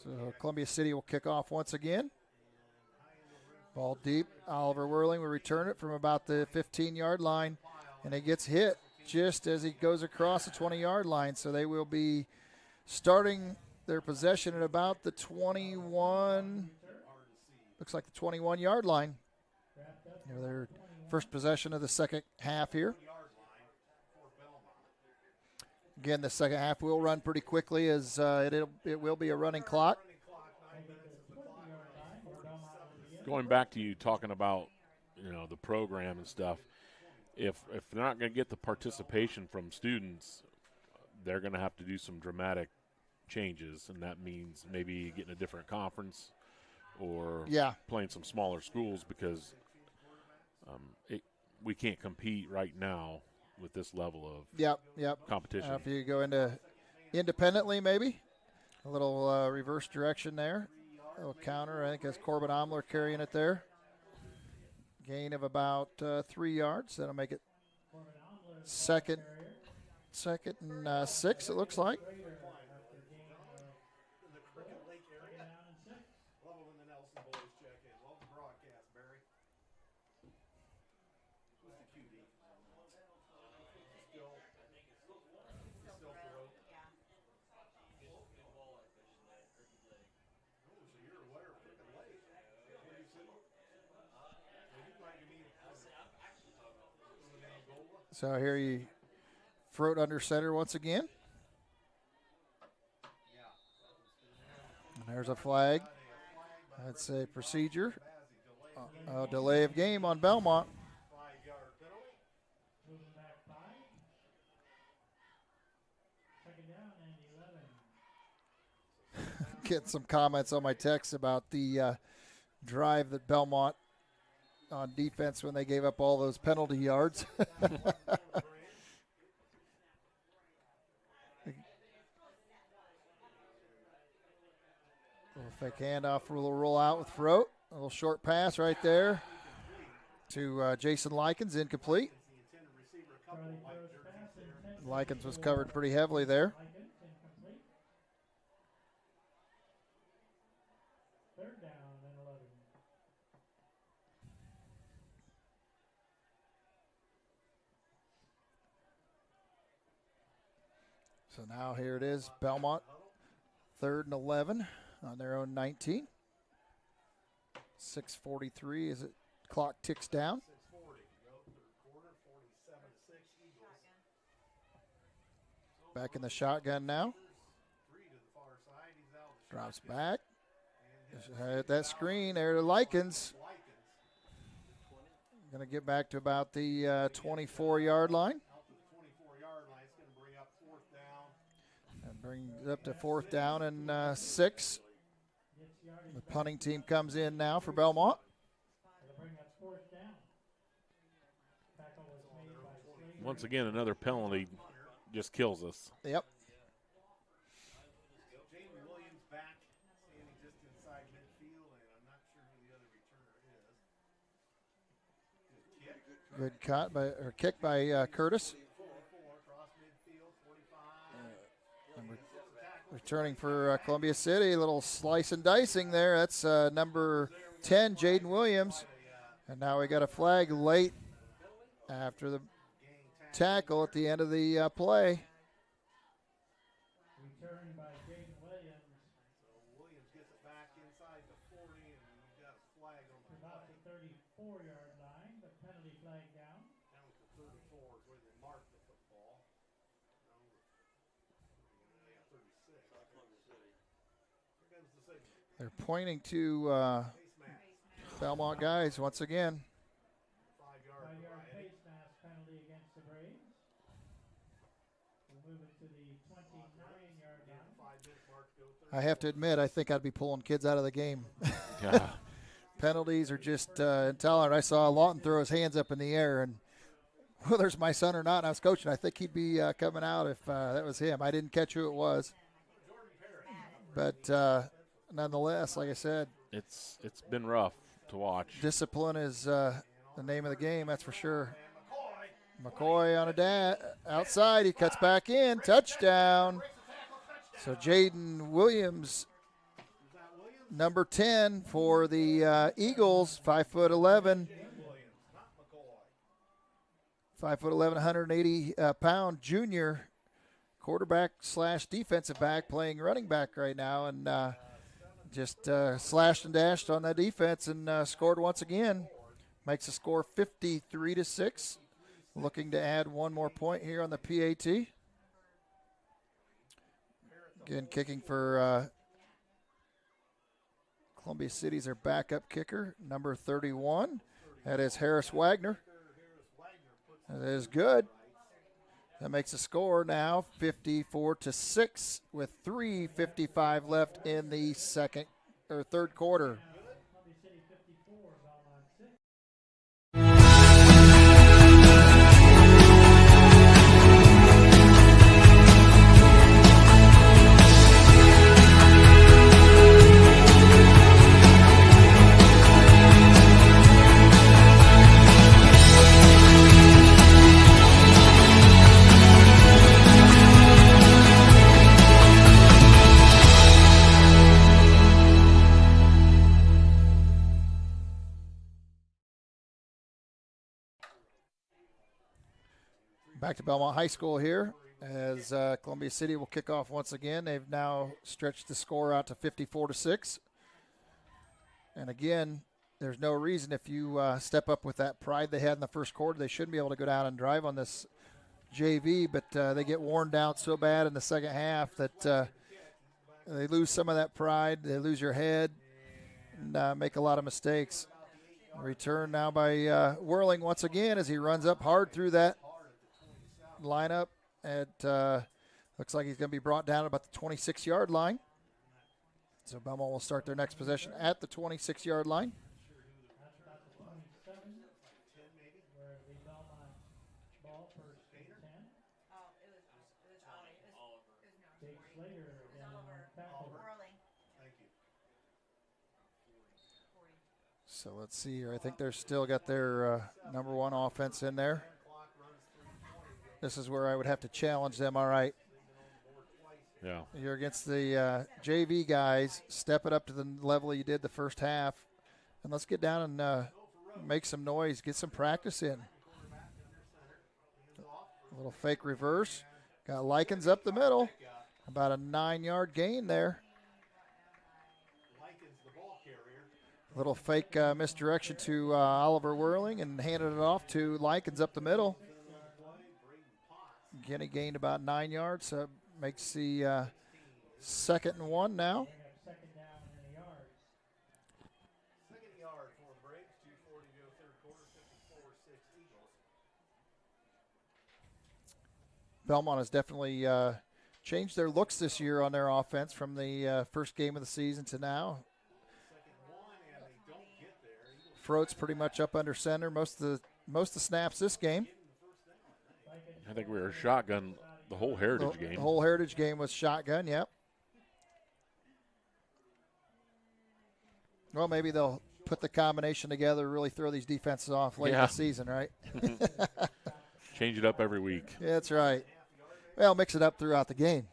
So Columbia City will kick off once again. Ball deep. Oliver Whirling will return it from about the 15-yard line, and it gets hit just as he goes across the 20-yard line. So they will be starting their possession at about the 21, looks like the 21-yard line. Their first possession of the second half here. Again, the second half will run pretty quickly, as it will be a running clock. Going back to you talking about, the program and stuff, if they're not going to get the participation from students, they're going to have to do some dramatic changes, and that means maybe getting a different conference or playing some smaller schools, because we can't compete right now with this level of yep. competition. If you go into independently, maybe a little reverse direction there, a little counter. I think that's Corbin Omler carrying it there. Gain of about 3 yards. That'll make it second and 6. It looks like. So here you float under center once again. And there's a flag. That's a procedure. A delay of game on Bellmont. Get some comments on my text about the drive that Bellmont on defense when they gave up all those penalty yards. Fake handoff will roll out with Froat. A little short pass right there to Jason Likens, incomplete. Likens was covered pretty heavily there. So now here it is, Bellmont, 3rd and 11 on their own 19. 6:43 as the clock ticks down. Back in the shotgun now. Drops back. At that screen there to Likens. Going to get back to about the 24-yard line. Bring it up to 4th down and 6. The punting team comes in now for Bellmont. Once again, another penalty just kills us. Yep. Good cut by or kick by Curtis. Returning for Columbia City, a little slice and dicing there. That's number 10, Jaden Williams. And now we got a flag late after the tackle at the end of the play. Return by Jaden Williams. So Williams gets it back inside the 40, and we've got a flag on the about the 34-yard line, but penalty flag down. Down to 34 is where they marked the football. They're pointing to Bellmont guys once again. 5-yard face mask penalty against the Braves. We'll move it to the 29-yard line. I have to admit, I think I'd be pulling kids out of the game. Yeah. Penalties are just intolerant. I saw Lawton throw his hands up in the air, and whether it's my son or not, and I was coaching, I think he'd be coming out if that was him. I didn't catch who it was. But nonetheless, like I said, it's been rough to watch. Discipline is the name of the game, that's for sure. McCoy on a outside, he cuts back in, touchdown. So Jaden Williams, number 10 for the Eagles, 5'11", 180-pound junior quarterback / defensive back playing running back right now, and just slashed and dashed on that defense and scored once again. Makes the score 53-6. Looking to add one more point here on the PAT. Again, kicking for Columbia City's their backup kicker, number 31. That is Harris Wagner. That is good. That makes the score now 54-6 with 3:55 left in the third quarter. Back to Bellmont High School here as Columbia City will kick off once again. They've now stretched the score out to 54-6. And again, there's no reason if you step up with that pride they had in the first quarter, they shouldn't be able to go down and drive on this JV, but they get worn down so bad in the second half that they lose some of that pride. They lose your head and make a lot of mistakes. Return now by Whirling once again as he runs up hard through that lineup. It looks like he's going to be brought down at about the 26-yard line. So Bellmont will start their next possession at the 26-yard line. So let's see here. I think they're still got their number one offense in there. This is where I would have to challenge them. All right. Yeah. You're against the JV guys. Step it up to the level you did the first half. And let's get down and make some noise, get some practice in. A little fake reverse. Got Likens up the middle. About a 9-yard gain there. Little fake misdirection to Oliver Whirling and handed it off to Likens up the middle. Again, he gained about 9 yards, so makes the 2nd and 1 now. Bellmont has definitely changed their looks this year on their offense from the first game of the season to now. Frote's pretty much up under center most of the snaps this game. I think we were shotgun the whole Heritage game. The whole Heritage game was shotgun, yep. Well, maybe they'll put the combination together, really throw these defenses off late in the season, right? Change it up every week. Yeah, that's right. Well, mix it up throughout the game.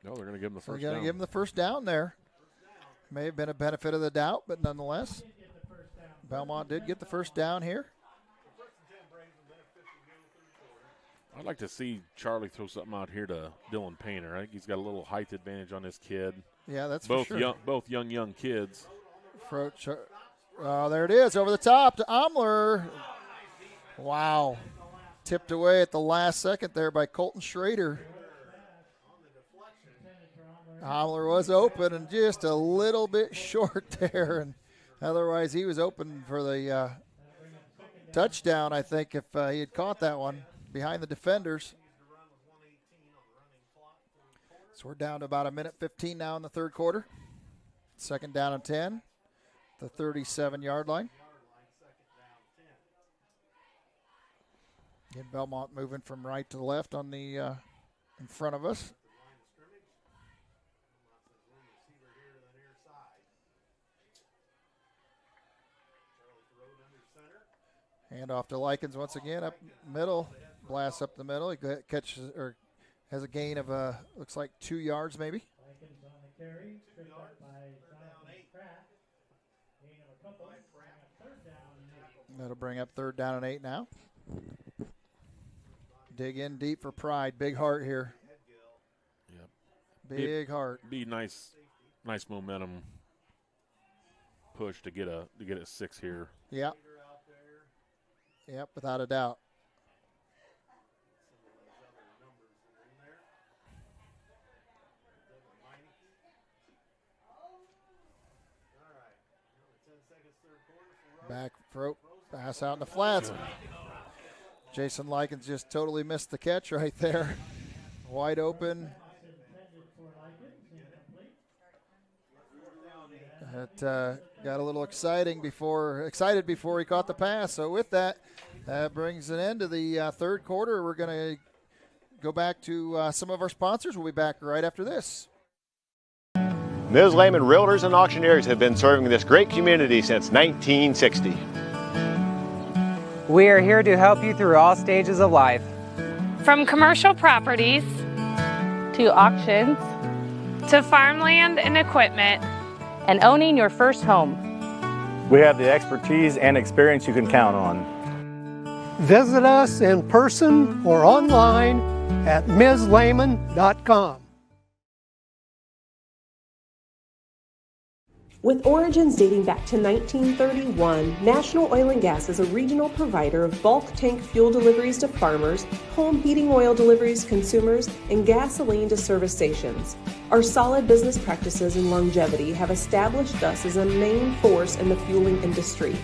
No, they're going to give them the first down. They're going to give them the first down there. May have been a benefit of the doubt, but nonetheless, Bellmont did get the first down here. I'd like to see Charlie throw something out here to Dylan Painter. I think he's got a little height advantage on this kid. Yeah, that's both for sure. Both young kids. There it is, over the top to Omler. Wow. Tipped away at the last second there by Colton Schrader. Omler was open and just a little bit short there, and otherwise he was open for the touchdown, I think, if he had caught that one behind the defenders. So we're down to about 1:15 now in the third quarter. 2nd down and 10, the 37-yard line. Again, Bellmont moving from right to left on the in front of us. Hand off to Likens once again up middle, blasts up the middle. He catches or has a gain of looks like 2 yards maybe. Likens on the carry, stripped up by Jonathan Pratt. Gain of a couple. Third down and 8. That'll bring up 3rd down and 8 now. Dig in deep for Pride. Big heart here. Yep. Big heart. Be nice momentum push to get a 6 here. Yep. Yep, without a doubt. Back throat, pass out in the flats. Jason Likens just totally missed the catch right there. Wide open. It got a little excited before he caught the pass. So with that, that brings an end to the third quarter. We're going to go back to some of our sponsors. We'll be back right after this. Ms. Lehman Realtors and Auctioneers have been serving this great community since 1960. We are here to help you through all stages of life. From commercial properties to auctions to farmland and equipment and owning your first home. We have the expertise and experience you can count on. Visit us in person or online at MsLehman.com. With origins dating back to 1931, National Oil and Gas is a regional provider of bulk tank fuel deliveries to farmers, home heating oil deliveries, consumers, and gasoline to service stations. Our solid business practices and longevity have established us as a main force in the fueling industry.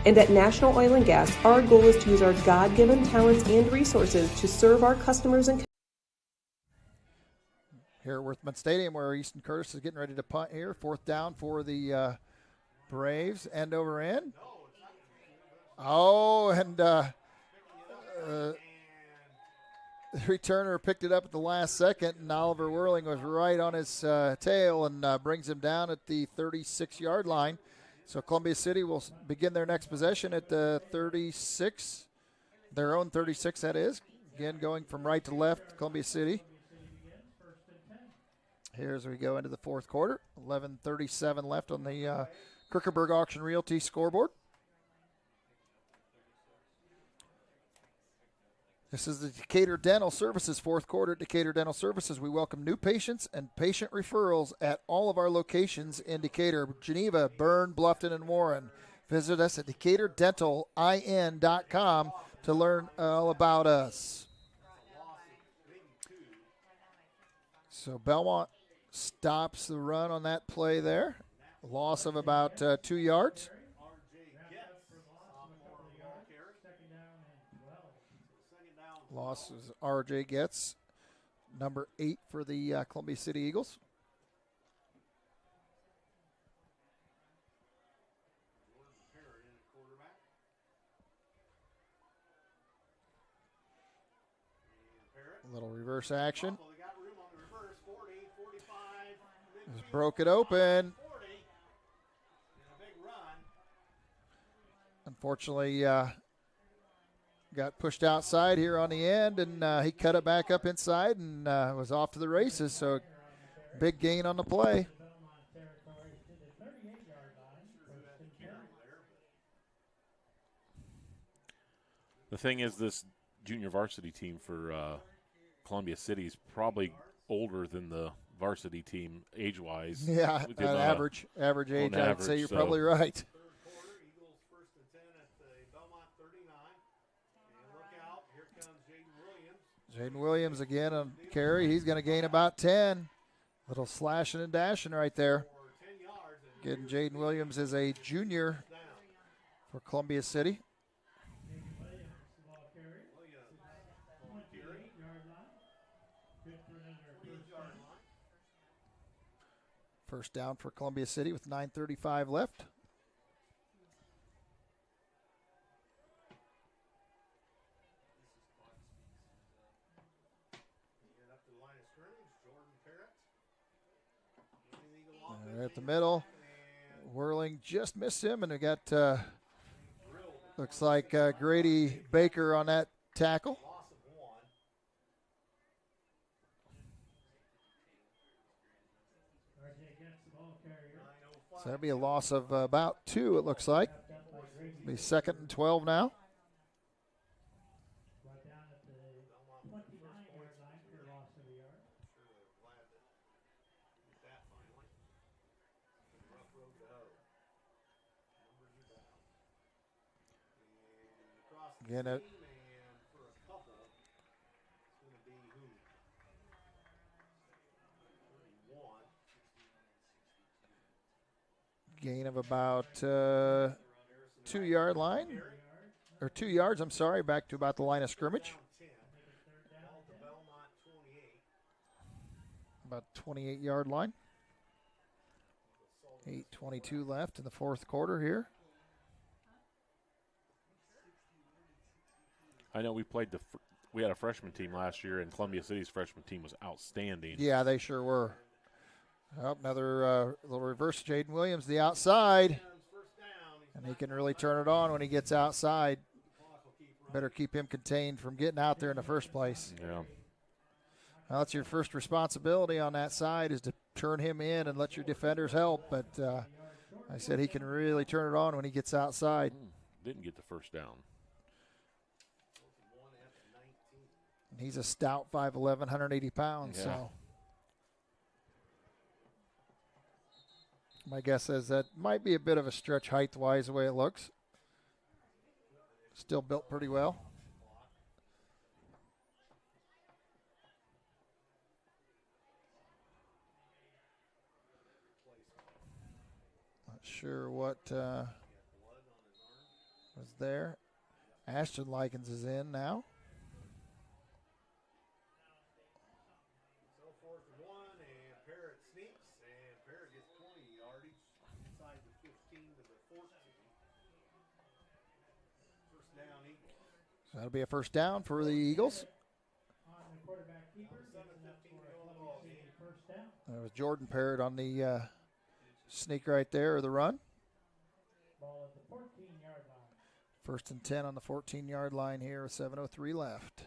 And at National Oil and Gas, our goal is to use our God-given talents and resources to serve our customers and here at Worthman Stadium, where Easton Curtis is getting ready to punt here. 4th down for the Braves. End over end. Oh, and the returner picked it up at the last second, and Oliver Whirling was right on his tail and brings him down at the 36-yard line. So Columbia City will begin their next possession at the 36, their own 36, that is. Again, going from right to left, Columbia City. Here as we go into the 4th quarter, 11:37 left on the Kierkegaard Auction Realty scoreboard. This is the Decatur Dental Services 4th quarter. Decatur Dental Services, we welcome new patients and patient referrals at all of our locations in Decatur, Geneva, Berne, Bluffton, and Warren. Visit us at DecaturDentalIN.com to learn all about us. So Bellmont stops the run on that play there. A loss of about 2 yards. Losses RJ gets, number 8 for the Columbia City Eagles. A little reverse action. Just broke it open. Unfortunately, got pushed outside here on the end, and he cut it back up inside and was off to the races. So big gain on the play. The thing is, this junior varsity team for Columbia City is probably older than the varsity team age-wise. Yeah, average age, I'd say you're probably right. Jaden Williams again on carry. He's going to gain about 10. Little slashing and dashing right there. Again, Jaden Williams is a junior for Columbia City. First down for Columbia City with 9:35 left. At the middle, Whirling just missed him, and we got looks like Grady Baker on that tackle. So that'll be a loss of about 2, it looks like. It'll be 2nd and 12 now. Again, gain of about 2-yard line, or 2 yards, I'm sorry, back to about the line of scrimmage. About 28-yard line. 8:22 left in the 4th quarter here. I know we played we had a freshman team last year, and Columbia City's freshman team was outstanding. Yeah, they sure were. Oh, another little reverse. Jaden Williams, the outside. And he can really turn it on when he gets outside. Better keep him contained from getting out there in the first place. Yeah. Well, that's your first responsibility on that side, is to turn him in and let your defenders help. But I said he can really turn it on when he gets outside. Didn't get the first down. He's a stout 5'11", 180 pounds. Yeah. So my guess is that might be a bit of a stretch height-wise the way it looks. Still built pretty well. Not sure what was there. Ashton Likens is in now. So 4th and 1, and Parrott sneaks, and Parrott gets 20 yardage inside the 15 to the 14. First down, Eagles. So that'll be a first down for the Eagles. That was Jordan Parrott on the sneak right there, or the run. Ball at the 14-yard line. First and 10 on the 14-yard line here with 7:03 left.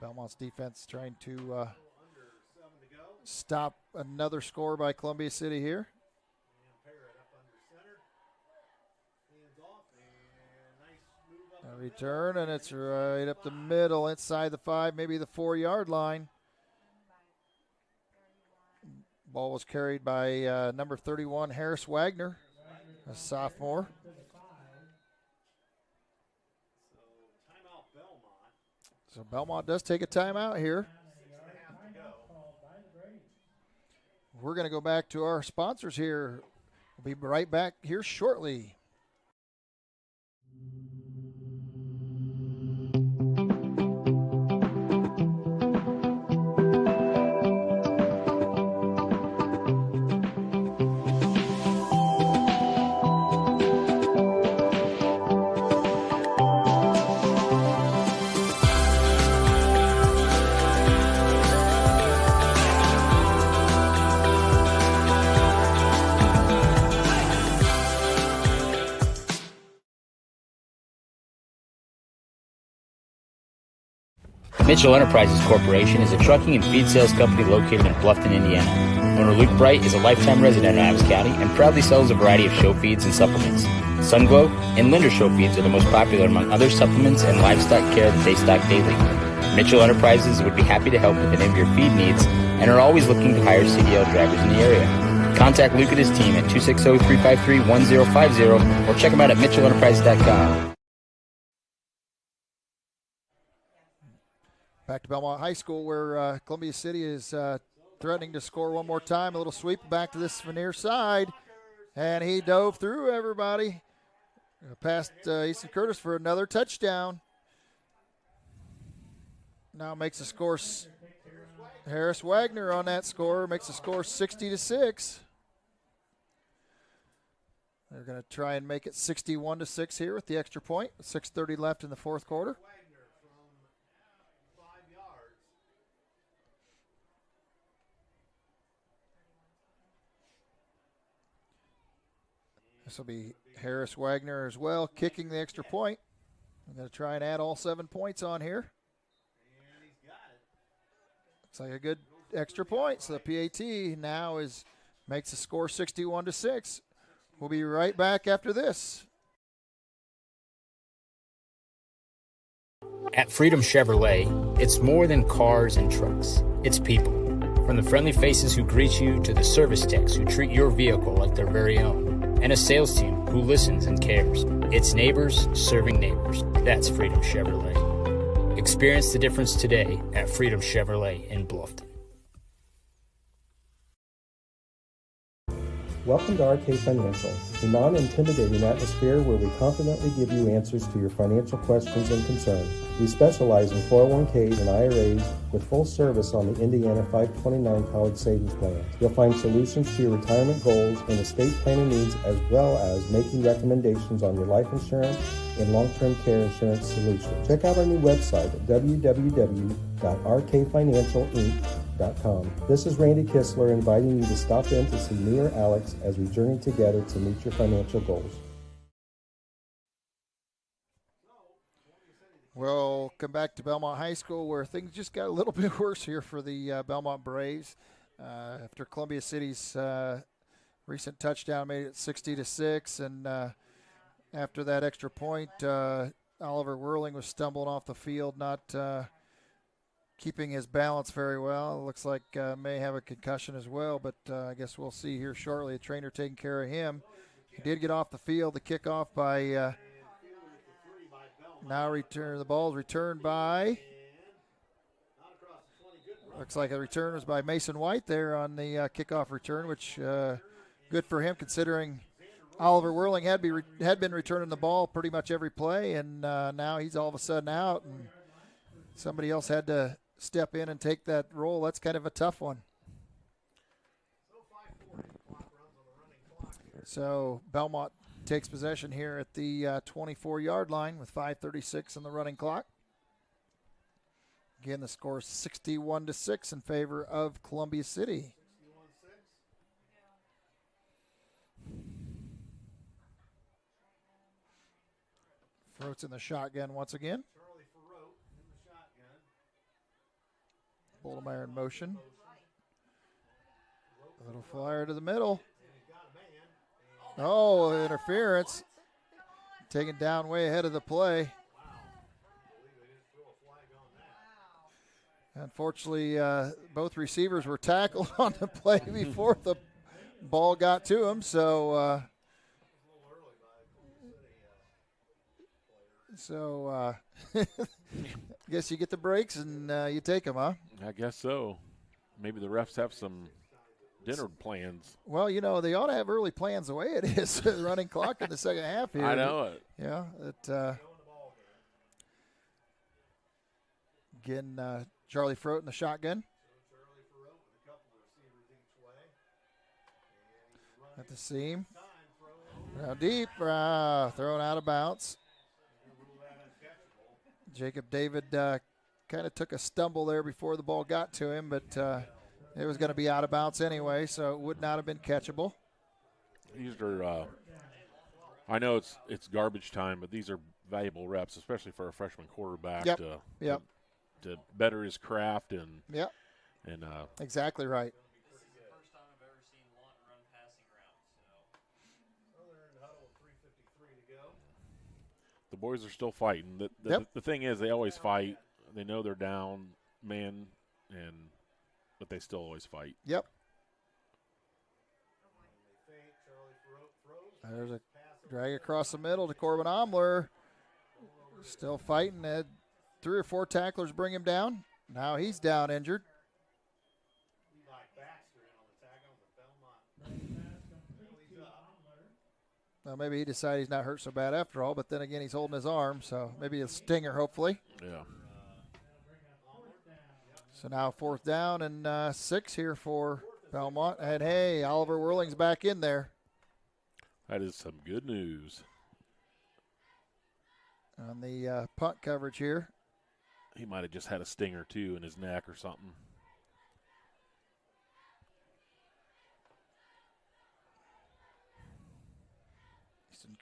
Belmont's defense trying to stop another score by Columbia City here. A return, and it's right up the middle inside the 5, maybe the 4-yard line. Ball was carried by number 31, Harris Wagner, a sophomore. So Bellmont does take a timeout here. We're going to go back to our sponsors here. We'll be right back here shortly. Mitchell Enterprises Corporation is a trucking and feed sales company located in Bluffton, Indiana. Owner Luke Bright is a lifetime resident of Adams County and proudly sells a variety of show feeds and supplements. Sunglow and Linder show feeds are the most popular among other supplements and livestock care that they stock daily. Mitchell Enterprises would be happy to help with any of your feed needs and are always looking to hire CDL drivers in the area. Contact Luke and his team at 260-353-1050 or check them out at mitchellenterprises.com. Back to Bellmont High School, where Columbia City is threatening to score one more time. A little sweep back to this near side, and he dove through everybody. Past Easton Curtis for another touchdown. Now makes the score. Harris Wagner on that score makes the score 60-6. They're going to try and make it 61-6 here with the extra point. 6:30 left in the fourth quarter. This will be Harris Wagner as well, kicking the extra point. I'm going to try and add all 7 points on here. Looks like a good extra point. So the PAT now makes the score 61-6. We'll be right back after this. At Freedom Chevrolet, it's more than cars and trucks. It's people. From the friendly faces who greet you to the service techs who treat your vehicle like their very own. And a sales team who listens and cares. It's neighbors serving neighbors. That's Freedom Chevrolet. Experience the difference today at Freedom Chevrolet in Bluffton. Welcome to RK Financial, a non-intimidating atmosphere where we confidently give you answers to your financial questions and concerns. We specialize in 401ks and IRAs with full service on the Indiana 529 College Savings Plan. You'll find solutions to your retirement goals and estate planning needs, as well as making recommendations on your life insurance and long-term care insurance solutions. Check out our new website at www.rkfinancialinc.com. This is Randy Kistler inviting you to stop in to see me or Alex as we journey together to meet your financial goals. Welcome back to Bellmont High School, where things just got a little bit worse here for the Bellmont Braves. After Columbia City's recent touchdown made it 60-6, and after that extra point, Oliver Whirling was stumbling off the field, not keeping his balance very well. It looks like may have a concussion as well, but I guess we'll see here shortly. A trainer taking care of him. He did get off the field. The kickoff by now return. The ball's returned by. Looks like a return was by Mason White there on the kickoff return, which good for him considering Oliver Whirling had been returning the ball pretty much every play, and now he's all of a sudden out, and somebody else had to step in and take that role. That's kind of a tough one. So Bellmont takes possession here at the 24-yard line with 5:36 on the running clock. Again, the score is 61-6 in favor of Columbia City. Throats in the shotgun once again. Boldemeyer in motion. A little flyer to the middle. Oh, interference. Taken down way ahead of the play. Unfortunately, both receivers were tackled on the play before the ball got to him, so I guess you get the breaks and you take them, huh? I guess so. Maybe the refs have some dinner plans. Well, you know, they ought to have early plans the way it is. The running clock in the second half here. I know it. Yeah. Again, Charlie Froat in the shotgun. At the seam. Now deep. Thrown out of bounds. Jacob David kind of took a stumble there before the ball got to him, but it was going to be out of bounds anyway, so it would not have been catchable. These are, I know it's garbage time, but these are valuable reps, especially for a freshman quarterback to better his craft and exactly right. The boys are still fighting. The thing is, they always fight. They know they're down, man, but they still always fight. Yep. There's a drag across the middle to Corbin Omler. Still fighting. 3 or 4 tacklers bring him down. Now he's down injured. Well, maybe he decided he's not hurt so bad after all, but then again, he's holding his arm, so maybe a stinger, hopefully. Yeah. So now 4th down and 6 here for Bellmont. And, hey, Oliver Whirling's back in there. That is some good news. On the punt coverage here. He might have just had a stinger, too, in his neck or something.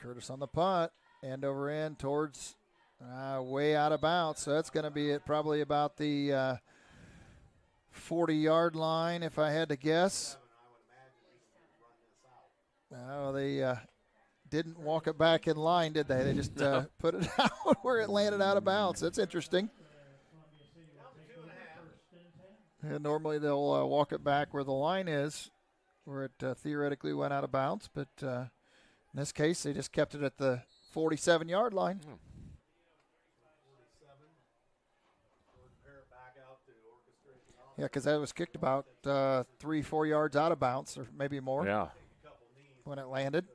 Curtis on the punt, end over end towards way out of bounds. So that's going to be probably about the 40-yard line, if I had to guess. No, they didn't walk it back in line, did they? They just put it out where it landed out of bounds. That's interesting. And normally they'll walk it back where the line is, where it theoretically went out of bounds, but in this case, they just kept it at the 47-yard line. Yeah, because that was kicked about 3-4 yards out of bounds, or maybe more. Yeah. When it landed.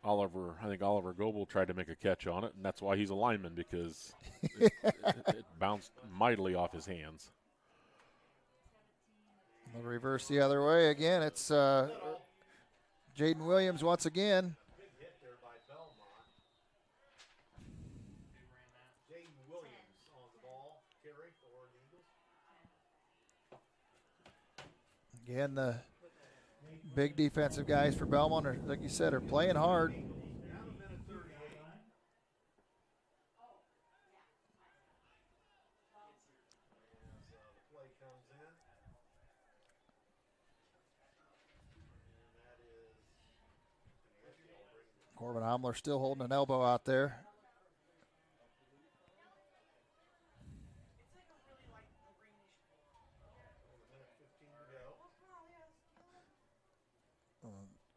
I think Oliver Goebel tried to make a catch on it, and that's why he's a lineman, because it bounced mightily off his hands. We'll reverse the other way again. It's Jaden Williams once again. Again, the big defensive guys for Bellmont are, like you said, are playing hard. Corbin Homler still holding an elbow out there.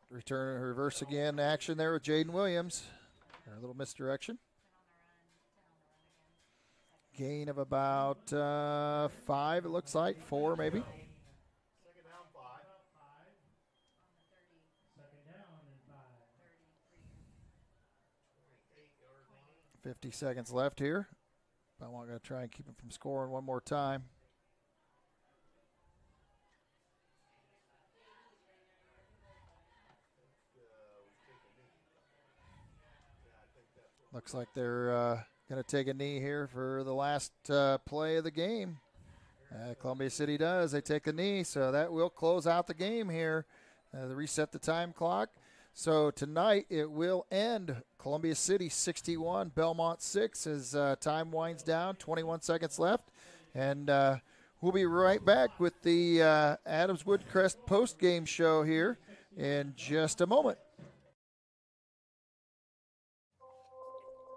Return reverse again action there with Jaden Williams. A little misdirection. Gain of about 5, it looks like. 4 maybe. 50 seconds left here. I'm going to try and keep him from scoring one more time. Looks like they're going to take a knee here for the last play of the game. Columbia City does. They take a knee, so that will close out the game here. They reset the time clock. So tonight it will end Columbia City 61, Bellmont 6 as time winds down, 21 seconds left. And we'll be right back with the Adams Woodcrest post-game show here in just a moment.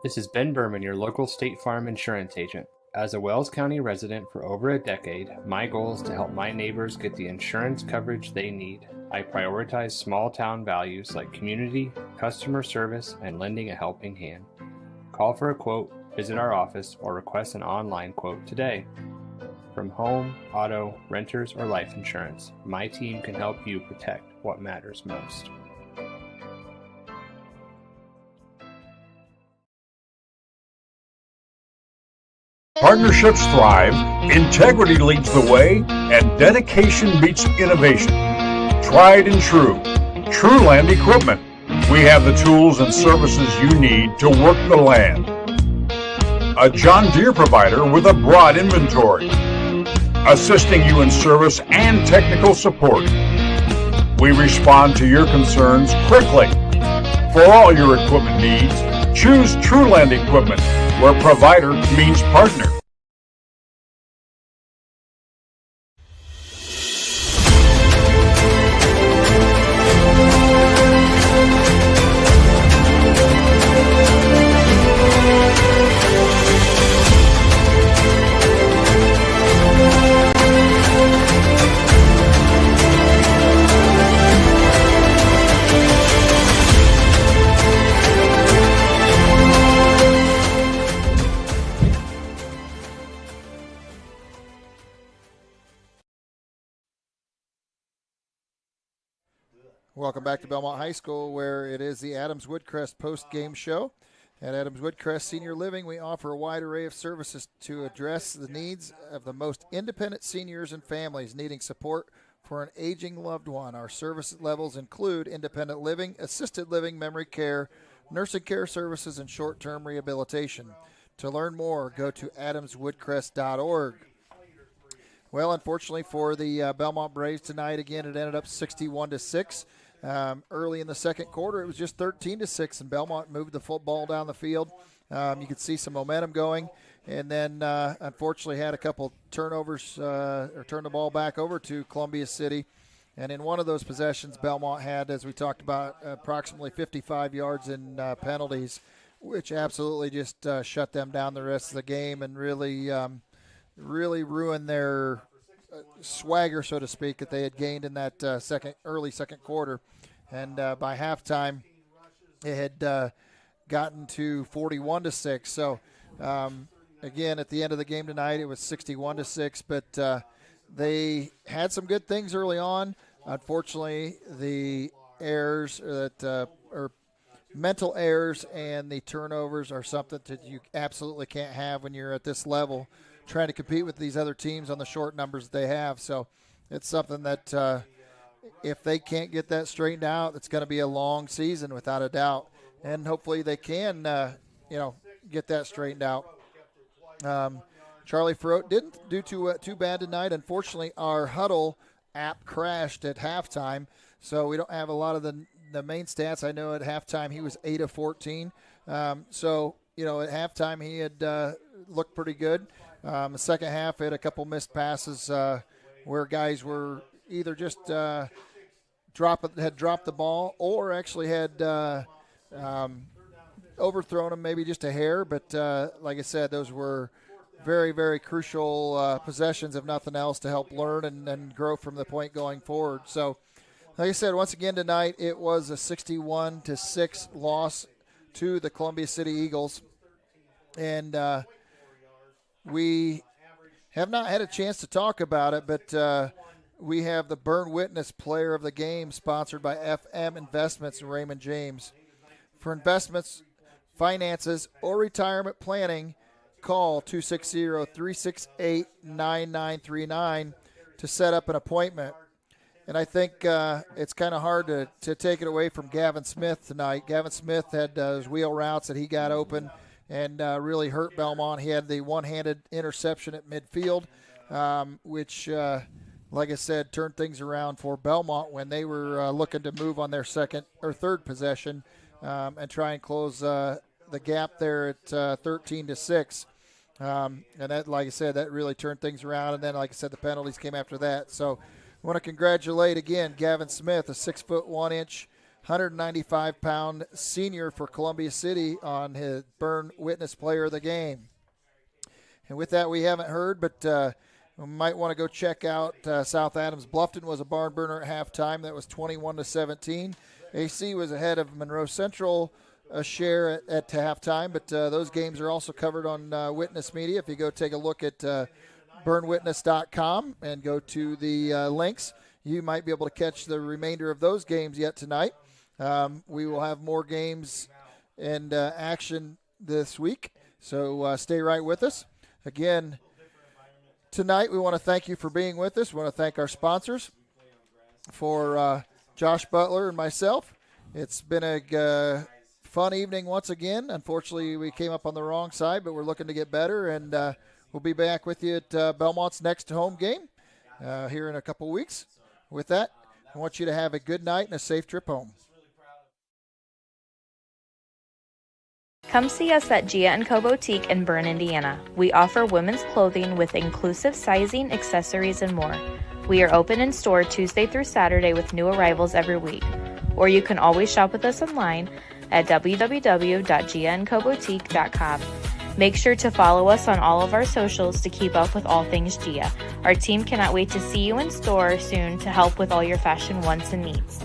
This is Ben Berman, your local State Farm insurance agent. As a Wells County resident for over a decade, my goal is to help my neighbors get the insurance coverage they need. I prioritize small town values like community, customer service, and lending a helping hand. Call for a quote, visit our office, or request an online quote today. From home, auto, renters, or life insurance, my team can help you protect what matters most. Partnerships thrive, integrity leads the way, and dedication meets innovation. Tried and true. Truland Equipment. We have the tools and services you need to work the land. A John Deere provider with a broad inventory, assisting you in service and technical support. We respond to your concerns quickly. For all your equipment needs, choose Truland Equipment, where provider means partner. Welcome back to Bellmont High School, where it is the Adams Woodcrest post-game show. At Adams Woodcrest Senior Living, we offer a wide array of services to address the needs of the most independent seniors and families needing support for an aging loved one. Our service levels include independent living, assisted living, memory care, nursing care services, and short-term rehabilitation. To learn more, go to adamswoodcrest.org. Well, unfortunately for the Bellmont Braves tonight, again, it ended up 61-6. Early in the second quarter, it was just 13-6, and Bellmont moved the football down the field. You could see some momentum going, and then unfortunately had a couple turnovers or turned the ball back over to Columbia City. And in one of those possessions, Bellmont had, as we talked about, approximately 55 yards in penalties, which absolutely just shut them down the rest of the game and really ruined their swagger, so to speak, that they had gained in that early second quarter. And by halftime, it had gotten to 41-6. So, again, at the end of the game tonight, it was 61-6. But they had some good things early on. Unfortunately, the errors or mental errors and the turnovers are something that you absolutely can't have when you're at this level, trying to compete with these other teams on the short numbers that they have. So it's something that if they can't get that straightened out, it's going to be a long season without a doubt. And hopefully they can, get that straightened out. Charlie Ferrot didn't do too bad tonight. Unfortunately, our Huddle app crashed at halftime, so we don't have a lot of the main stats. I know at halftime he was 8 of 14. So, at halftime he had looked pretty good. The second half, had a couple missed passes where guys were either just had dropped the ball or actually had Overthrown them maybe just a hair, but like I said, those were very, very crucial possessions, if nothing else, to help learn and grow from the point going forward. So, like I said, once again tonight, it was a 61-6 loss to the Columbia City Eagles. And we have not had a chance to talk about it, but we have the Berne Witness Player of the Game sponsored by FM Investments and Raymond James. For investments, finances, or retirement planning, call 260-368-9939 to set up an appointment. And I think it's kind of hard to take it away from Gavin Smith tonight. Gavin Smith had his wheel routes that he got open and really hurt Bellmont. He had the one-handed interception at midfield, which, like I said, turned things around for Bellmont when they were looking to move on their second or third possession and try and close the gap there at 13-6. And that, like I said, that really turned things around. And then, like I said, the penalties came after that. So I want to congratulate again Gavin Smith, a 6'1", 195-pound senior for Columbia City, on his Berne Witness Player of the Game. And with that, we haven't heard, but we might want to go check out South Adams. Bluffton was a barn burner at halftime. That was 21-17. AC was ahead of Monroe Central a share at halftime, but those games are also covered on Witness Media. If you go take a look at burnwitness.com and go to the links, you might be able to catch the remainder of those games yet tonight. We will have more games and action this week, so stay right with us. Again, tonight we want to thank you for being with us. We want to thank our sponsors. For Josh Butler and myself, it's been a fun evening once again. Unfortunately, we came up on the wrong side, but we're looking to get better, and we'll be back with you at Bellmont's next home game here in a couple weeks. With that, I want you to have a good night and a safe trip home. Come see us at Gia & Co. Boutique in Berne, Indiana. We offer women's clothing with inclusive sizing, accessories, and more. We are open in store Tuesday through Saturday with new arrivals every week. Or you can always shop with us online at www.giaandcoboutique.com. Make sure to follow us on all of our socials to keep up with all things Gia. Our team cannot wait to see you in store soon to help with all your fashion wants and needs.